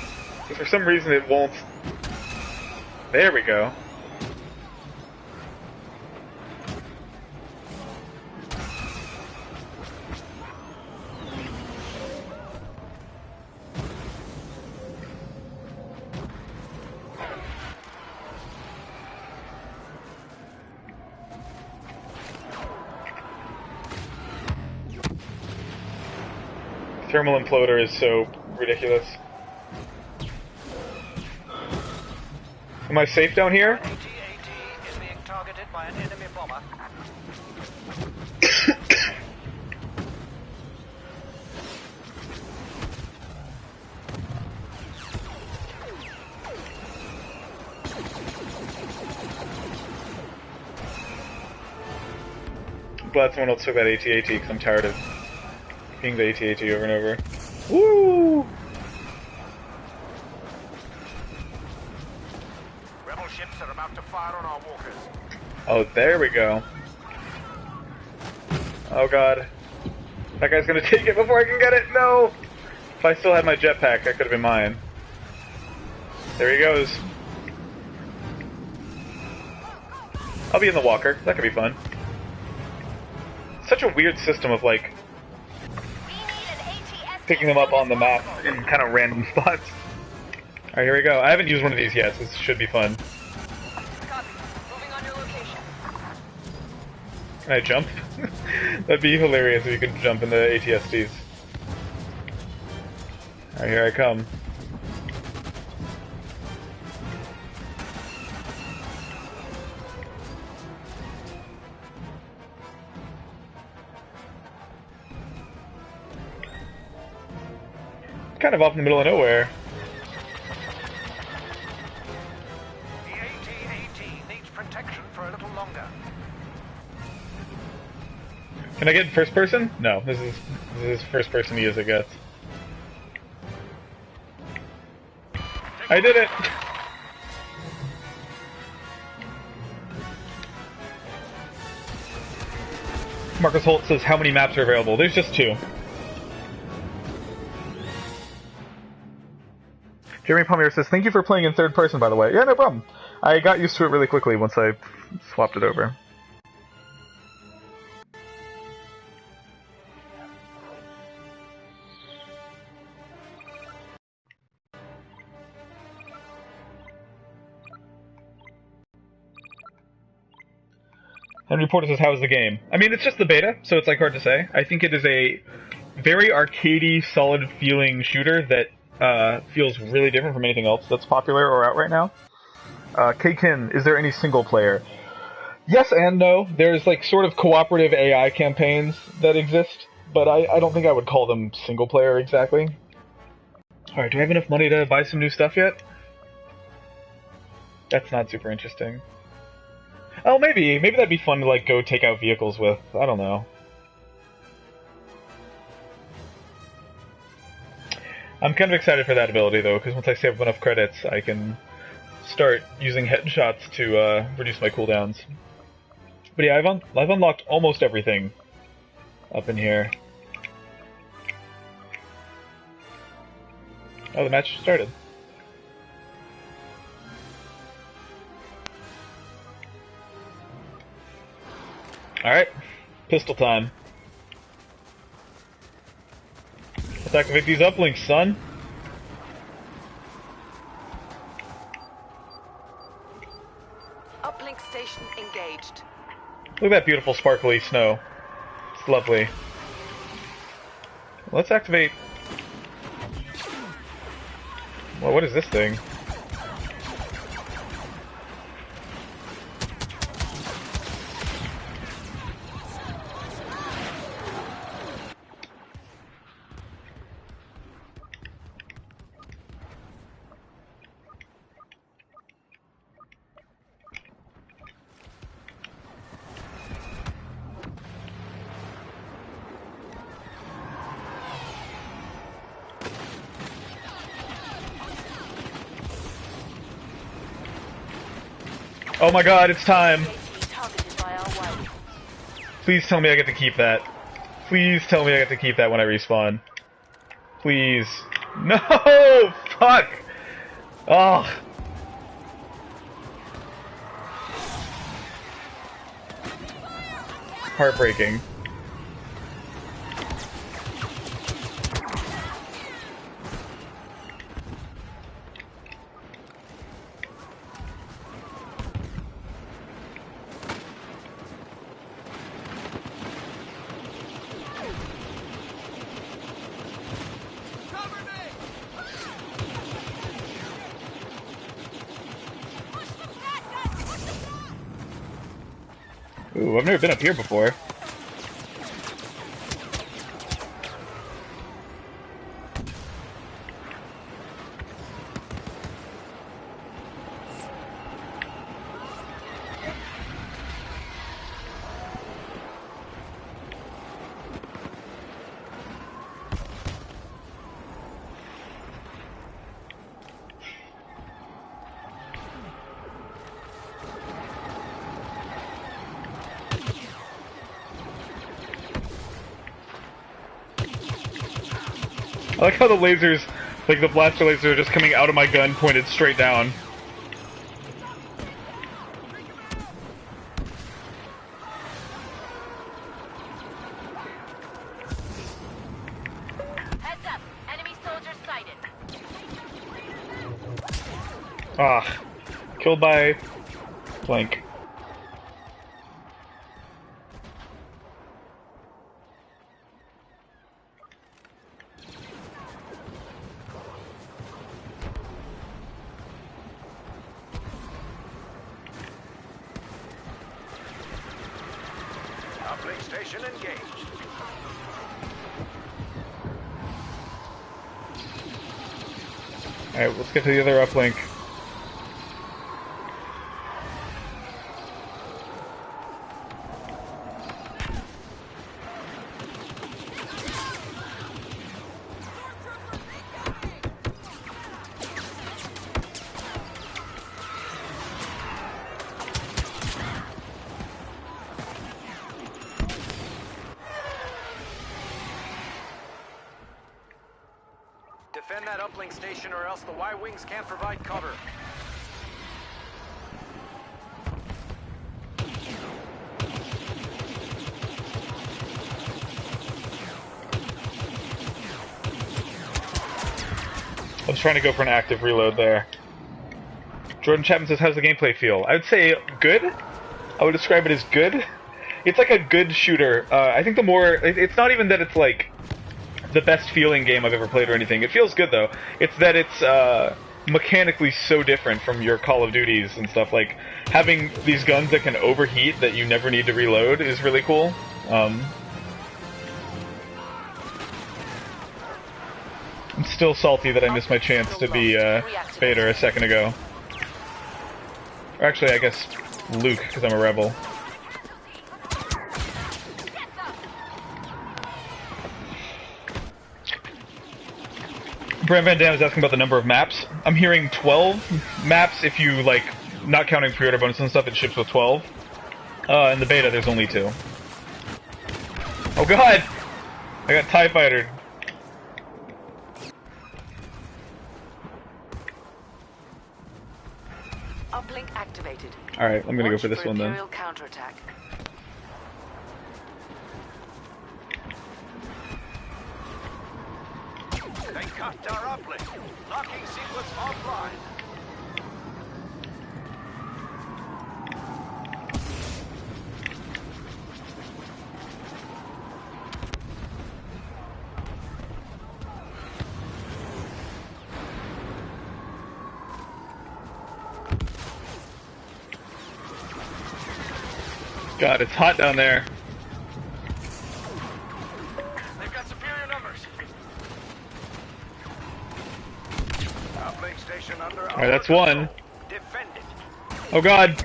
For some reason, it won't. There we go. Thermal imploder is so ridiculous. Am I safe down here? AT-AT is being targeted by an enemy bomber. I'm glad someone else took that AT-AT because I'm tired of being the AT-AT over and over. Woo! Rebel ships are about to fire on our walkers. Oh, there we go. Oh god. That guy's gonna take it before I can get it! No! If I still had my jetpack, that could have been mine. There he goes. I'll be in the walker. That could be fun. Such a weird system of, like, picking them up on the map in kind of random spots. Alright, here we go. I haven't used one of these yet, so this should be fun. Copy. Moving on your location. Can I jump? That'd be hilarious if you could jump in the ATSTs. Alright, here I come. Kind of off in the middle of nowhere. The AT-AT needs protection for a little longer. Can I get first person? No, this is first person use, I guess. I did it! Marcus Holt says, how many maps are available? There's just 2. Jeremy Palmier says, thank you for playing in third person, by the way. Yeah, no problem. I got used to it really quickly once I swapped it over. Henry Porter says, how is the game? I mean, it's just the beta, so it's like hard to say. I think it is a very arcadey, solid feeling shooter that feels really different from anything else that's popular or out right now. K-Kin, is there any single player? Yes and no. There's like sort of cooperative AI campaigns that exist, but I don't think I would call them single player exactly. Alright, do I have enough money to buy some new stuff yet? That's not super interesting. Oh, maybe that'd be fun to like go take out vehicles with. I don't know. I'm kind of excited for that ability though, because once I save up enough credits, I can start using headshots to reduce my cooldowns. But yeah, I've unlocked almost everything up in here. Oh, the match started. Alright, pistol time. Let's activate these uplinks, son. Uplink station engaged. Look at that beautiful sparkly snow. It's lovely. Let's activate... Well, what is this thing? Oh my god, it's time! Please tell me I get to keep that. Please tell me I get to keep that when I respawn. Please. No! Fuck! Oh. Heartbreaking. Ooh, I've never been up here before. I like how the lasers, like the blaster lasers, are just coming out of my gun pointed straight down. Heads up, enemy soldiers sighted. Ah, killed by flank. Uplink station engaged. Alright, let's get to the other uplink. Defend that uplink station or else the Y-Wings can't provide cover. I was trying to go for an active reload there. Jordan Chapman says, how's the gameplay feel? I would say good. I would describe it as good. It's like a good shooter. I think the more... It's not even that it's like the best feeling game I've ever played or anything. It feels good though. It's that it's mechanically so different from your Call of Duties and stuff. Like, having these guns that can overheat that you never need to reload is really cool. I'm still salty that I missed my chance to be Vader a second ago. Or actually, I guess Luke, because I'm a rebel. Brand Van Dam is asking about the number of maps. I'm hearing 12 maps if you, like, not counting pre-order bonuses and stuff, it ships with 12. In the beta, there's only 2. Oh god! I got TIE Fighter. Uplink activated. Alright, I'm gonna go Watch for this one then. Imperial counterattack. They cut our uplink. Locking sequence offline. God, it's hot down there. They've got superior numbers. Uplink station under Alright, that's one. Defend it. Oh god!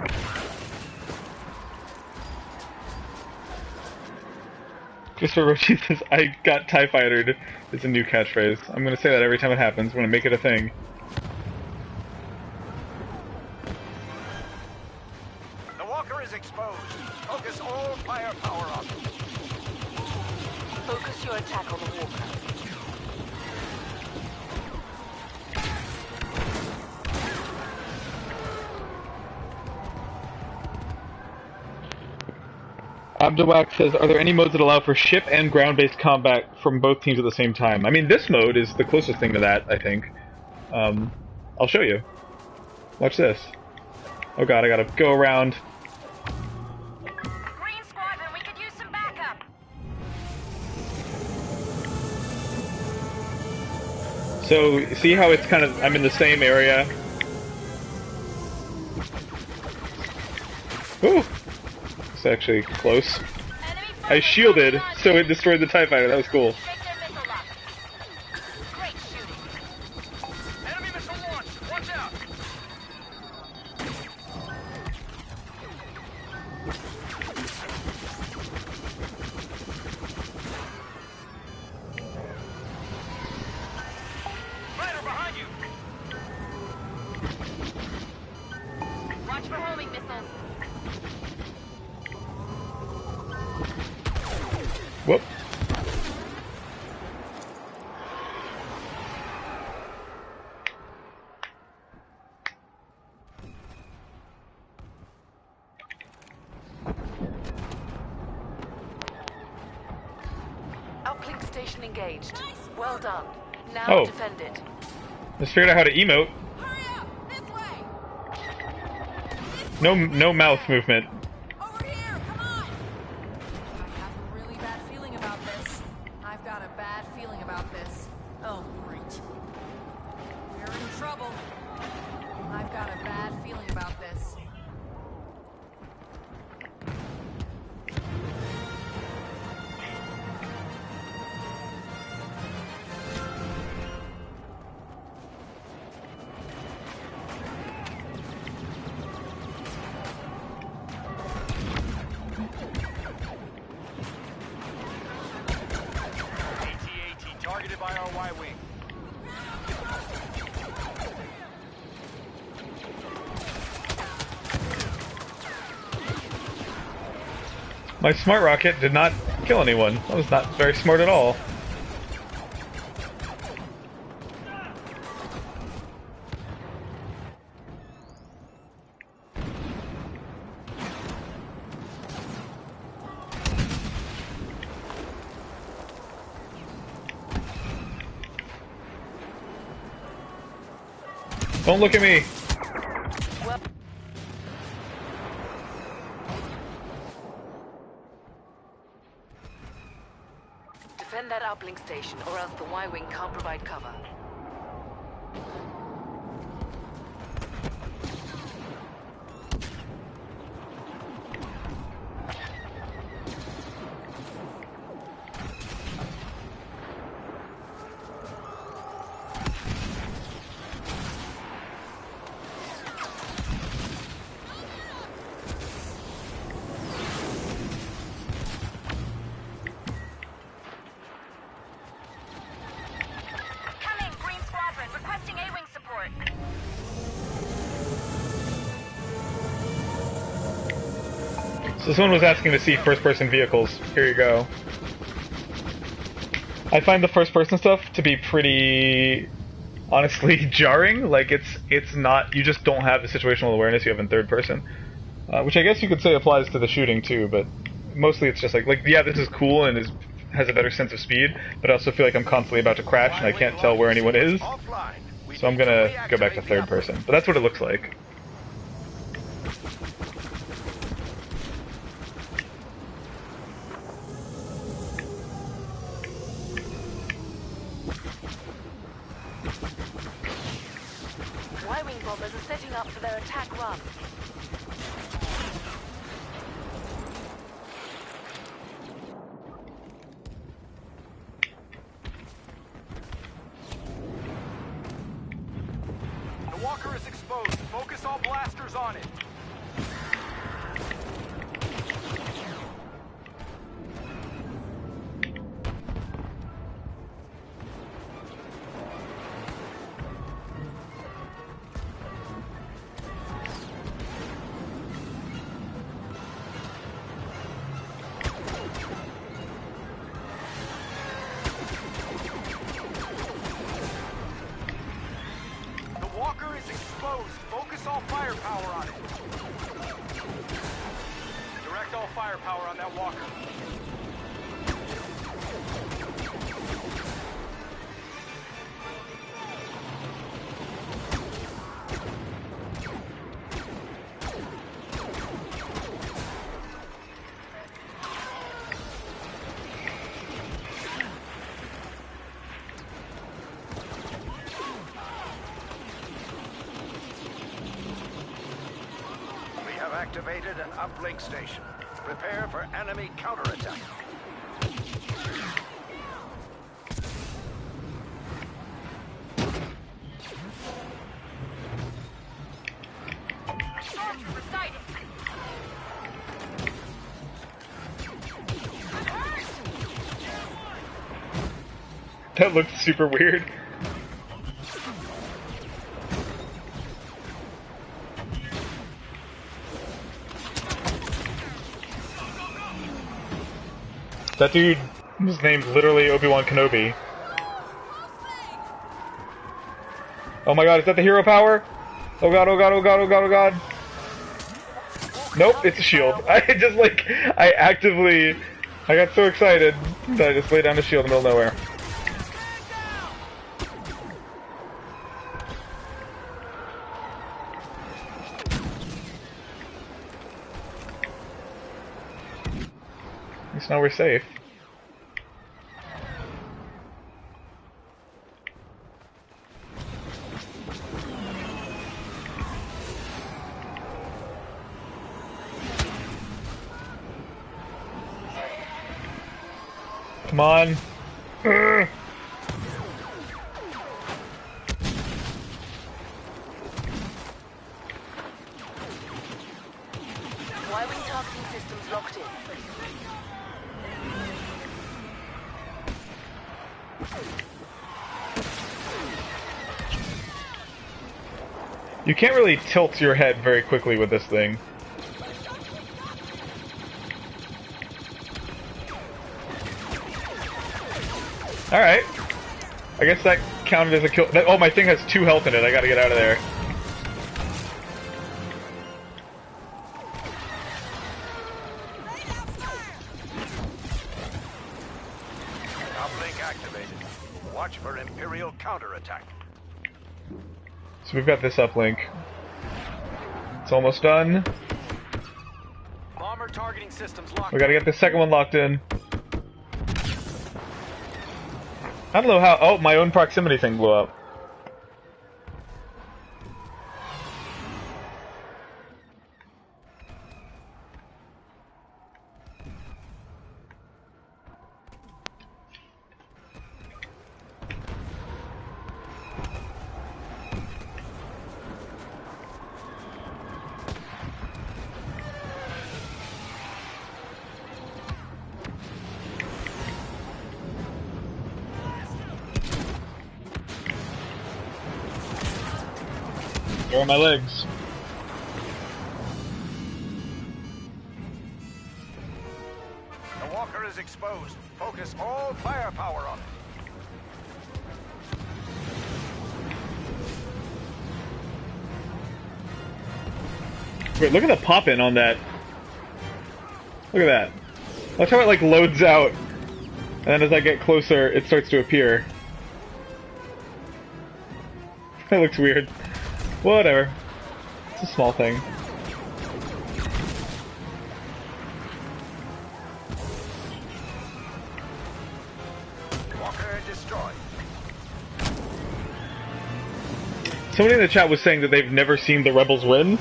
Christopher Rochi says, I got TIE Fightered. It's a new catchphrase. I'm gonna say that every time it happens. I'm gonna make it a thing. The walker is exposed. Focus all firepower on it. Focus your attack on the walker. Abdawak says, are there any modes that allow for ship and ground-based combat from both teams at the same time? I mean, this mode is the closest thing to that, I think. I'll show you. Watch this. Oh god, I gotta go around. Green Squadron, we could use some backup. So, see how it's kind of, I'm in the same area? Ooh! It's actually close. I shielded, so it destroyed the TIE Fighter, that was cool. Great shooting. Enemy missile launched. Watch out. Fighter behind you. Watch for homing missiles. Whoop. Uplink station engaged. Well done. Now Oh. defend it. Just figured out how to emote. Hurry up! This way! No mouth movement. Over here! Come on! I have a really bad feeling about this. I've got a bad feeling about this. Oh, great. We're in trouble. I've got a bad feeling about this. AT-AT targeted by our Y-wing. My smart rocket did not kill anyone. That was not very smart at all. Don't look at me! Well, defend that uplink station, or else the Y-wing can't provide cover. So someone was asking to see first-person vehicles. Here you go. I find the first-person stuff to be pretty, honestly, jarring. Like, it's not... You just don't have the situational awareness you have in third-person. Which I guess you could say applies to the shooting, too, but mostly it's just like, yeah, this is cool and has a better sense of speed, but I also feel like I'm constantly about to crash and I can't tell where anyone is. So I'm gonna go back to third-person. But that's what it looks like. Y-wing bombers are setting up for their attack run. The walker is exposed. Focus all blasters on it. Walker is exposed. Focus all firepower on it. Direct all firepower on that walker. Activated an uplink station. Prepare for enemy counterattack. Stormtrooper sighted. That looks super weird. That dude was named literally Obi-Wan Kenobi. Oh my god, is that the hero power? Oh god, oh god, oh god, oh god, oh god. Nope, it's a shield. I got so excited that I just laid down the shield in the middle of nowhere. At least now we're safe. Come on. Ugh. Y-wing targeting systems locked in. You can't really tilt your head very quickly with this thing. Alright. I guess that counted as a kill. Oh, my thing has 2 health in it. I gotta get out of there. Uplink activated. Watch for Imperial counterattack. So we've got this uplink. It's almost done. Bomber targeting systems locked. We gotta get the second one locked in. I don't know how. Oh, my own proximity thing blew up. Where are my legs? focus all firepower on it. Wait, look at the pop-in on that. Look at that. Watch how it like loads out, and then as I get closer, it starts to appear. That looks weird. Whatever. It's a small thing. Walker destroyed. Somebody in the chat was saying that they've never seen the Rebels win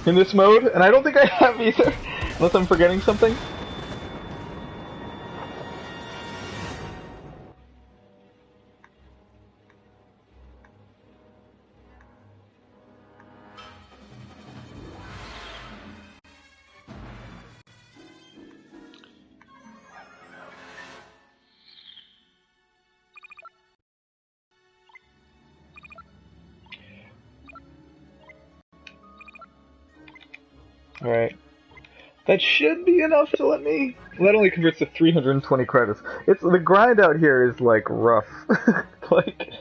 in this mode, and I don't think I have either, unless I'm forgetting something. Alright. That should be enough to let me... That only converts to 320 credits. It's the grind out here is, like, rough. Like,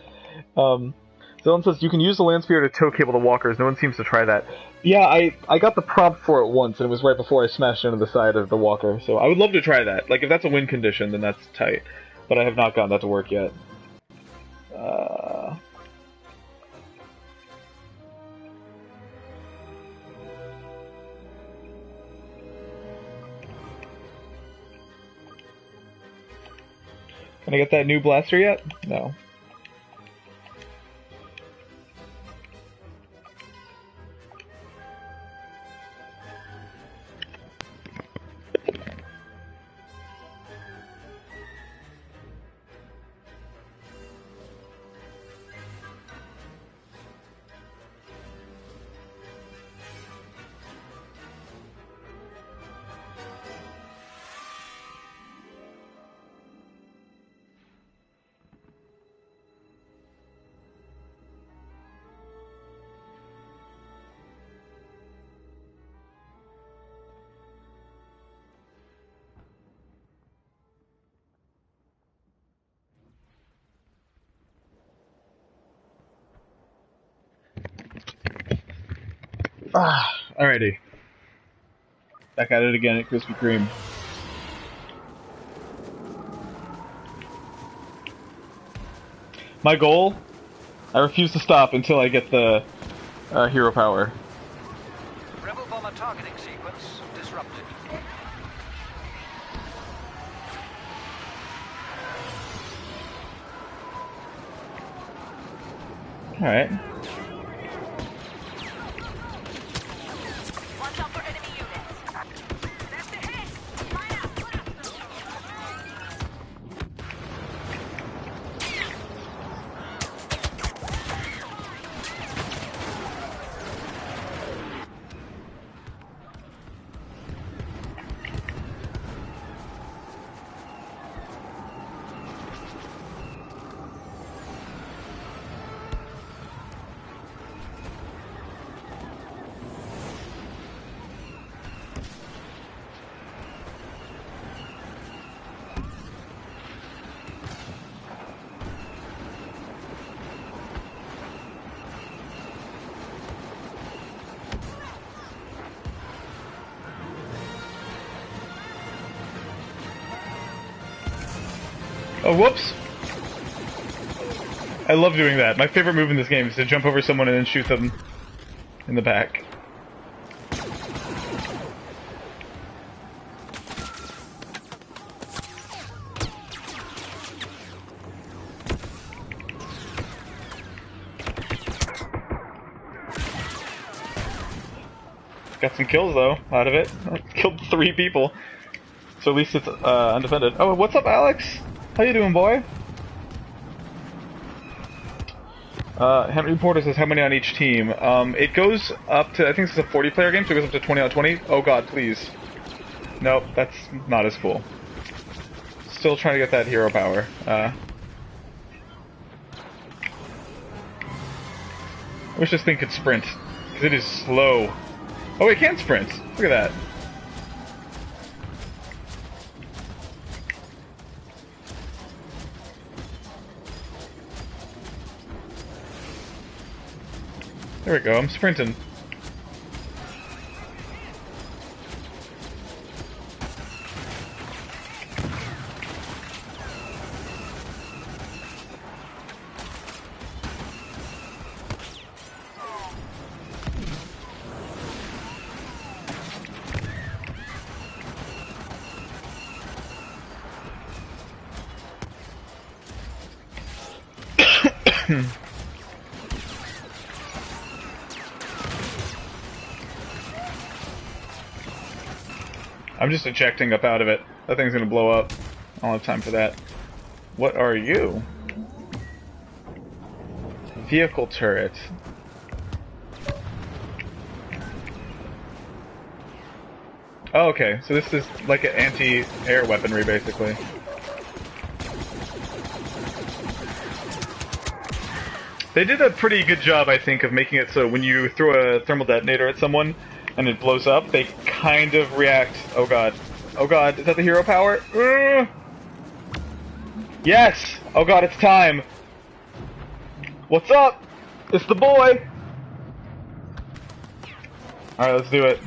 Dylan says, you can use the land speeder to tow cable the walkers. No one seems to try that. Yeah, I got the prompt for it once, and it was right before I smashed into the side of the walker. So I would love to try that. Like, if that's a win condition, then that's tight. But I have not gotten that to work yet. Can I get that new blaster yet? No. Alrighty. Back at it again at Krispy Kreme. My goal? I refuse to stop until I get the hero power. Rebel bomber targeting sequence disrupted. Alright. Watch out for enemy units. That's the hit! Line up, left! Oh, whoops! I love doing that. My favorite move in this game is to jump over someone and then shoot them in the back. Got some kills, though, out of it. I killed 3 people. So at least it's undefended. Oh, what's up, Alex? How you doing, boy? Henry Porter says, how many on each team? It goes up to, I think this is a 40-player game, so it goes up to 20 on 20. Oh god, please. Nope, that's not as cool. Still trying to get that hero power. I wish this thing could sprint, because it is slow. Oh, it can sprint! Look at that. There we go, I'm sprinting. I'm just ejecting up out of it. That thing's gonna blow up. I don't have time for that. What are you? Vehicle turret. Oh, okay. So this is like an anti-air weaponry, basically. They did a pretty good job, I think, of making it so when you throw a thermal detonator at someone and it blows up, they kind of react. Oh god. Oh god, is that the hero power? Yes! Oh god, it's time! What's up? It's the boy! Alright, let's do it.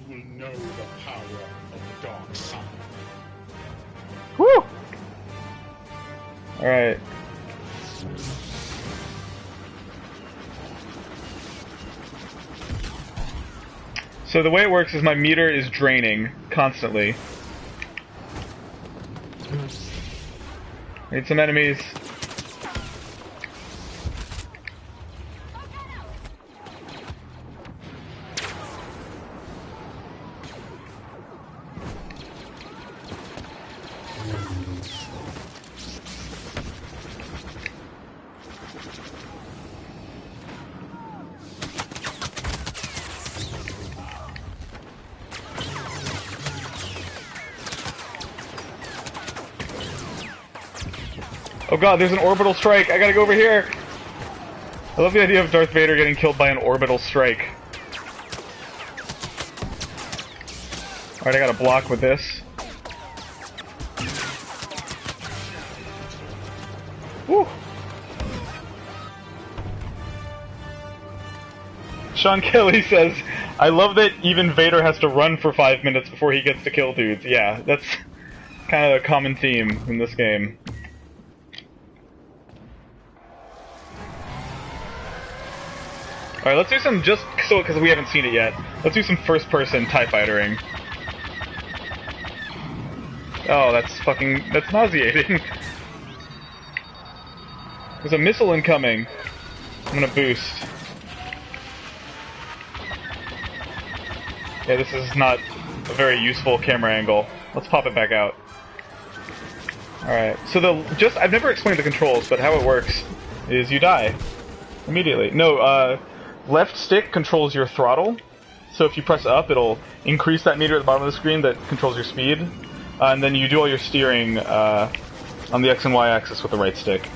You will know the power of the dark side. Woo! Alright. So the way it works is my meter is draining constantly. Need some enemies. Oh god, there's an orbital strike! I gotta go over here! I love the idea of Darth Vader getting killed by an orbital strike. Alright, I gotta block with this. Woo! Sean Kelly says, I love that even Vader has to run for 5 minutes before he gets to kill dudes. Yeah, that's kind of a common theme in this game. Alright, let's do some just so because we haven't seen it yet. Let's do some first-person TIE fightering. Oh, that's nauseating. There's a missile incoming. I'm gonna boost. Yeah, this is not a very useful camera angle. Let's pop it back out. Alright, so I've never explained the controls, but how it works is you die immediately. No, left stick controls your throttle, so if you press up, it'll increase that meter at the bottom of the screen that controls your speed, and then you do all your steering on the X and Y axis with the right stick.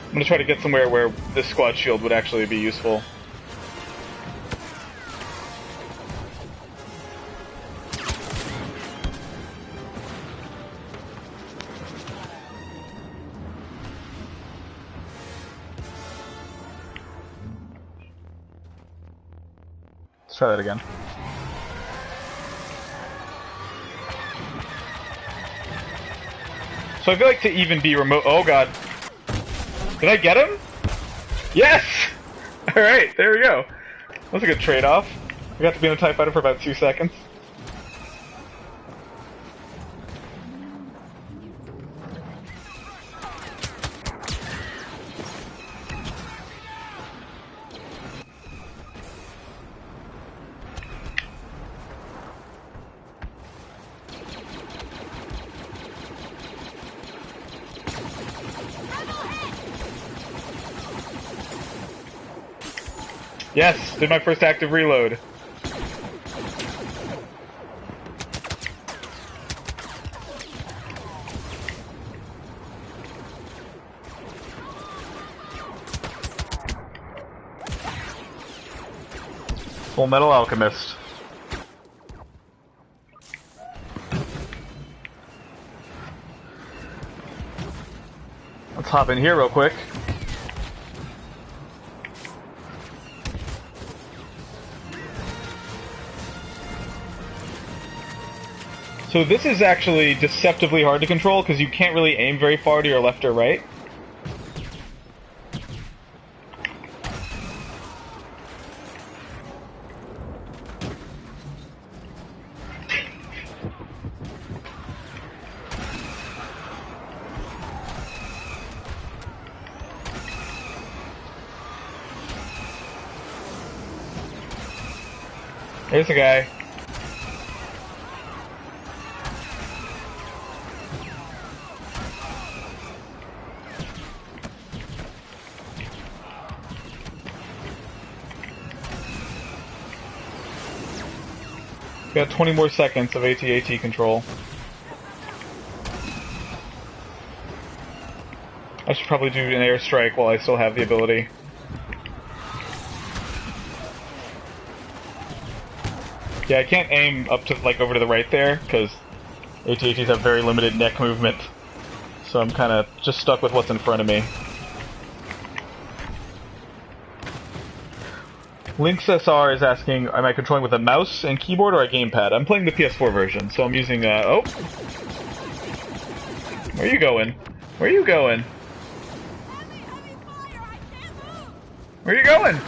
I'm gonna try to get somewhere where this squad shield would actually be useful. Let's try that again. So I feel like to even be remote. Oh god. Did I get him? Yes! Alright, there we go. That's a good trade-off. I got to be in a TIE fighter for about 2 seconds. Yes, did my first active reload. Full Metal Alchemist. Let's hop in here real quick. So this is actually deceptively hard to control because you can't really aim very far to your left or right. There's a guy. Got 20 more seconds of AT-AT control. I should probably do an airstrike while I still have the ability. Yeah, I can't aim up to, like, over to the right there, because AT-ATs have very limited neck movement. So I'm kind of just stuck with what's in front of me. Lynx SR is asking, am I controlling with a mouse and keyboard or a gamepad? I'm playing the PS4 version, so I'm using, oh! Where are you going? Where are you going? Where are you going?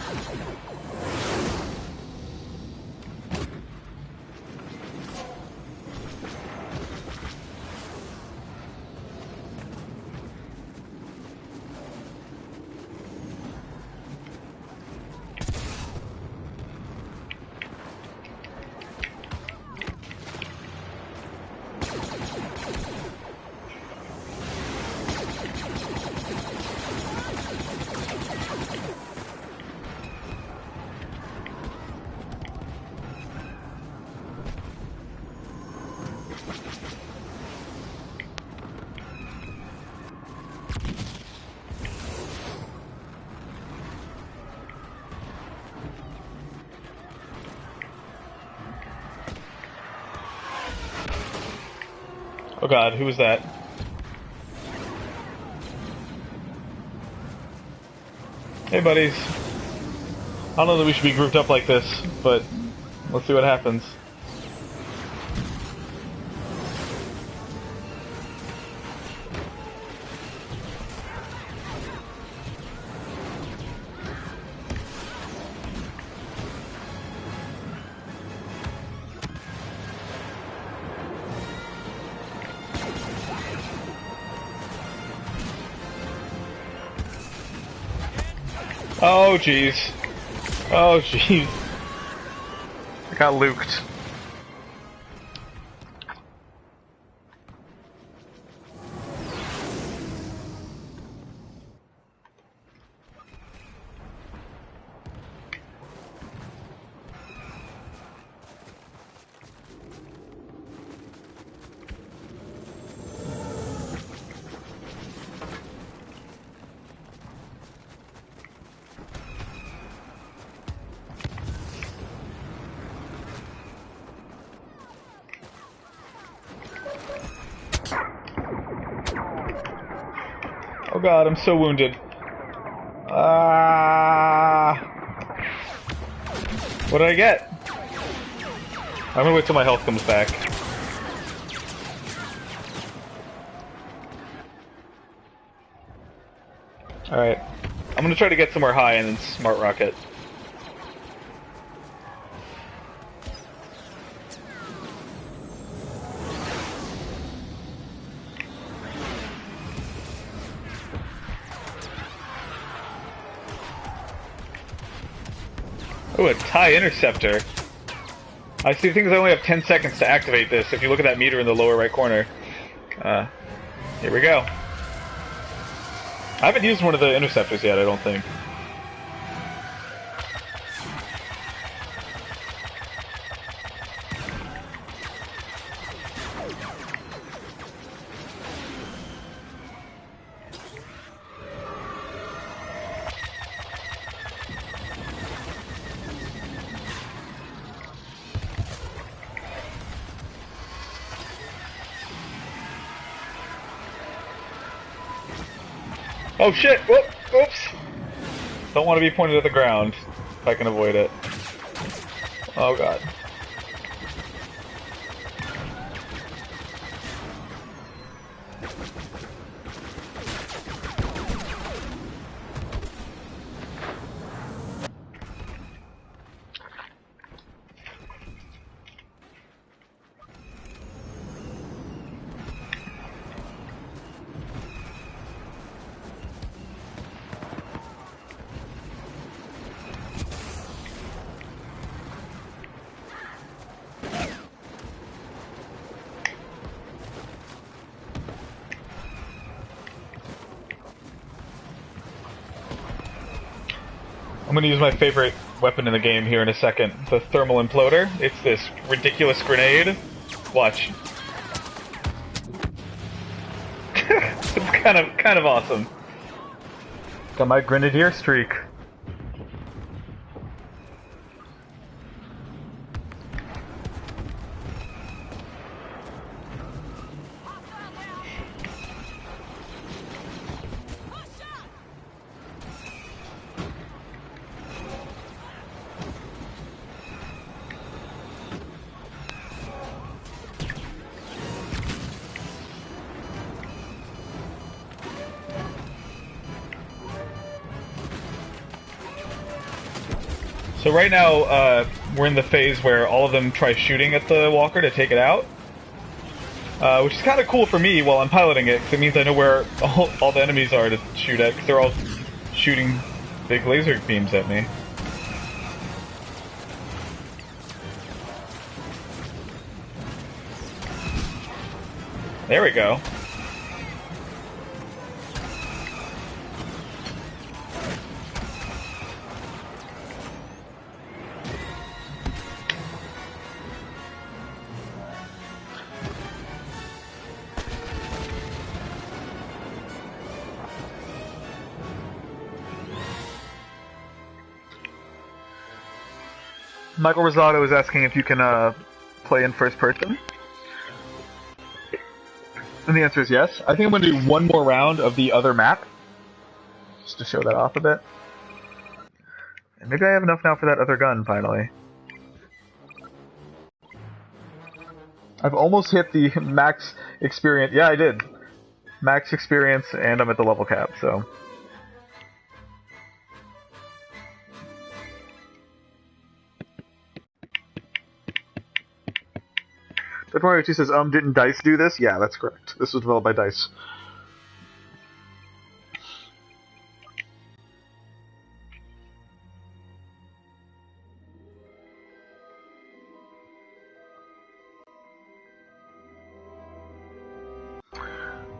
Oh god, who was that? Hey buddies. I don't know that we should be grouped up like this, but let's see what happens. Oh jeez. Oh jeez. I got luked. Oh god, I'm so wounded. What did I get? I'm gonna wait till my health comes back. Alright. I'm gonna try to get somewhere high and then smart rocket. Oh, a TIE interceptor. I see things I only have 10 seconds to activate this if you look at that meter in the lower right corner. Here we go. I haven't used one of the interceptors yet, I don't think. Oh shit! Whoop! Oops! Don't want to be pointed at the ground if I can avoid it. Oh god. I'm gonna use my favorite weapon in the game here in a second. The thermal imploder. It's this ridiculous grenade. Watch. It's kind of awesome. Got my grenadier streak. So right now, we're in the phase where all of them try shooting at the walker to take it out. Which is kind of cool for me while I'm piloting it, because it means I know where all the enemies are to shoot at, because they're all shooting big laser beams at me. There we go. Michael Rosado is asking if you can play in first person. And the answer is yes. I think I'm going to do one more round of the other map, just to show that off a bit. And maybe I have enough now for that other gun, finally. I've almost hit the max experience. Yeah, I did. Max experience, and I'm at the level cap, so... Mario 2 says, didn't DICE do this? Yeah, that's correct. This was developed by DICE.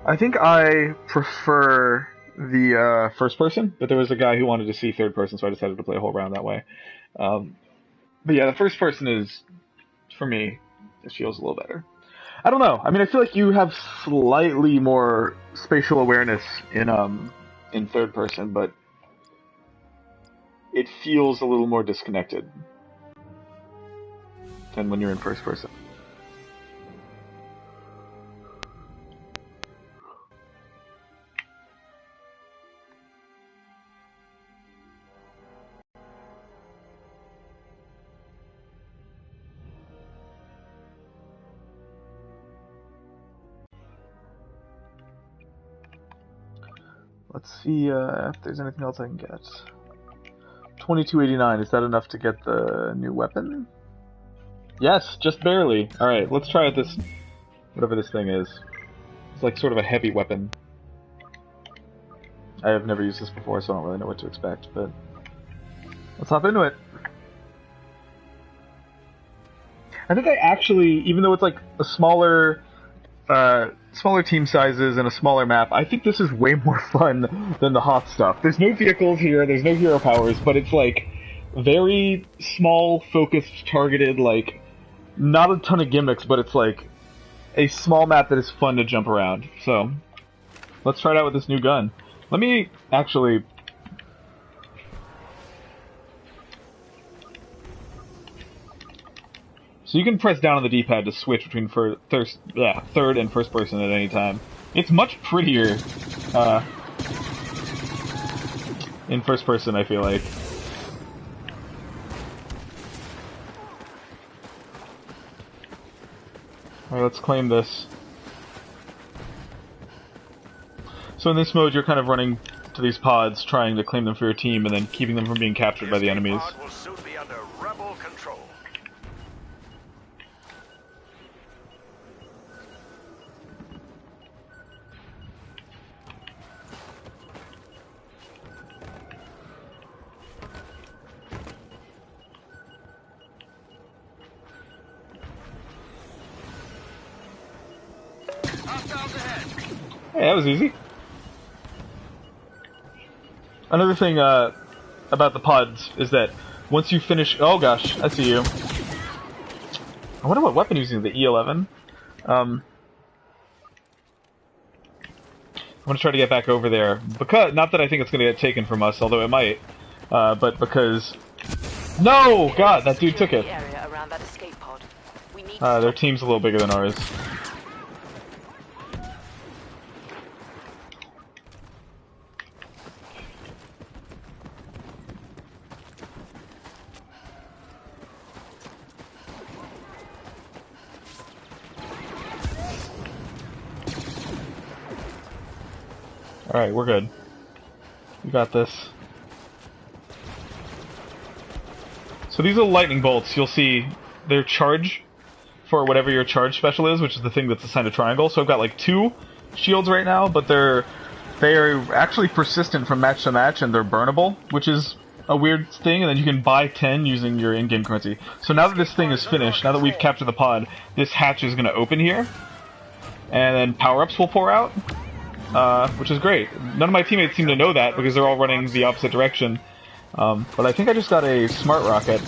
I think I prefer the first person, but there was a guy who wanted to see third person, so I decided to play a whole round that way. But yeah, the first person is, for me, it feels a little better. I don't know. I mean, I feel like you have slightly more spatial awareness in third person, but it feels a little more disconnected than when you're in first person. Let's see if there's anything else I can get. 2289, is that enough to get the new weapon? Yes, just barely. Alright, let's try out this, whatever this thing is. It's like sort of a heavy weapon. I have never used this before, so I don't really know what to expect, but let's hop into it. I think I actually, even though it's like a smaller team sizes and a smaller map, I think this is way more fun than the hot stuff. There's no vehicles here, there's no hero powers, but it's like very small, focused, targeted, like not a ton of gimmicks, but it's like a small map that is fun to jump around. So let's try it out with this new gun. Let me actually... So you can press down on the D-pad to switch between third and first person at any time. It's much prettier. in first person, I feel like. Alright, let's claim this. So in this mode, you're kind of running to these pods, trying to claim them for your team, and then keeping them from being captured by the enemies. Pod will soon be under rebel control. Hostiles ahead. Hey, that was easy. Another thing about the pods is that once you finish... Oh gosh, I see you. I wonder what weapon he's using, the E11? I'm gonna try to get back over there. Because, not that I think it's gonna get taken from us, although it might. But because... No! God, that dude took it. Their team's a little bigger than ours. Alright, we're good. We got this. So these are lightning bolts. You'll see their charge for whatever your charge special is, which is the thing that's assigned a triangle. So I've got like 2 shields right now, but they are actually persistent from match to match, and they're burnable, which is a weird thing. And then you can buy 10 using your in-game currency. So now that this thing is finished, now that we've captured the pod, this hatch is going to open here, and then power-ups will pour out. Which is great. None of my teammates seem to know that because they're all running the opposite direction. But I think I just got a smart rocket.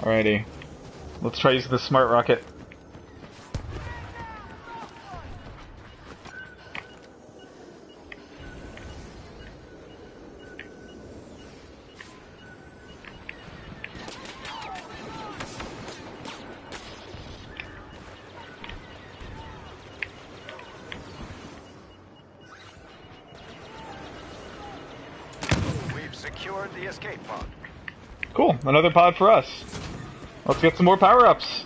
Alrighty. Let's try using the smart rocket. We've secured the escape pod. Cool, another pod for us. Let's get some more power-ups.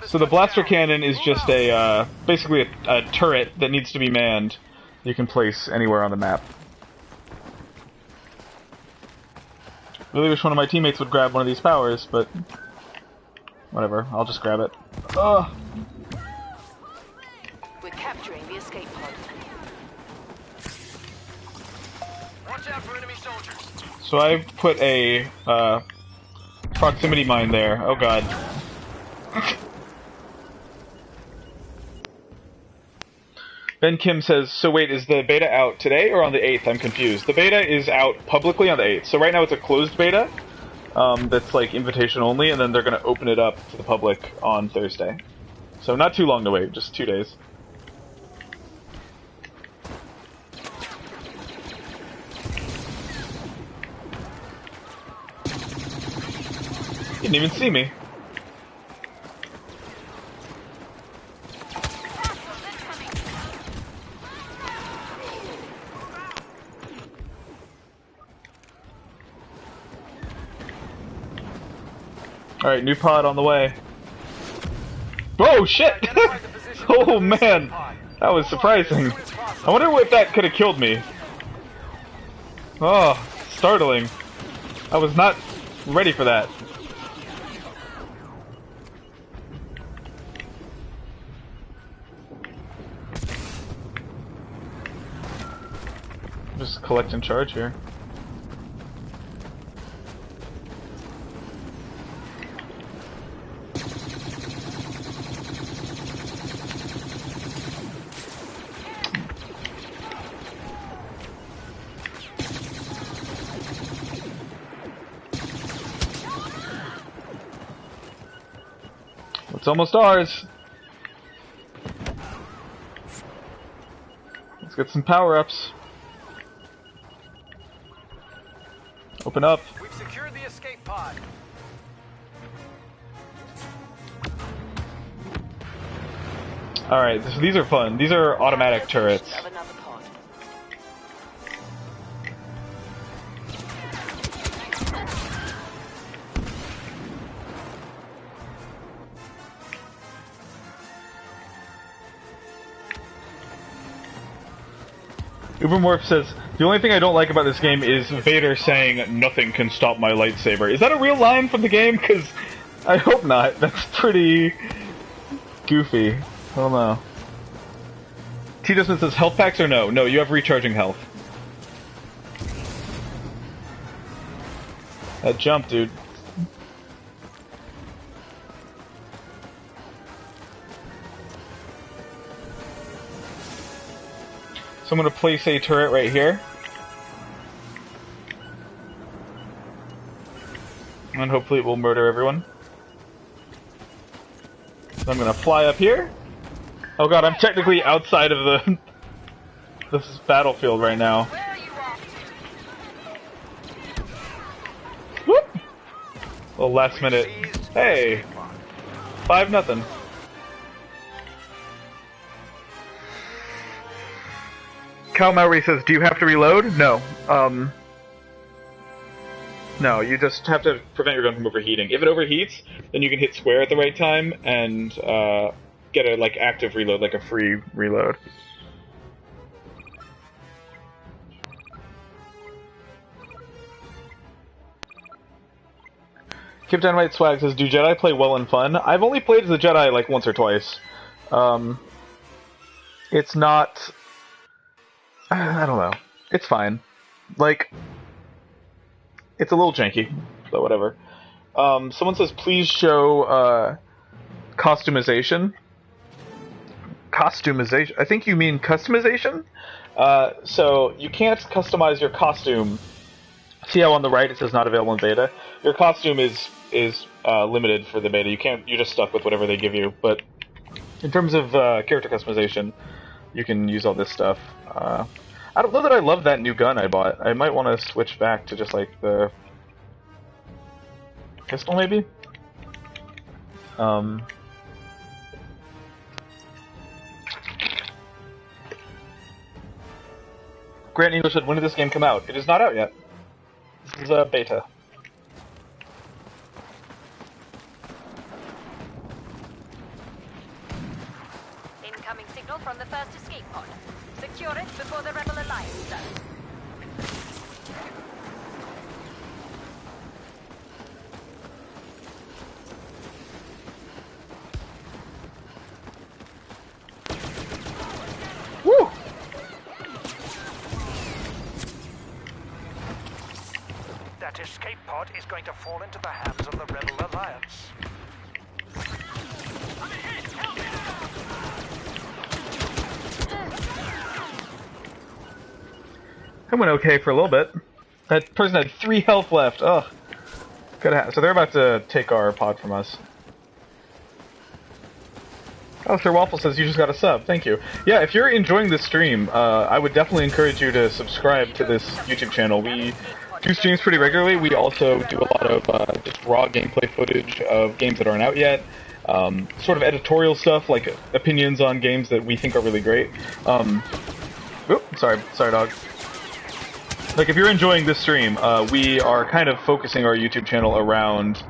So the blaster cannon is just a, basically a turret that needs to be manned. You can place anywhere on the map. Really wish one of my teammates would grab one of these powers, but... whatever, I'll just grab it. Ugh! We're capturing the escape pod. Watch out for enemy soldiers. So I put a proximity mine there. Oh god. Ben Kim says, so wait, is the beta out today or on the 8th? I'm confused. The beta is out publicly on the 8th. So right now it's a closed beta that's like invitation only, and then they're going to open it up to the public on Thursday. So not too long to wait, just 2 days. Didn't even see me. Alright, new pod on the way. Whoa, shit! Oh man! That was surprising. I wonder if that could have killed me. Oh, startling. I was not ready for that. Just collecting charge here. It's almost ours. Let's get some power-ups. Open up. We've secured the escape pod. Alright, these are fun. These are automatic turrets. Of another pod. Ubermorph says, the only thing I don't like about this game is Vader saying, "Nothing can stop my lightsaber." Is that a real line from the game? Because I hope not. That's pretty goofy. I don't know. T. Desmond says, health packs or no? No, you have recharging health. That jump, dude. So I'm going to place a turret right here. And hopefully it will murder everyone. So I'm going to fly up here. Oh god, I'm technically outside of the this battlefield right now. Whoop! Well, last minute. Hey! 5-0. Cal Mowry says, do you have to reload? No. No, you just have to prevent your gun from overheating. If it overheats, then you can hit square at the right time and get a like active reload, like a free reload. Kip Dynamite Swag says, do Jedi play well and fun? I've only played as a Jedi like once or twice. It's not... I don't know. It's fine. Like, it's a little janky, but whatever. Someone says, please show customization. Customization? I think you mean customization? So, you can't customize your costume. See how on the right it says not available in beta? Your costume is limited for the beta. You're just stuck with whatever they give you. But in terms of character customization, you can use all this stuff. I don't know that I love that new gun I bought. I might want to switch back to just like the pistol, maybe? Grant English said, when did this game come out? It is not out yet. This is a beta. Incoming signal from the first escape pod. Secure it before the Rebel Alliance does. Woo! That escape pod is going to fall into the hands of the Rebel Alliance. I went okay for a little bit. That person had 3 health left. Ugh. So they're about to take our pod from us. Oh, Sir Waffle says you just got a sub. Thank you. Yeah, if you're enjoying this stream, I would definitely encourage you to subscribe to this YouTube channel. We do streams pretty regularly. We also do a lot of just raw gameplay footage of games that aren't out yet. Sort of editorial stuff, like opinions on games that we think are really great. Sorry dog. Like, if you're enjoying this stream, we are kind of focusing our YouTube channel around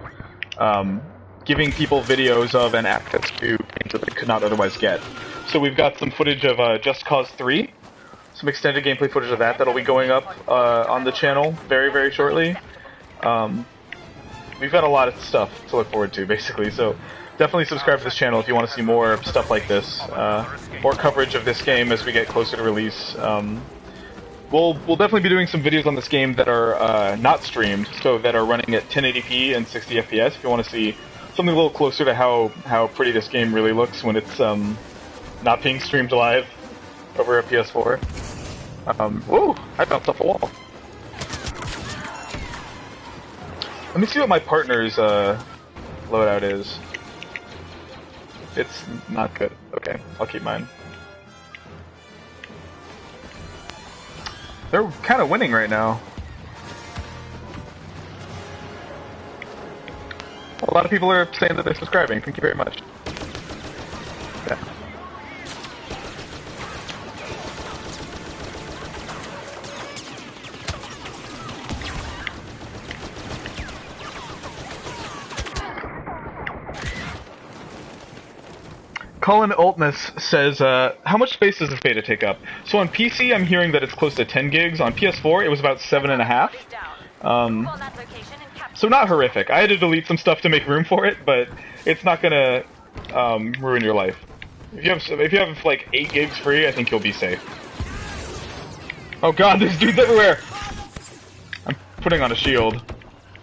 giving people videos of and access to games that they could not otherwise get. So we've got some footage of Just Cause 3, some extended gameplay footage of that'll be going up on the channel very, very shortly. We've got a lot of stuff to look forward to, basically, so definitely subscribe to this channel if you want to see more stuff like this, more coverage of this game as we get closer to release. We'll definitely be doing some videos on this game that are not streamed, so that are running at 1080p and 60 FPS if you want to see something a little closer to how pretty this game really looks when it's not being streamed live over a PS4. Whoa! I bounced off a wall. Let me see what my partner's loadout is. It's not good. Okay, I'll keep mine. They're kind of winning right now. A lot of people are saying that they're subscribing. Thank you very much. Yeah. Colin Altness says, how much space does this beta take up? So on PC, I'm hearing that it's close to 10 gigs. On PS4, it was about 7.5. So not horrific. I had to delete some stuff to make room for it, but it's not gonna ruin your life. If you have like 8 gigs free, I think you'll be safe. Oh god, there's dudes everywhere! I'm putting on a shield.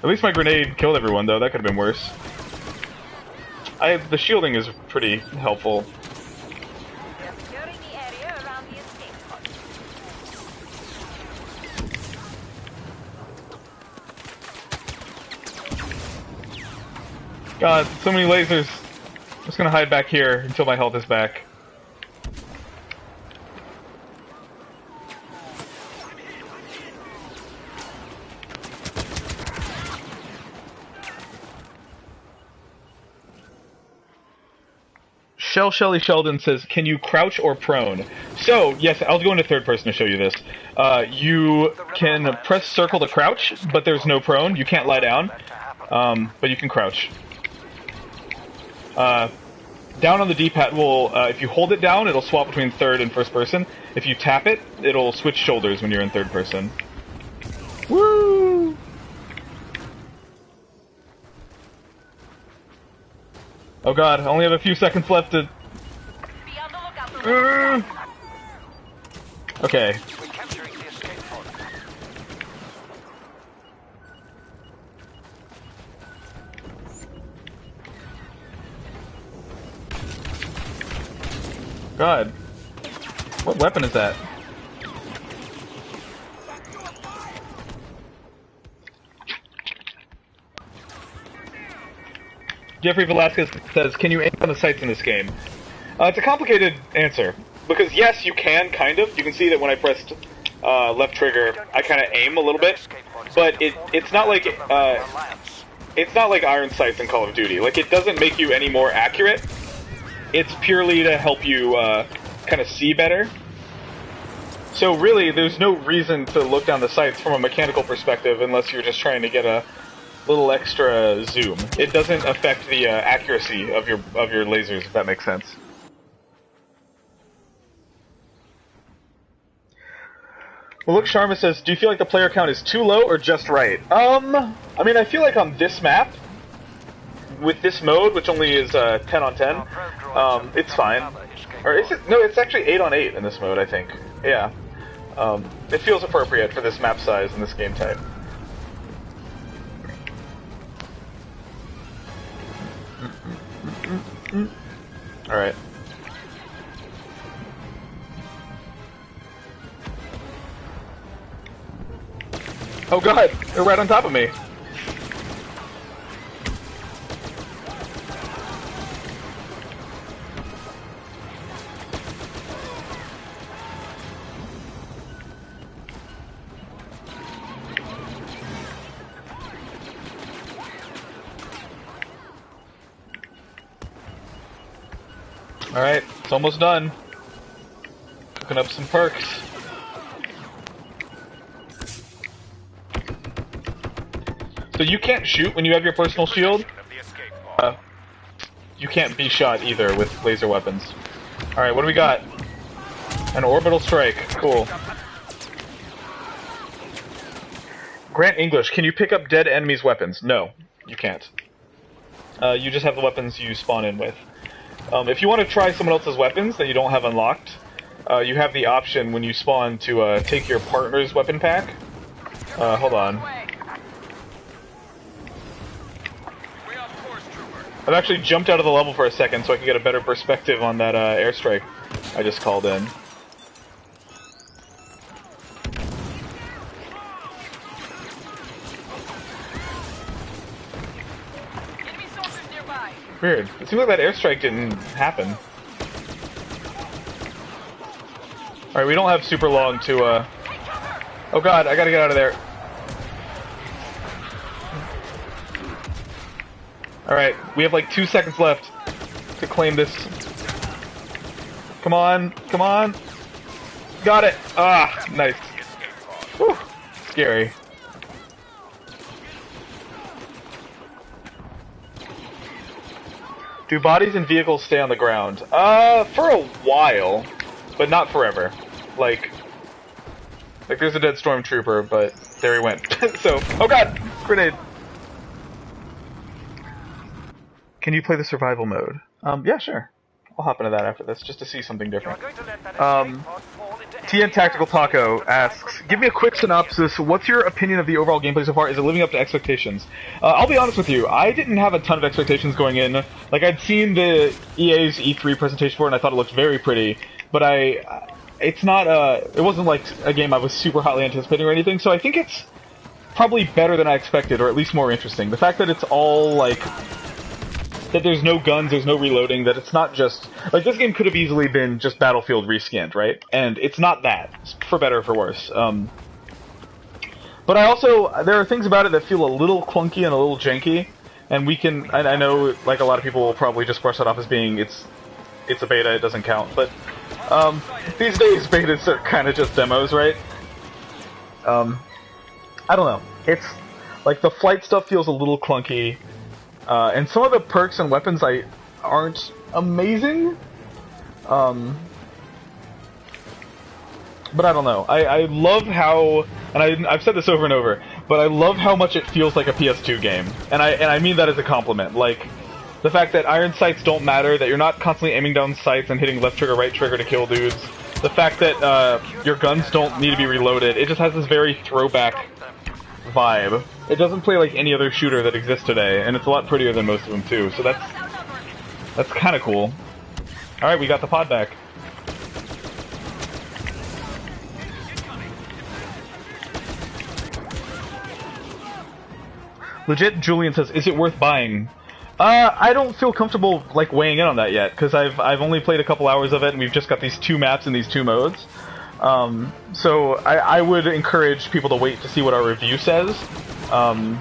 At least my grenade killed everyone, though. That could have been worse. The shielding is pretty helpful. God, so many lasers. I'm just gonna hide back here until my health is back. Shelly Sheldon says, can you crouch or prone? So, yes, I'll go into third person to show you this. You can press circle to crouch, but there's no prone. You can't lie down, but you can crouch. Down on the D-pad will, if you hold it down, it'll swap between third and first person. If you tap it, it'll switch shoulders when you're in third person. Woo! Oh god, I only have a few seconds left to... Okay. God. What weapon is that? Jeffrey Velasquez says, can you aim on the sights in this game? It's a complicated answer. Because yes, you can, kind of. You can see that when I pressed left trigger, I kind of aim a little bit. But it's not like iron sights in Call of Duty. Like, it doesn't make you any more accurate. It's purely to help you kind of see better. So really, there's no reason to look down the sights from a mechanical perspective unless you're just trying to get a little extra zoom. It doesn't affect the accuracy of your lasers, if that makes sense. Well, look, Sharma says, do you feel like the player count is too low or just right? I mean, I feel like on this map, with this mode, which only is 10 on 10, it's fine. Or is it? No, it's actually 8 on 8 in this mode, I think. Yeah. It feels appropriate for this map size and this game type. Alright. Oh god! They're right on top of me! Alright, it's almost done. Cooking up some perks. So you can't shoot when you have your personal shield. You can't be shot either with laser weapons. Alright, what do we got? An orbital strike. Cool. Grant English, can you pick up dead enemies' weapons? No, you can't. You just have the weapons you spawn in with. If you want to try someone else's weapons that you don't have unlocked, you have the option when you spawn to take your partner's weapon pack. Hold on. I've actually jumped out of the level for a second so I can get a better perspective on that airstrike I just called in. Enemy soldiers nearby. Weird. It seems like that airstrike didn't happen. Alright, we don't have super long to, Oh god, I gotta get out of there. Alright, we have like 2 seconds left to claim this. Come on, come on. Got it! Ah, nice. Whew, scary. Do bodies and vehicles stay on the ground? For a while, but not forever. Like there's a dead stormtrooper, but there he went. So, oh god! Grenade! Can you play the survival mode? Yeah, sure. I'll hop into that after this, just to see something different. TN Tactical Taco asks, give me a quick synopsis. What's your opinion of the overall gameplay so far? Is it living up to expectations? I'll be honest with you. I didn't have a ton of expectations going in. Like, I'd seen the EA's E3 presentation for it, and I thought it looked very pretty. But it's not, it wasn't like a game I was super hotly anticipating or anything, so I think it's probably better than I expected, or at least more interesting. The fact that it's all, like, that there's no guns, there's no reloading, that it's not just... Like, this game could have easily been just Battlefield reskinned, right? And it's not that, for better or for worse. But I also... There are things about it that feel a little clunky and a little janky, and we can... I know, like, a lot of people will probably just brush that off as being, it's a beta, it doesn't count, but... these days, betas are kind of just demos, right? I don't know. It's... Like, the flight stuff feels a little clunky, and some of the perks and weapons aren't amazing. But I don't know. I love how, and I've said this over and over, but I love how much it feels like a PS2 game, and I mean that as a compliment. Like, the fact that iron sights don't matter, that you're not constantly aiming down sights and hitting left trigger, right trigger to kill dudes. The fact that your guns don't need to be reloaded. It just has this very throwback vibe. It doesn't play like any other shooter that exists today, and it's a lot prettier than most of them too, so that's kind of cool. Alright, we got the pod back. Legit, Julian says, is it worth buying? I don't feel comfortable, like, weighing in on that yet, because I've only played a couple hours of it, and we've just got these 2 maps and these 2 modes. So I would encourage people to wait to see what our review says. On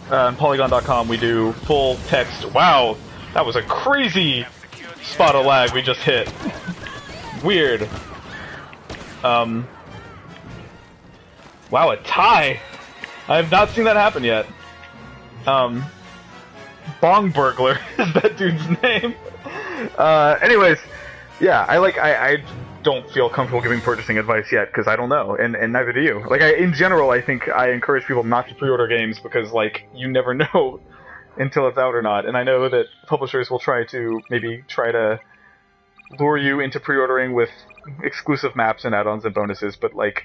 Polygon.com we do full text. Wow, that was a crazy spot of lag we just hit. Weird. Wow, a tie! I have not seen that happen yet. Bong Burglar is that dude's name. Anyways, yeah, I don't feel comfortable giving purchasing advice yet, because I don't know, and neither do you. Like, in general, I think I encourage people not to pre-order games, because, like, you never know until it's out or not, and I know that publishers will try to lure you into pre-ordering with exclusive maps and add-ons and bonuses, but, like,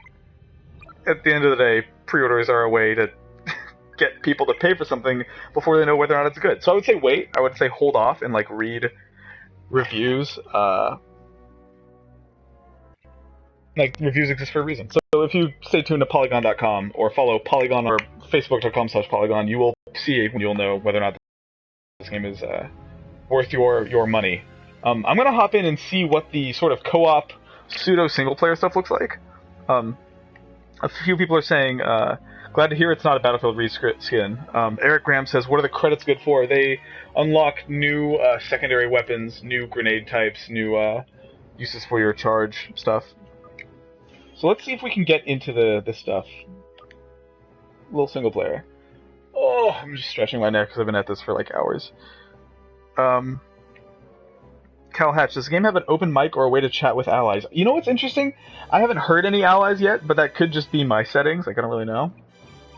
at the end of the day, pre-orders are a way to get people to pay for something before they know whether or not it's good. So I would say wait, I would say hold off and, like, read reviews, like, reviews exist for a reason. So if you stay tuned to Polygon.com or follow Polygon or Facebook.com/Polygon, you will see when you'll know whether or not this game is worth your money. I'm gonna hop in and see what the sort of co-op pseudo single-player stuff looks like. A few people are saying, glad to hear it's not a Battlefield reskin. Eric Graham says, what are the credits good for? They unlock new secondary weapons, new grenade types, new uses for your charge stuff. So let's see if we can get into the stuff. A little single player. Oh, I'm just stretching my neck because I've been at this for like hours. Cal Hatch, does the game have an open mic or a way to chat with allies? You know what's interesting? I haven't heard any allies yet, but that could just be my settings. Like, I don't really know.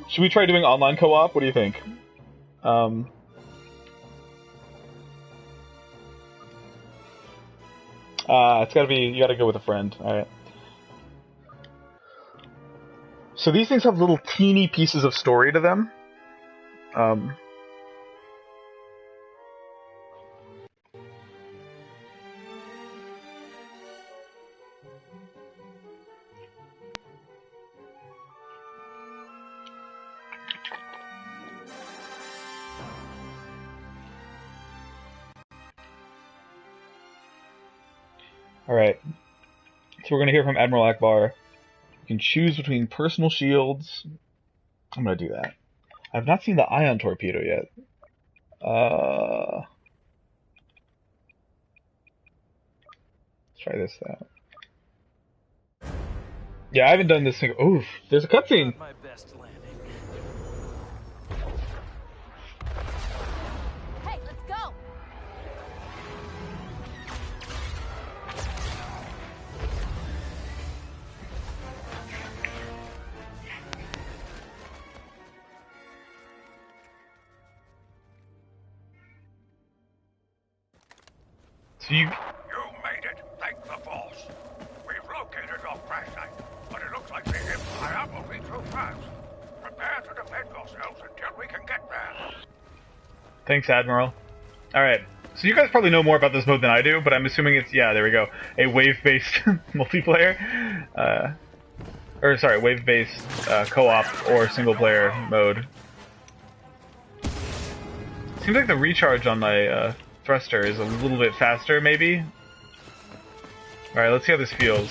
Should we try doing online co-op? What do you think? It's gotta be, you gotta go with a friend. Alright. So these things have little teeny pieces of story to them. Alright. So we're gonna hear from Admiral Akbar. You can choose between personal shields. I'm gonna do that. I've not seen the ion torpedo yet. Let's try this out. Yeah, I haven't done this thing. Oof, there's a cutscene. My best landing. Hey, let's go! So you... You made it, thank the Force. We've located your crash site, but it looks like the Empire will be too fast. Prepare to defend yourselves until we can get there. Thanks, Admiral. Alright, so you guys probably know more about this mode than I do, but I'm assuming it's, yeah, there we go, a wave-based multiplayer. Wave-based co-op or single-player mode. Seems like the recharge on my thruster is a little bit faster, maybe? Alright, let's see how this feels.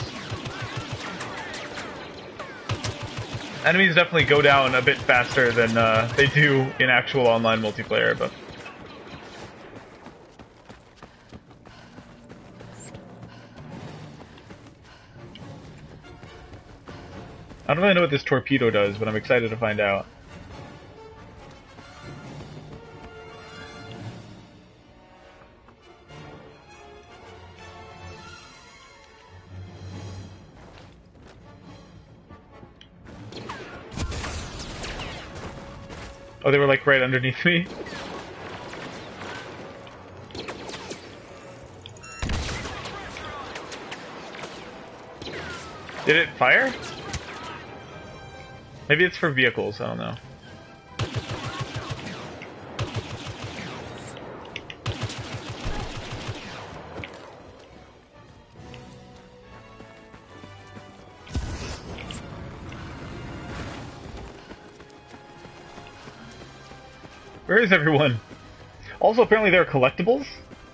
Enemies definitely go down a bit faster than they do in actual online multiplayer, but... I don't really know what this torpedo does, but I'm excited to find out. Oh, they were like right underneath me? Did it fire? Maybe it's for vehicles, I don't know. Where is everyone? Also, apparently there are collectibles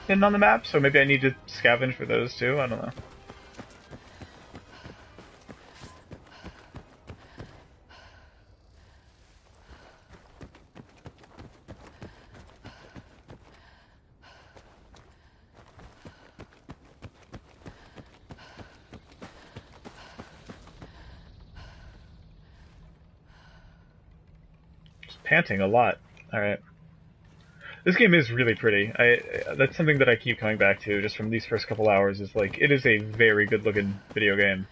hidden on the map, so maybe I need to scavenge for those too, I don't know. Panting a lot. Alright. This game is really pretty. That's something that I keep coming back to just from these first couple hours, is like, it is a very good looking video game.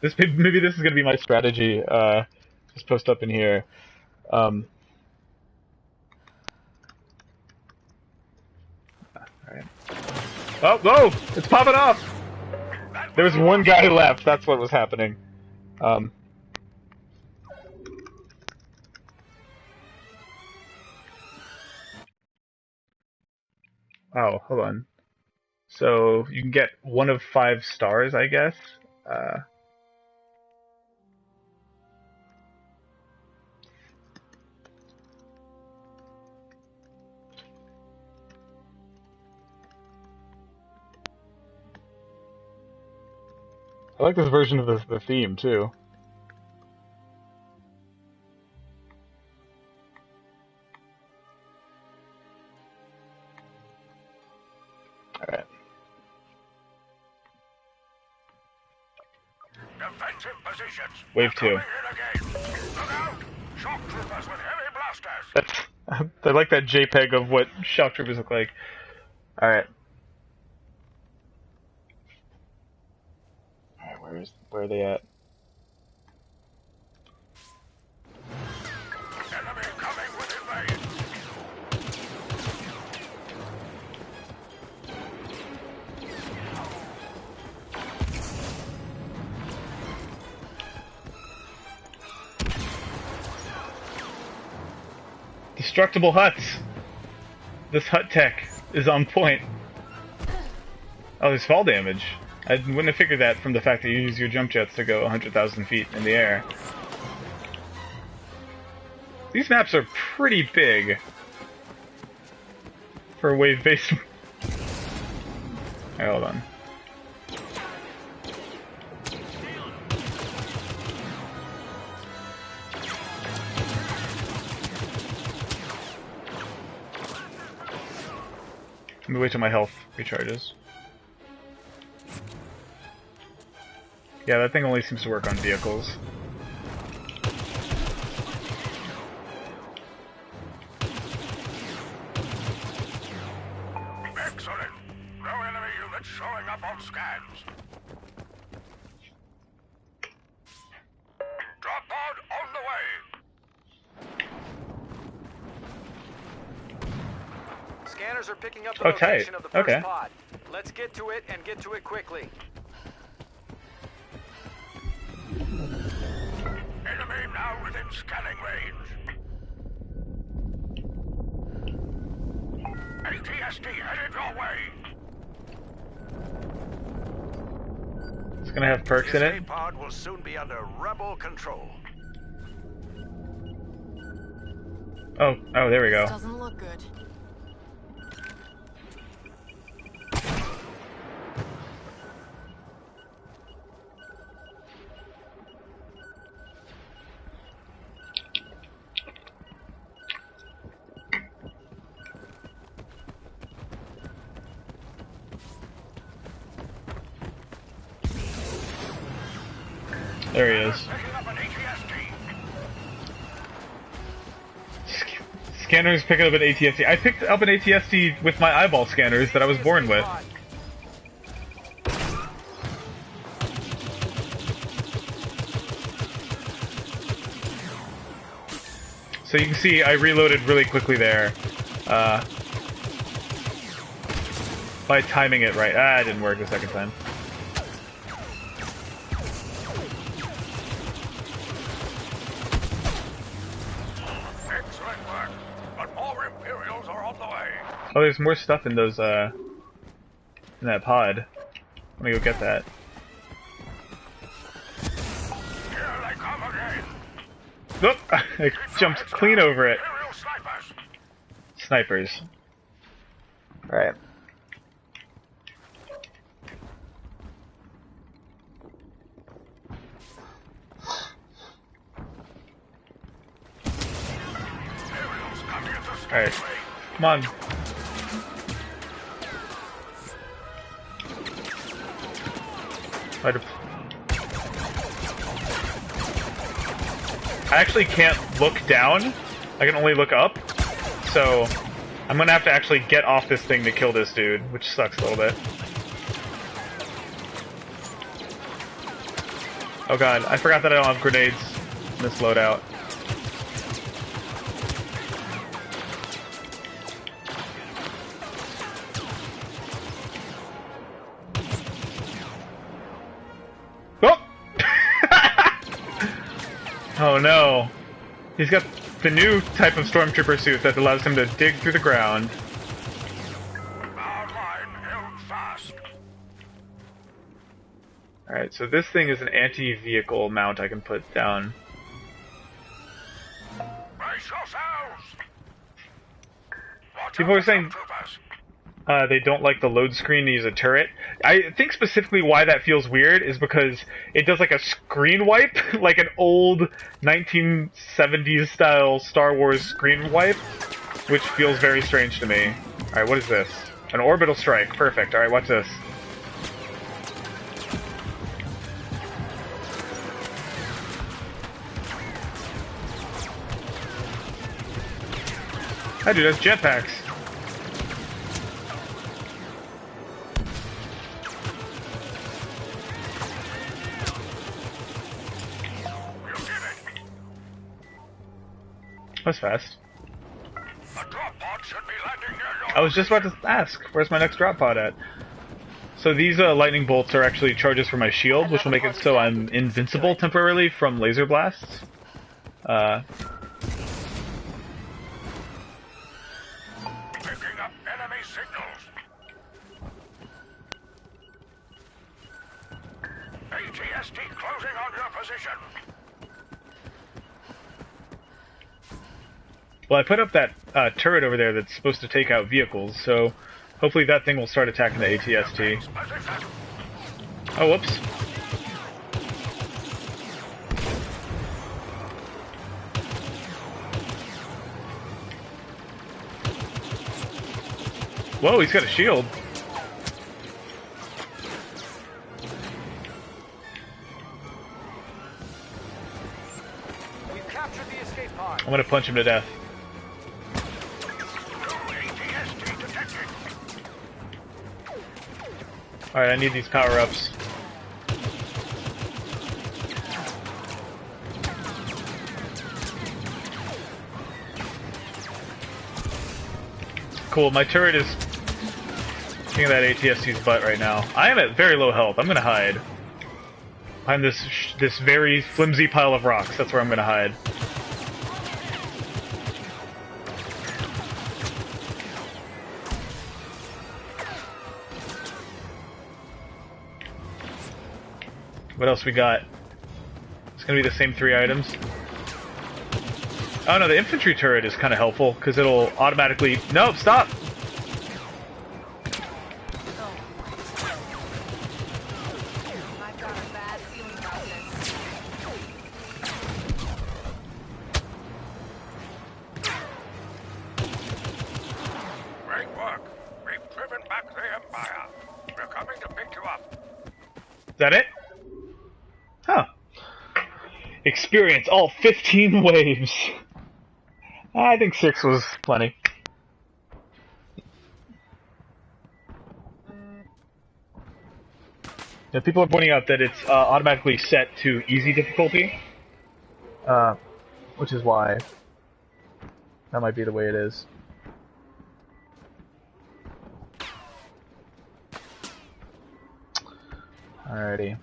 Maybe this is gonna be my strategy, just post up in here. Alright. Oh, whoa! It's popping off! There was one guy left, that's what was happening. Oh, hold on. So, you can get 1 of 5 stars, I guess? I like this version of the theme, too. Alright. Defensive positions. Wave 2. Look out! Shock troopers with heavy blasters. That's... I like that JPEG of what shock troopers look like. Alright. Alright, where are they at? Enemy coming with invade. Destructible huts! This hut tech is on point. Oh, there's fall damage. I wouldn't have figured that from the fact that you use your jump jets to go 100,000 feet in the air. These maps are pretty big. for wave-based. Alright, hold on. Let me wait till my health recharges. Yeah, that thing only seems to work on vehicles. Excellent. No enemy units showing up on scans. Drop pod on the way. Scanners are picking up the Oh, tight. location of the first Okay. pod. Let's get to it and get to it quickly. Enemy now within scanning range. ATST headed your way. It's gonna have perks in it. Pod will soon be under rebel control. Oh, there we go. This doesn't look good. There he is. Picking up an ATST. Scanners picking up an ATST. I picked up an ATST with my eyeball scanners that I was born with. So you can see I reloaded really quickly there. By timing it right. Ah, it didn't work the second time. Excellent work. But more Imperials are on the way. Oh, there's more stuff in those, in that pod. Let me go get that. Here they come again. Oop! I jumped clean over it. Imperial snipers. Snipers. Alright. Imperials coming into scanning Alright. range. Come on. I actually can't look down. I can only look up. So I'm gonna have to actually get off this thing to kill this dude, which sucks a little bit. Oh god, I forgot that I don't have grenades in this loadout. Oh! Oh no. He's got the new type of stormtrooper suit that allows him to dig through the ground. Our line held fast. Alright, so this thing is an anti-vehicle mount I can put down. Brace yourselves. Watch People out are for saying stormtroopers. they don't like the load screen to use a turret. I think specifically why that feels weird is because it does like a screen wipe, like an old 1970s style Star Wars screen wipe, which feels very strange to me. Alright, what is this? An orbital strike. Perfect. Alright, watch this. That dude has jetpacks. You did it. That's fast. A drop pod should be landing near your I was just about to ask, where's my next drop pod at? So these lightning bolts are actually charges for my shield, which will make it so I'm invincible temporarily from laser blasts. Picking up enemy signals. ATST closing on your position. Well, I put up that turret over there that's supposed to take out vehicles, so hopefully that thing will start attacking the ATST. Oh, whoops. Whoa, he's got a shield. We've captured the escape pod. I'm gonna punch him to death. Alright, I need these power-ups. Cool, my turret is kicking that ATST's butt right now. I am at very low health. I'm gonna hide. Behind this very flimsy pile of rocks. That's where I'm gonna hide. What else we got? It's gonna be the same 3 items. Oh no, the infantry turret is kind of helpful, because it'll automatically... Nope, stop! I've got a bad feeling about this. Great work. We've driven back the Empire. We're coming to pick you up. Is that it? Huh. Experience all 15 waves. I think 6 was plenty. Now, people are pointing out that it's automatically set to easy difficulty, which is why that might be the way it is. Alrighty.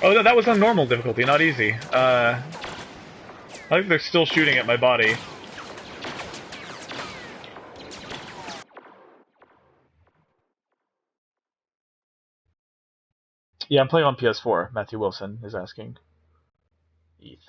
Oh, no, that was on normal difficulty, not easy. I think they're still shooting at my body. Yeah, I'm playing on PS4, Matthew Wilson is asking. ETH.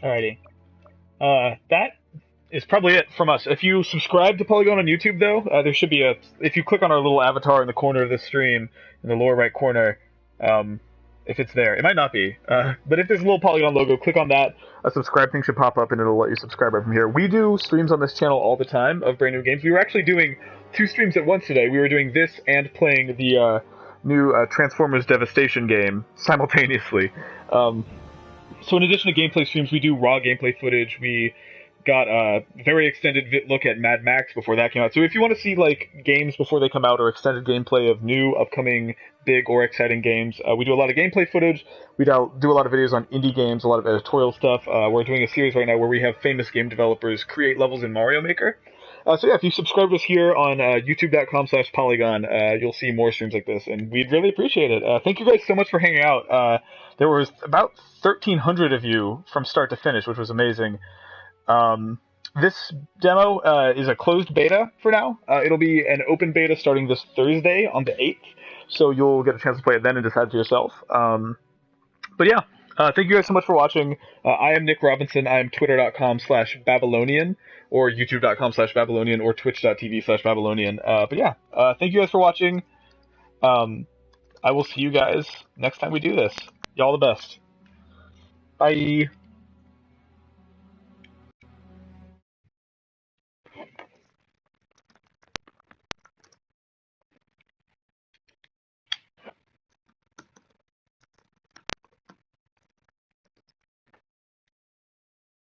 Alrighty. That is probably it from us. If you subscribe to Polygon on YouTube, though, there should be if you click on our little avatar in the corner of the stream, in the lower right corner, if it's there. It might not be. But if there's a little Polygon logo, click on that. A subscribe thing should pop up, and it'll let you subscribe right from here. We do streams on this channel all the time of brand new games. We were actually doing 2 streams at once today. We were doing this and playing the new Transformers Devastation game simultaneously. So in addition to gameplay streams, we do raw gameplay footage. We got a very extended look at Mad Max before that came out. So if you want to see like games before they come out or extended gameplay of new upcoming big or exciting games, we do a lot of gameplay footage. We do a lot of videos on indie games, a lot of editorial stuff. We're doing a series right now where we have famous game developers create levels in Mario Maker. So yeah, if you subscribe to us here on youtube.com/Polygon, you'll see more streams like this, and we'd really appreciate it. Thank you guys so much for hanging out. There was about 1,300 of you from start to finish, which was amazing. This demo is a closed beta for now. It'll be an open beta starting this Thursday on the 8th, so you'll get a chance to play it then and decide for yourself. But yeah, thank you guys so much for watching. I am Nick Robinson. I am twitter.com/Babylonian, or youtube.com/Babylonian, or twitch.tv/Babylonian. But yeah, thank you guys for watching. I will see you guys next time we do this. Y'all the best. Bye.